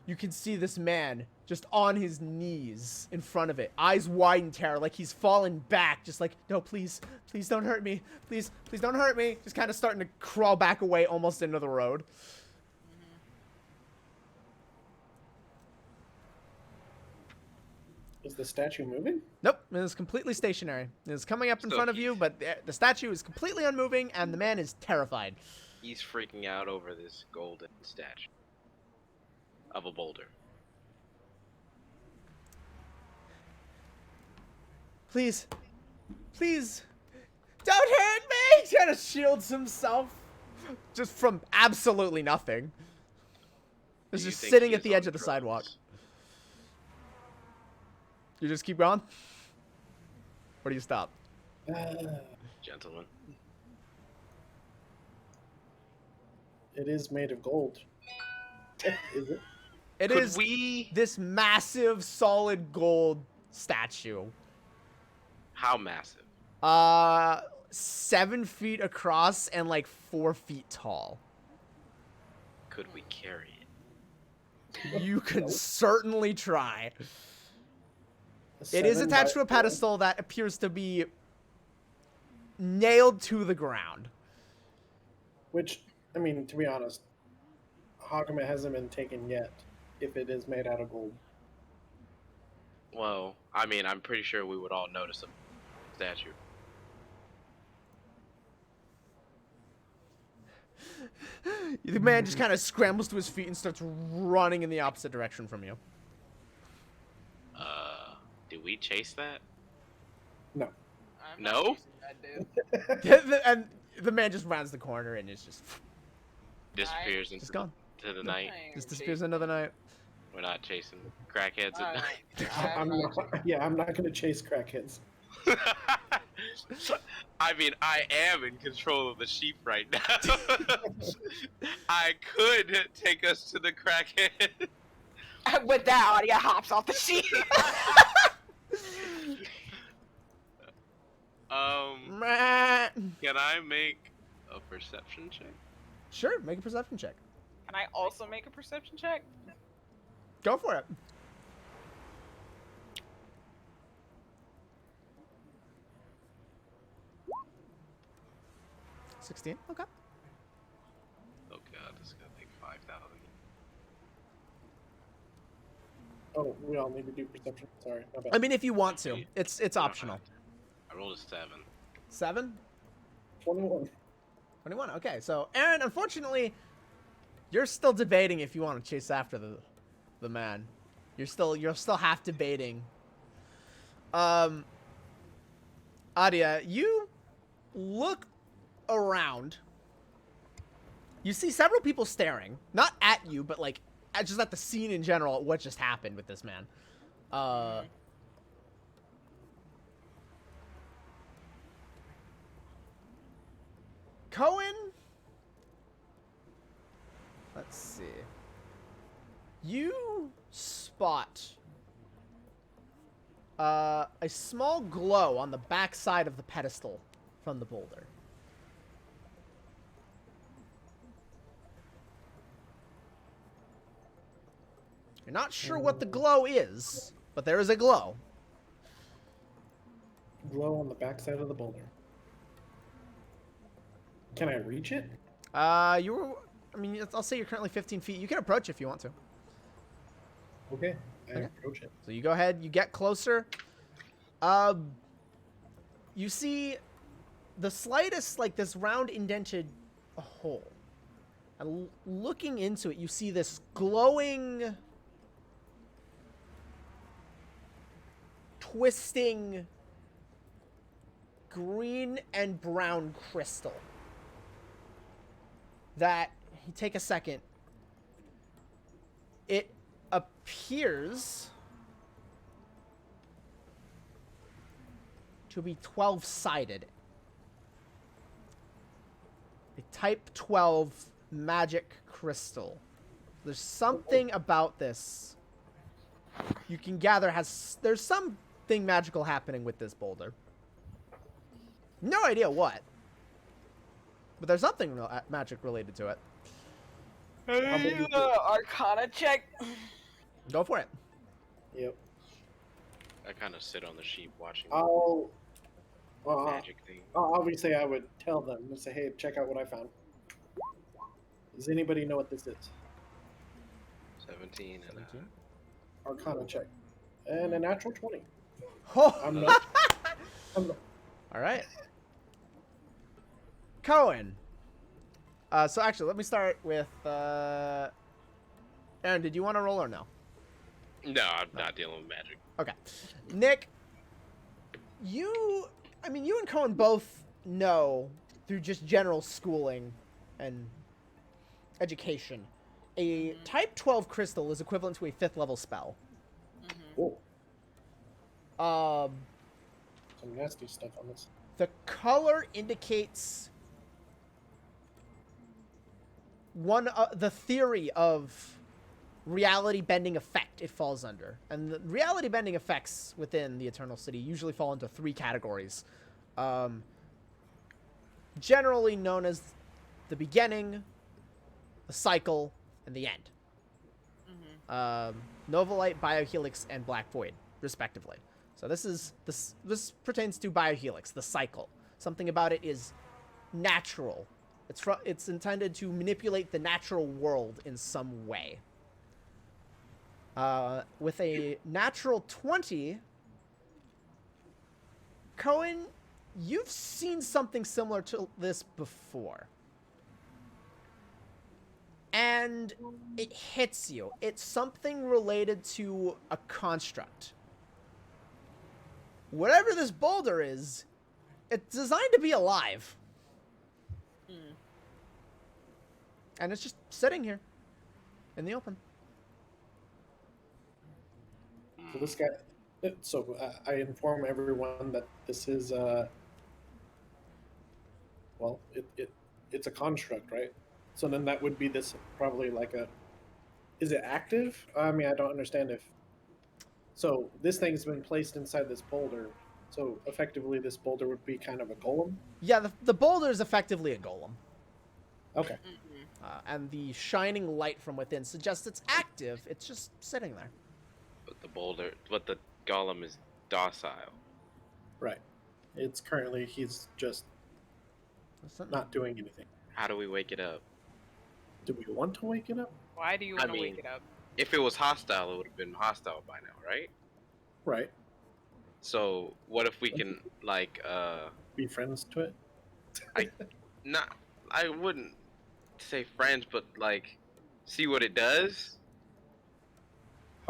you can see this man just on his knees in front of it, eyes wide in terror, like he's fallen back, just like, no, please, please don't hurt me. Please, please don't hurt me. Just kind of starting to crawl back away almost into the road. Is the statue moving? Nope. it is completely stationary. It is coming up in So front of you, he's- but the statue is completely unmoving, and the man is terrified. He's freaking out over this golden statue of a boulder. Please, please, don't hurt me! He kind of shields himself just from absolutely nothing. He's Do you just think sitting he at is the on edge of the sidewalk. drugs? You just keep going? Or do you stop? Gentlemen. It is made of gold. Is it? It Could is we? this massive, solid gold statue. How massive? 7 feet across and like 4 feet tall. Could we carry it? You could certainly try. A It is 7 attached to by a pedestal that appears to be nailed to the ground. Which, I mean, to be honest, how come it hasn't been taken yet if it is made out of gold? Well, I mean, I'm pretty sure we would all notice a statue. The man just kind of scrambles to his feet and starts running in the opposite direction from you. Do we chase that? No. I'm No? not using that, dude. And the man just rounds the corner and is just Disappears into gone. to the night. I ain't Just gonna disappears chase into the night. We're not chasing crackheads I- at night. I'm not, yeah, I'm not going to chase crackheads. I mean, I am in control of the sheep right now. I could take us to the crackhead. With that, Audia hops off the sheet. Meh. Can I make a perception check? Sure, make a perception check. Can I also make a perception check? Go for it. $16. Okay. Oh god, this is gonna take 5,000. Oh, we all need to do perception. Sorry, my bad. I mean, if you want to, it's optional. I rolled a 7. 7. 21. 21. Okay, so Aaron, unfortunately, you're still debating if you want to chase after the man. You're still half debating. Adia, you look around. You see several people staring, not at you, but like just at the scene in general, at what just happened with this man. Cohen, let's see. You spot a small glow on the back side of the pedestal from the boulder. You're not sure what the glow is, but there is a glow. Glow on the backside of the boulder. Can I reach it? I mean, I'll say you're currently 15 feet. You can approach if you want to. Okay, I Okay. approach it. So you go ahead, you get closer. You see the slightest, like this round indented hole. And looking into it, you see this glowing, twisting green and brown crystal. That, you take a second. It appears to be 12-sided. A type 12 magic crystal. There's something about this you can gather there's something magical happening with this boulder. No idea what. But there's something magic related to it. Arcana check. Go for it. Yep. I kind of sit on the sheep watching I'll. magic thing. Obviously, I would tell them and say, "Hey, check out what I found." Does anybody know what this is? 17 and 17. Arcana check, and a natural 20. Oh. I'm not. I'm not. All right. Cohen. So actually, let me start with Aaron. Did you want to roll or no? No, I'm not dealing with magic. Okay. Nick, you and Cohen both know through just general schooling and education, a type 12 crystal is equivalent to a 5th level spell. Whoa, Um, some nasty stuff on this. the color indicates the theory of reality bending effect it falls under. And the reality bending effects within the Eternal City usually fall into 3 categories. Generally known as the beginning, the cycle, and the end. Novolite, Biohelix, and Black Void, respectively. So this pertains to Biohelix, the cycle. Something about it is natural. It's intended to manipulate the natural world in some way. With a natural 20, Cohen, you've seen something similar to this before. And it hits you. It's something related to a construct. Whatever this boulder is, it's designed to be alive. And it's just sitting here in the open. So this guy. So I inform everyone that this is. Well, it's a construct, right? So then that would be this probably like a. Is it active? I mean, I don't understand if. So this thing's been placed inside this boulder. So effectively, this boulder would be kind of a golem. Yeah, the boulder is effectively a golem. Okay. And the shining light from within suggests it's active. It's just sitting there. But the golem is docile. Right. It's currently he's just not doing anything. How do we wake it up? Do we want to wake it up? Why do you want to wake it up? If it was hostile, it would have been hostile by now, right? Right. So what if we can Be friends to it. I wouldn't say friends, but like see what it does.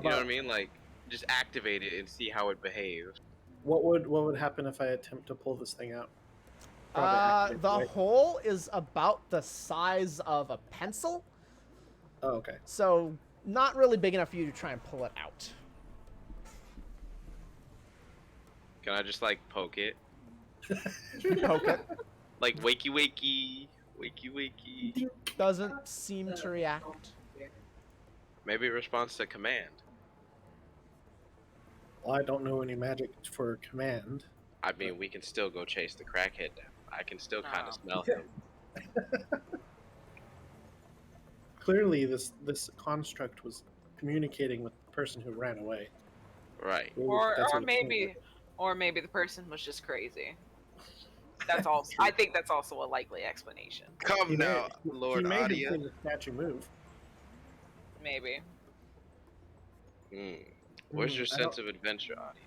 You know what I mean? Like just activate it and see how it behaves. What would happen if I attempt to pull this thing out? The hole is about the size of a pencil. Oh, okay. So not really big enough for you to try and pull it out. Can I just like poke it? Poke it. Like wakey wakey, wakey wakey. Doesn't seem to react. Maybe it responds to command. Well, I don't know any magic for command. I mean, we can still go chase the crackhead down. I can still kind of smell him. Clearly, this construct was communicating with the person who ran away. Right. Or That's what it maybe the person was just crazy. That's also. I think that's also a likely explanation. Come He now, may- Lord he may have Adia. seen the statue move. Maybe. Where's your I sense of adventure, Adia?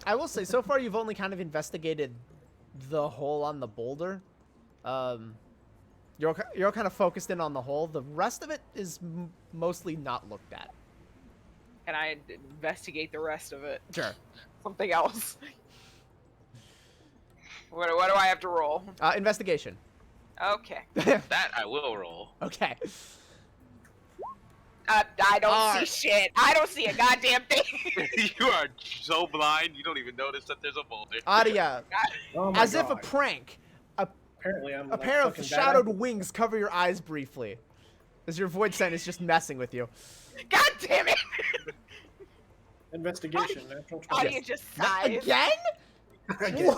I will say, so far you've only kind of investigated the hole on the boulder. You're kind of focused in on the hole. The rest of it is mostly not looked at. Can I investigate the rest of it? Sure. Something else. What do I have to roll? Investigation. Okay. That I will roll. Okay. I don't Alright. see shit. I don't see a goddamn thing. You are so blind, you don't even notice that there's a boulder. Adia, Oh my as if a God. prank, Apparently, I'm a like pair of fucking shadowed badass. wings cover your eyes briefly. As your void scent is just messing with you. God damn it! Investigation. Natural 20. Audia just sighs. Again? Again.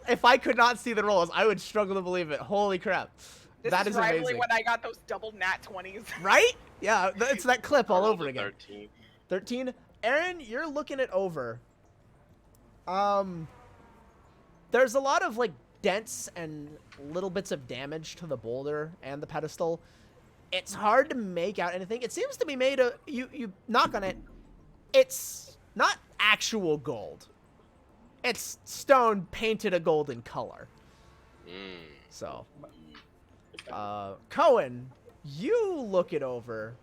If I could not see the rolls, I would struggle to believe it. Holy crap. This That is is rivaling amazing. when I got those double nat 20s. Right? Yeah, it's that clip all I rolled over a again. 13. 13. Aaron, you're looking it over. There's a lot of like dents and little bits of damage to the boulder and the pedestal. It's hard to make out anything. It seems to be made of you knock on it. It's not actual gold. It's stone painted a golden color. Mm. So, Cohen, you look it over,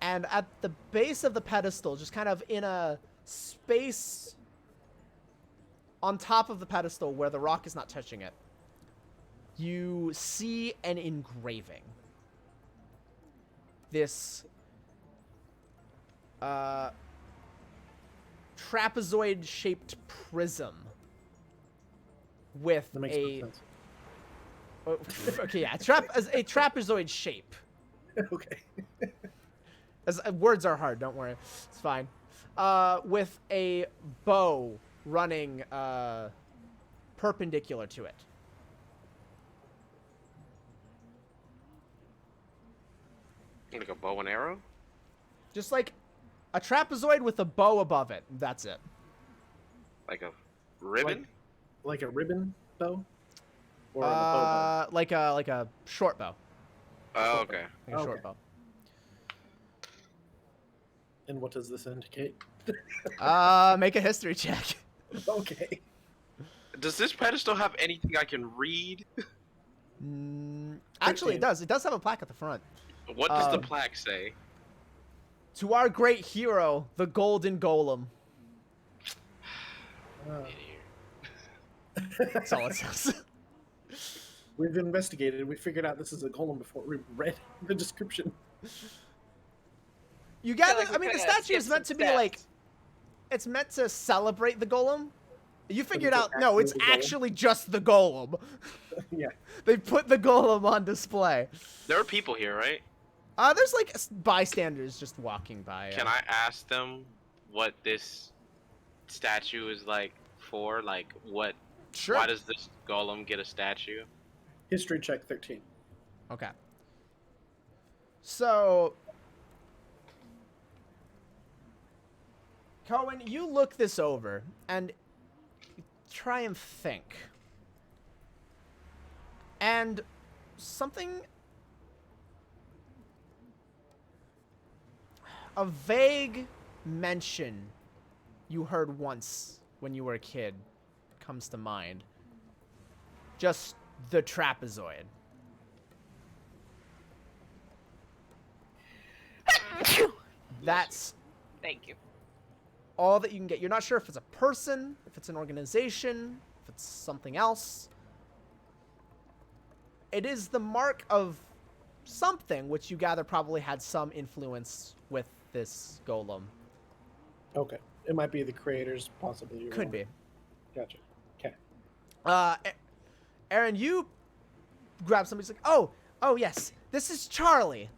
and at the base of the pedestal, just kind of in a space on top of the pedestal where the rock is not touching it, you see an engraving. This trapezoid-shaped prism with That makes a no sense. okay, yeah, a trapezoid shape. Okay. As words are hard, don't worry, it's fine. With a bow running perpendicular to it. Like a bow and arrow? Just like a trapezoid with a bow above it. That's it. Like a ribbon? Like a ribbon bow? Or a bow bow? Like a short bow. Oh, okay. Like a short Okay. bow. And what does this indicate? Make a history check. Okay. Does this pedestal have anything I can read? Actually, it 13. does. It does have a plaque at the front. What does the plaque say? To our great hero, the Golden Golem. That's all it says. We've investigated. We figured out this is a golem before we read the description. You gather. like we I mean, the kinda statue is skipped meant to some be like. steps. It's meant to celebrate the golem. You figured it's out. No, it's actually the golem? actually just the golem. Yeah. They put the golem on display. There are people here, right? There's like bystanders just walking by. Can I ask them what this statue is like for? Like, what? Sure. Why does this golem get a statue? History check 13. Okay. So, Cohen, you look this over and try and think. And something... A vague mention you heard once when you were a kid comes to mind. Just the trapezoid. That's Thank you. all that you can get. You're not sure if it's a person, if it's an organization, if it's something else. It is the mark of something which you gather probably had some influence with this golem. Okay. It might be the creators, possibly. You're Could wrong. be. Gotcha. Okay. Aaron, you grab somebody's like, oh yes, this is Charlie,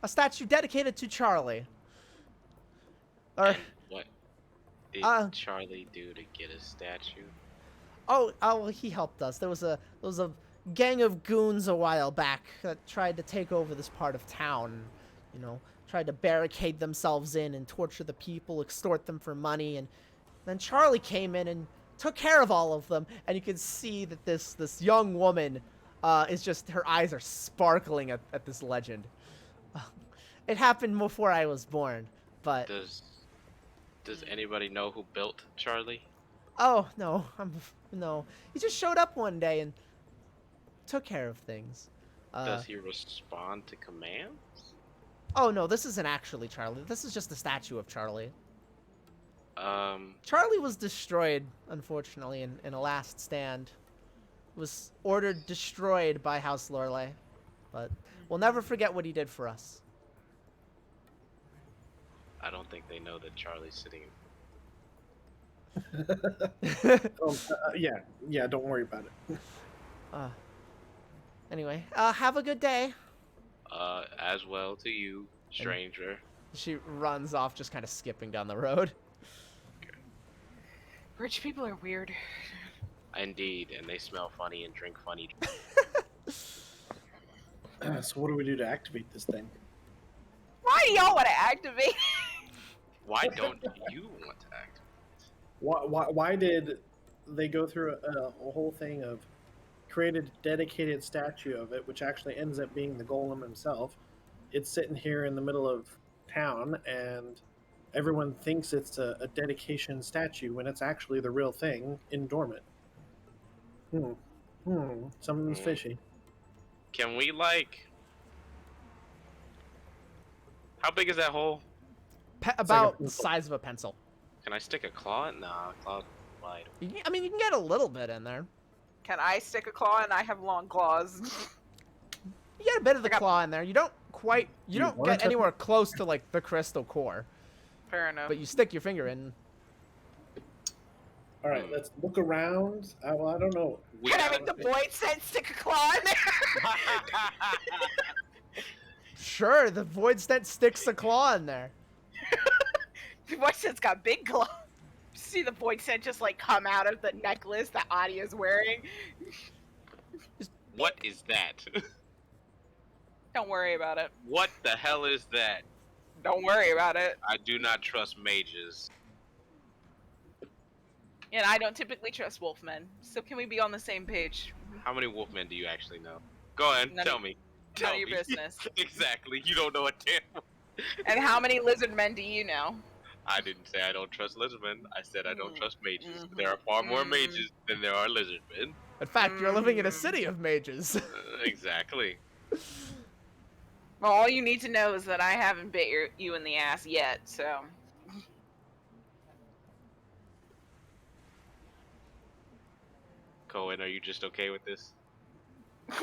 a statue dedicated to Charlie. Or, And what did uh, Charlie do to get a statue? well, he helped us. There was a gang of goons a while back that tried to take over this part of town. You know, tried to barricade themselves in and torture the people, extort them for money, and then Charlie came in and took care of all of them. And you can see that this young woman is just, her eyes are sparkling at this legend. It happened before I was born, but Does anybody know who built Charlie? oh no, no. He just showed up one day and took care of things. Does he respond to commands? Oh no, this isn't actually Charlie. This is just a statue of Charlie. Charlie was destroyed, unfortunately, in a last stand. Was ordered destroyed by House Lorelei, but we'll never forget what he did for us. I don't think they know that Charlie's sitting. Yeah, don't worry about it. Anyway, have a good day. As well to you, stranger. She runs off, just kind of skipping down the road. Rich people are weird. Indeed, and they smell funny and drink funny. So what do we do to activate this thing? Why do y'all want to activate? Why don't you want to act? Why did they go through a whole thing of created a dedicated statue of it, which actually ends up being the golem himself? It's sitting here in the middle of town, and everyone thinks it's a dedication statue when it's actually the real thing in dormant. Something's Hmm. fishy. Can we like? How big is that hole? About pencil. size of a pencil. Can I stick a claw? Nah, claw wide. I mean, you can get a little bit in there. Can I stick a claw? And I have long claws. You get a bit of the I got- claw in there. You don't quite. You You don't wanna get touch anywhere close to like the crystal core, Fair enough. but you stick your finger in. All right, let's look around. Well, I don't know. We Can I gotta- make the void sense stick a claw in there? Sure, the void stent sticks a claw in there. The void sense got big claws. See the void sense just like come out of the necklace that Adia's wearing. What is that? Don't worry about it. What the hell is that? Don't worry about it. I do not trust mages. And I don't typically trust wolfmen. So can we be on the same page? How many wolfmen do you actually know? Go ahead, None tell of- me. None Tell of your me. business. Exactly. You don't know a damn. And how many lizard men do you know? I didn't say I don't trust lizardmen. I said I don't Mm. trust mages. Mhm. There are far more Mm. mages than there are lizardmen. In fact, you're living in a city of mages. Exactly. Well, all you need to know is that I haven't bit you in the ass yet, so. Cohen, are you just okay with this?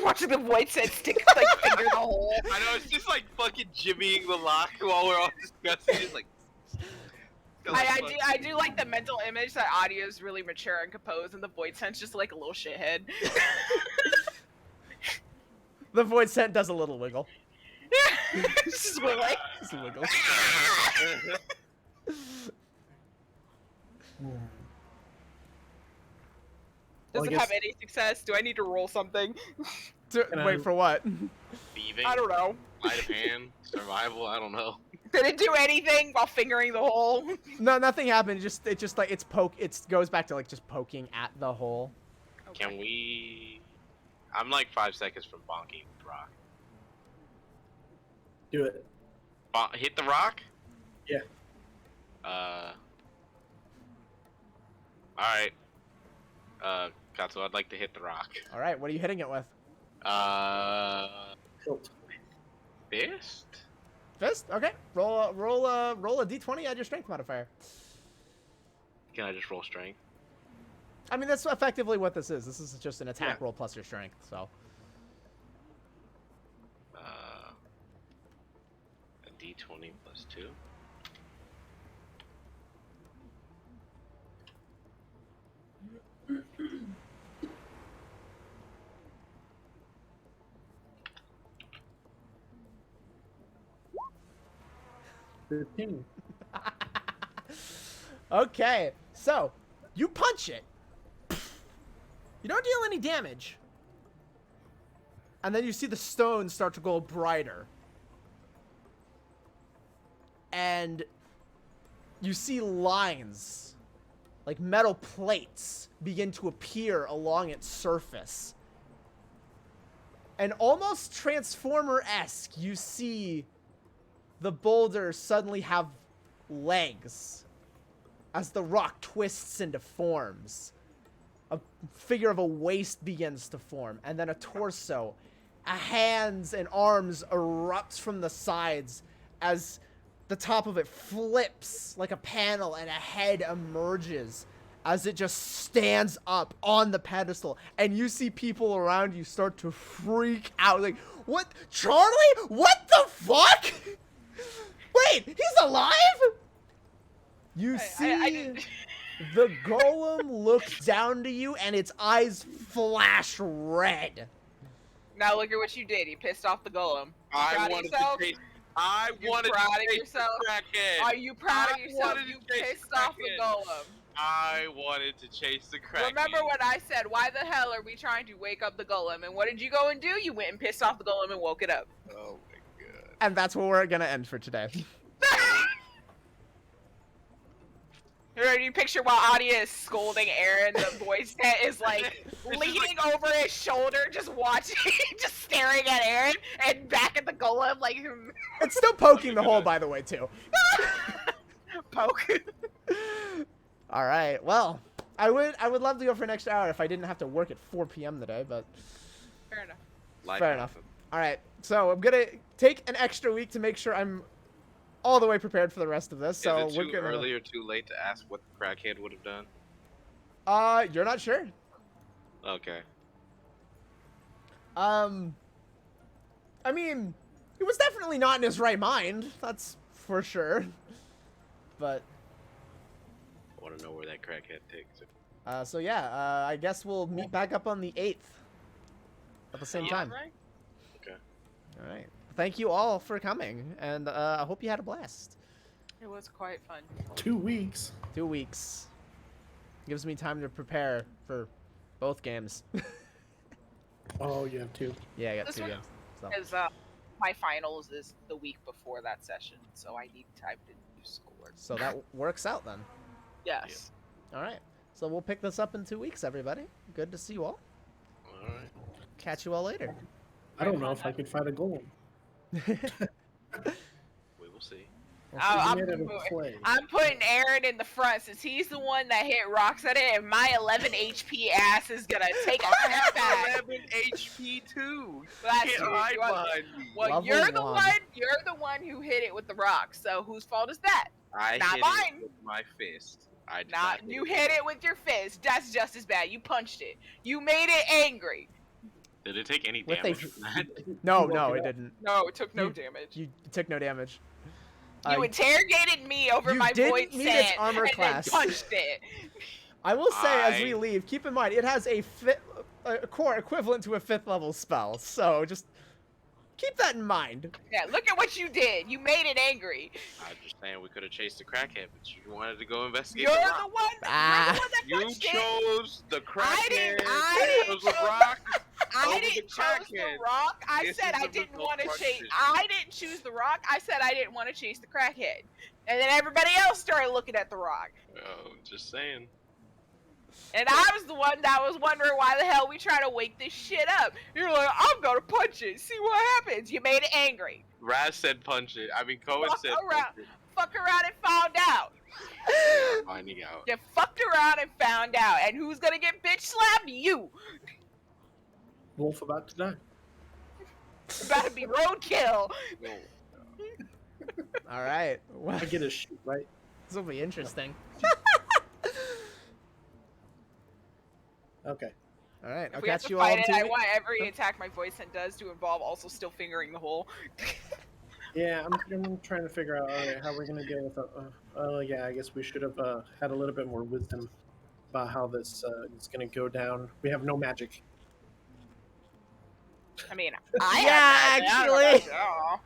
Watching the void sense stick like finger the hole. I know, it's just like fucking jimmying the lock while we're all discussing. It's like. I do like the mental image that audio is really mature and composed, and the void sense just like a little shithead. The void stent does a little wiggle. It's just wiggling. Just a wiggle. Well, Does I it have guess- any success? Do I need to roll something? Can Wait, I- for what? Thieving, I don't know. sleight of hand, survival, I don't know. Did it do anything while fingering the hole? No, nothing happened. It just like it goes back to like just poking at the hole. Can we... I'm like 5 seconds from bonking the rock. Do it. Hit the rock? Yeah. Alright. Katsu, I'd like to hit the rock. All right, what are you hitting it with? Hilt. Fist? Fist. Okay. Roll a d20. Add your strength modifier. Can I just roll strength? I mean, that's effectively what this is. This is just an attack Yeah. roll plus your strength. So. A d20 plus 2. $15. Okay, so you punch it. You don't deal any damage. And then you see the stones start to glow brighter. And you see lines, like metal plates, begin to appear along its surface. And almost Transformer-esque, you see the boulder suddenly have legs as the rock twists into forms. A figure of a waist begins to form, and then a torso. Hands and arms erupts from the sides as the top of it flips like a panel and a head emerges as it just stands up on the pedestal. And you see people around you start to freak out. Like, what? Charlie? What the fuck? Wait, he's alive? You see the golem looks down to you and its eyes flash red. Now look at what you did. You pissed off the golem. I proud of wanted yourself? to chase. I You wanted proud to of chase yourself? the crackhead. Are you proud of I yourself? wanted to You chase pissed the off the crackhead. golem. I wanted to chase the crackhead. Remember what I said? Why the hell are we trying to wake up the golem? And what did you go and do? You went and pissed off the golem and woke it up. Oh my god. And that's where we're gonna end for today. You picture while Adia is scolding Aaron, the voice set is like leaning over his shoulder, just watching, just staring at Aaron, and back at the golem, like. It's still poking the hole, by the way, too. poke. All right. Well, I would love to go for an extra hour if I didn't have to work at 4 p.m. today, but Fair enough. Life fair enough. happens. All right. So I'm gonna take an extra week to make sure I'm all the way prepared for the rest of this. So Is it we're too gonna. early or too late to ask what the crackhead would have done? You're not sure? Okay. I mean, he was definitely not in his right mind. That's for sure. But I want to know where that crackhead takes it. so yeah, I guess we'll meet back up on the 8th at the same time. Right? Okay. All right. Thank you all for coming, and I hope you had a blast. It was quite fun. 2 weeks. 2 weeks gives me time to prepare for both games. Oh, you have 2. Yeah, I got This 2 one games. So. Because my finals is the week before that session, so I need time to do schoolwork. So that works out then. Yes. All right. So we'll pick this up in 2 weeks, everybody. Good to see you all. All right. Catch you all later. I don't know if I could fight a golem. We will see. I'm, Made out of clay. I'm putting Aaron in the front since he's the one that hit rocks at it, and my 11 HP ass is gonna take all that back. 11 HP too. Well, that's Can't true. hide You want- behind me. Well, Level you're the 1. one. You're the one who hit it with the rock. So whose fault is that? I not hit mine. it with my fist. I did Not hit you hit it with your fist. That's just as bad. You punched it. You made it angry. Did it take any With a damage from that? No, You no, woke it it up. didn't. No, it took no You- damage. You took no damage. You interrogated me over you my didn't void meet its sand armor and class. then punched it. I will say, as we I- leave, keep in mind, it has a core equivalent to a 5th level spell, so just keep that in mind. Yeah, look at what you did. You made it angry. I'm just saying we could have chased the crackhead, but you wanted to go investigate You're the the rock. one. Ah. You're the one that You punched it. chose the crackhead. I chose didn't the rock. I over the didn't choose the crackhead. rock. I This said is I a didn't result want to of our chase. decision. I didn't choose the rock. I said I didn't want to chase the crackhead. And then everybody else started looking at the rock. Oh, just saying. And I was the one that was wondering why the hell we try to wake this shit up. You're like, I'm gonna punch it. See what happens. You made it angry. Raz said punch it. I mean, Cohen Fuck said around. punch it. Fuck around and found out. Finding out. You fucked around and found out. And who's gonna get bitch slapped? You. Wolf about to die. About to be roadkill. No. All right. Well, I get a shoot, right? this will be interesting. Okay. All right. I'll If we have catch to you all fight in it, 2 I weeks. want every attack my voice sent does to involve also still fingering the hole. Yeah, I'm trying to figure out how we're gonna deal with it. Yeah, I guess we should have had a little bit more wisdom about how this is gonna go down. We have no magic. I mean, I Yeah, have no idea actually. about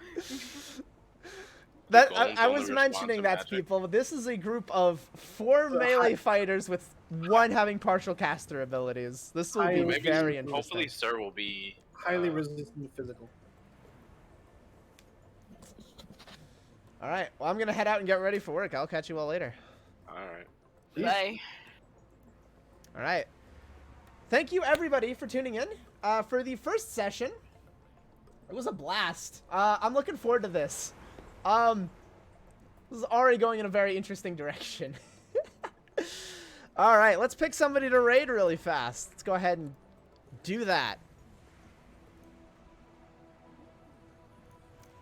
That Golem's I only was mentioning response that to to magic. people. But this is a group of 4 melee fighters with 1 having partial caster abilities. This will be Maybe- very interesting. Hopefully, Sir will be Highly resistant to physical. All right. Well, I'm gonna head out and get ready for work. I'll catch you all later. All right. Bye. All right. Thank you everybody for tuning in for the first session. It was a blast. I'm looking forward to this. This is already going in a very interesting direction. All right, let's pick somebody to raid really fast. Let's go ahead and do that.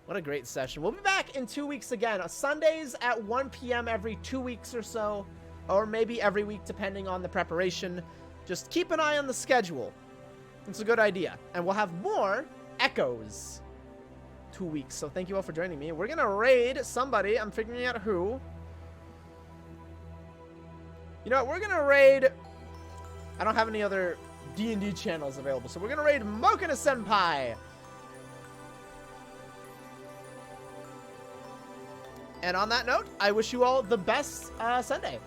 What a great session. We'll be back in 2 weeks again. Sundays at 1 p.m. every 2 weeks or so, or maybe every week depending on the preparation. Just keep an eye on the schedule. It's a good idea. And we'll have more echoes. 2 weeks. So thank you all for joining me. We're gonna raid somebody. I'm figuring out who. You know what? We're gonna raid... I don't have any other D&D channels available, so we're gonna raid Mokina Senpai. And on that note, I wish you all the best Sunday.